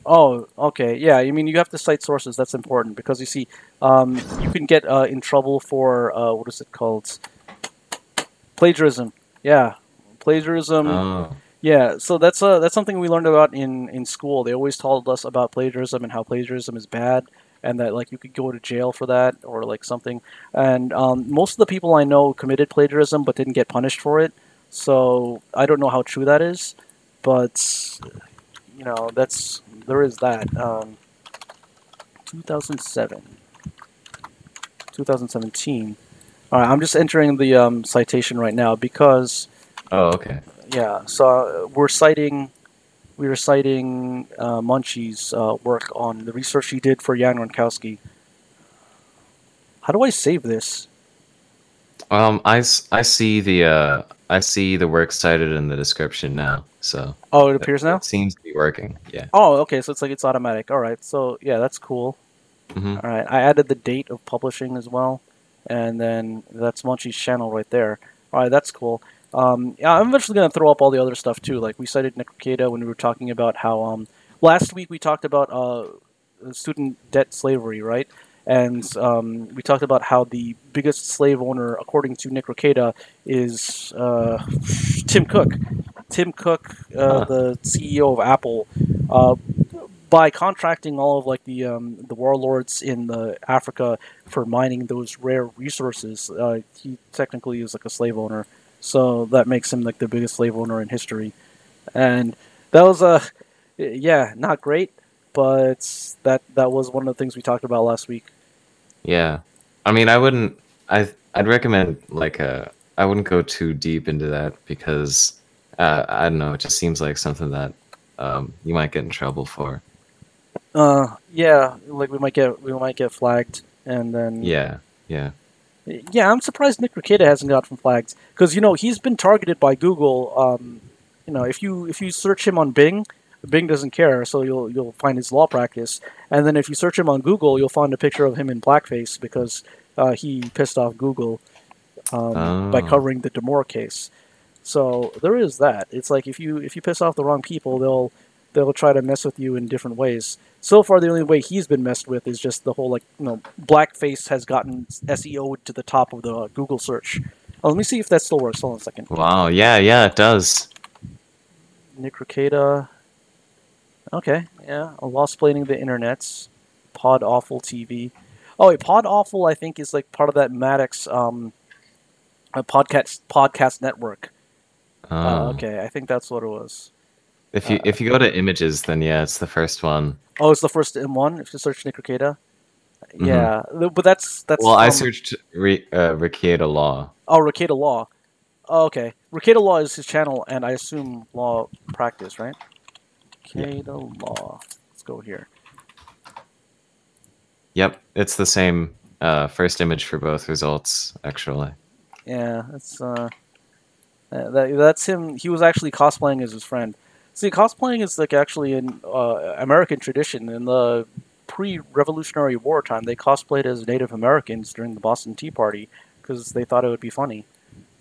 oh, okay. Yeah, I mean, you have to cite sources. That's important because you see, you can get in trouble for what is it called? Plagiarism. Yeah, plagiarism. Oh, Yeah, so that's something we learned about in school. They always told us about plagiarism and how plagiarism is bad, and that like you could go to jail for that or like something. And most of the people I know committed plagiarism but didn't get punished for it. So I don't know how true that is, but there is that. 2007, 2017. All right, I'm just entering the citation right now because oh, okay. yeah. So we were citing Munchy's work on the research he did for Jan Ronkowski. How do I save this? I see the work cited in the description now, so Oh, it it, appears now. it seems to be working. Yeah. Oh, okay. So it's like it's automatic. All right. So yeah, that's cool. Hmm. All right. I added the date of publishing as well, and then that's Munchy's channel right there. All right, that's cool. Yeah, I'm eventually gonna throw up all the other stuff too. Like we cited Necrocada when we were talking about how last week we talked about student debt slavery, right? And we talked about how the biggest slave owner, according to Nick Rekieta, is Tim Cook. Tim Cook, the CEO of Apple, by contracting all of like the warlords in Africa for mining those rare resources, he technically is like a slave owner. So that makes him like the biggest slave owner in history, and that was yeah, not great, but that was one of the things we talked about last week. Yeah, I mean, I wouldn't. I'd recommend like I wouldn't go too deep into that because I don't know. It just seems like something that you might get in trouble for. Yeah, like we might get flagged, and then Yeah. yeah, I'm surprised Nick Rekieta hasn't gotten flagged because he's been targeted by Google. If you search him on Bing, Bing doesn't care, so you'll find his law practice, and then if you search him on Google, you'll find a picture of him in blackface because he pissed off Google by covering the Demore case. So there is that. It's like if you piss off the wrong people, they'll try to mess with you in different ways. So far, the only way he's been messed with is just the whole blackface has gotten SEO'd to the top of the Google search. Let me see if that still works. Hold on a second. Wow. Yeah, it does. Nick Rekieta. Okay, yeah. Lost Planing the Internets. Pod Awful TV. Oh wait, Pod Awful I think is like part of that Maddox podcast network. Okay, I think that's what it was. If you go to images, then yeah, it's the first one. Oh, it's the first one. If you search Nick Rekieta. Yeah, but that's. Well, I searched Rekieta Law. Oh, Rekieta Law. Oh, okay. Rekieta Law is his channel, and I assume law practice, right? Rekieta Law. Let's go here. Yep, it's the same first image for both results, actually. Yeah, that's him. He was actually cosplaying as his friend. See, cosplaying is like actually an American tradition. In the pre-Revolutionary War time, they cosplayed as Native Americans during the Boston Tea Party because they thought it would be funny.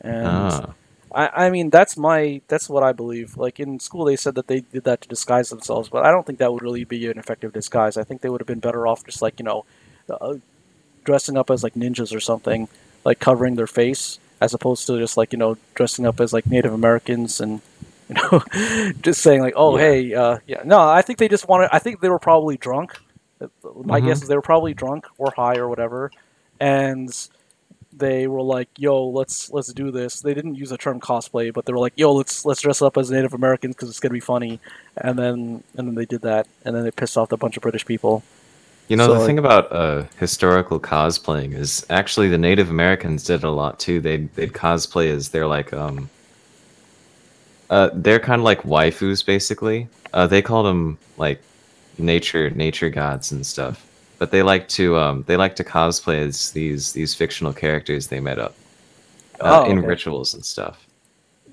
And I mean, that's what I believe. Like in school, they said that they did that to disguise themselves, but I don't think that would really be an effective disguise. I think they would have been better off just like dressing up as like ninjas or something, like covering their face, as opposed to just like dressing up as like Native Americans and just saying like, oh hey, yeah. No, I think they just wanted. I think they were probably drunk. My guess is they were probably drunk or high or whatever, and they were like, "Yo, let's do this." They didn't use the term cosplay, but they were like, "Yo, let's dress up as Native Americans because it's gonna be funny." And then they did that, and then they pissed off a bunch of British people. The thing about historical cosplaying is actually the Native Americans did it a lot too. They'd cosplay as they're like they're kind of like waifus basically. They called them like nature gods and stuff. But they like to cosplay as these fictional characters they made up in rituals and stuff.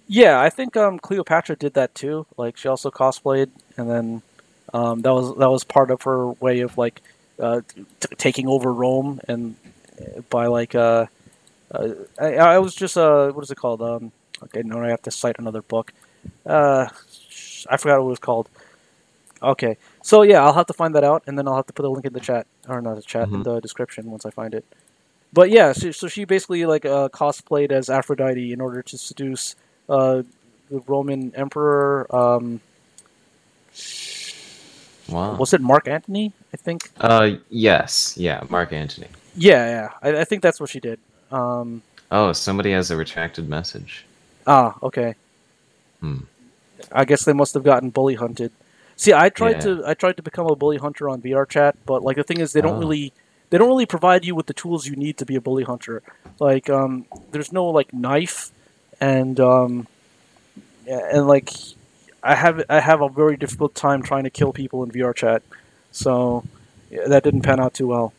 Yeah, I think Cleopatra did that too. Like she also cosplayed, and then that was part of her way of like taking over Rome, and by like I was just what is it called? Okay, no, I have to cite another book. I forgot what it was called. Okay, so yeah, I'll have to find that out, and then I'll have to put a link in the chat, or not the chat, in the description once I find it. But yeah, so she basically like cosplayed as Aphrodite in order to seduce the Roman emperor. Wow. Was it Mark Antony? I think. Yes, yeah, Mark Antony. Yeah. I think that's what she did. Oh, somebody has a retracted message. Ah, okay. I guess they must have gotten bully hunted. See, I tried to become a bully hunter on VR chat, but like the thing is, they don't really provide you with the tools you need to be a bully hunter. Like, there's no like knife, and like I have a very difficult time trying to kill people in VR chat, so that didn't pan out too well.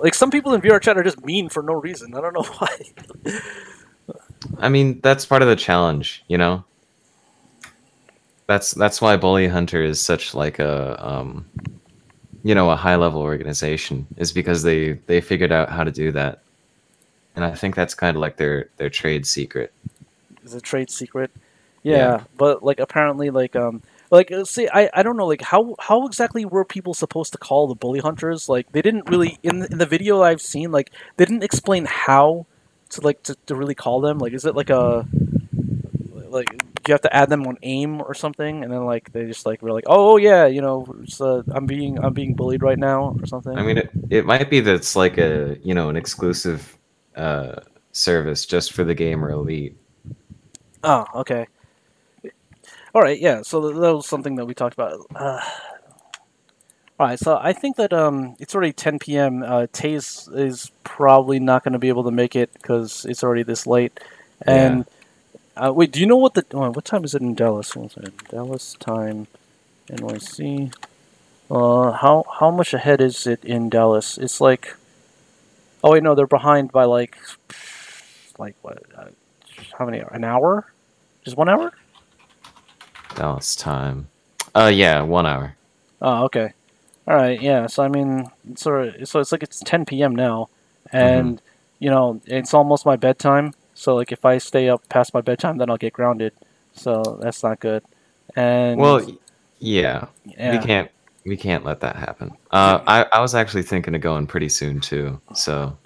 Like some people in VR chat are just mean for no reason. I don't know why. I mean, that's part of the challenge, you know. That's why Bully Hunter is such like a a high level organization, is because they figured out how to do that, and I think that's kind of like their trade secret. Is a trade secret? Yeah, but like apparently like Like, see, I don't know, like, how exactly were people supposed to call the bully hunters? Like, they didn't really in the video I've seen, like, they didn't explain how to really call them. Like, is it like a like you have to add them on aim or something, and then like they just like were like, oh yeah, you know, I'm being bullied right now or something. I mean, it might be that it's like a an exclusive service just for the gamer elite. Oh, okay. All right, yeah. So that was something that we talked about. All right, so I think that it's already 10 p.m. Taze is probably not going to be able to make it because it's already this late. And wait, do you know what what time is it in Dallas? Dallas time, NYC. How much ahead is it in Dallas? It's like, oh wait, no, they're behind by like what? How many? An hour? Just 1 hour? Dallas time. Yeah, 1 hour. Oh, okay. All right, yeah. So I mean, so it's like it's 10 p.m. now, and you know it's almost my bedtime. So like if I stay up past my bedtime, then I'll get grounded. So that's not good. And well, yeah, we can't let that happen. I was actually thinking of going pretty soon too. So.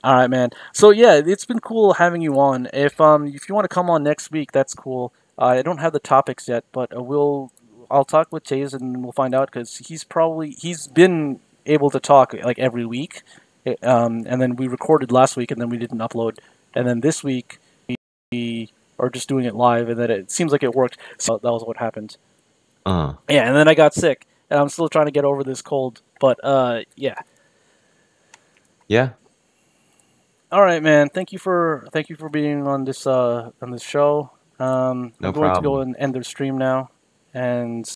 All right, man. So yeah, it's been cool having you on. If you want to come on next week, that's cool. I don't have the topics yet, but I'll talk with Taze and we'll find out because he's been able to talk like every week, and then we recorded last week and then we didn't upload, and then this week we are just doing it live, and then it seems like it worked. So that was what happened. Yeah, and then I got sick, and I'm still trying to get over this cold. But yeah. Yeah. All right, man. Thank you for being on this show. No I'm going problem. to go and end the stream now, and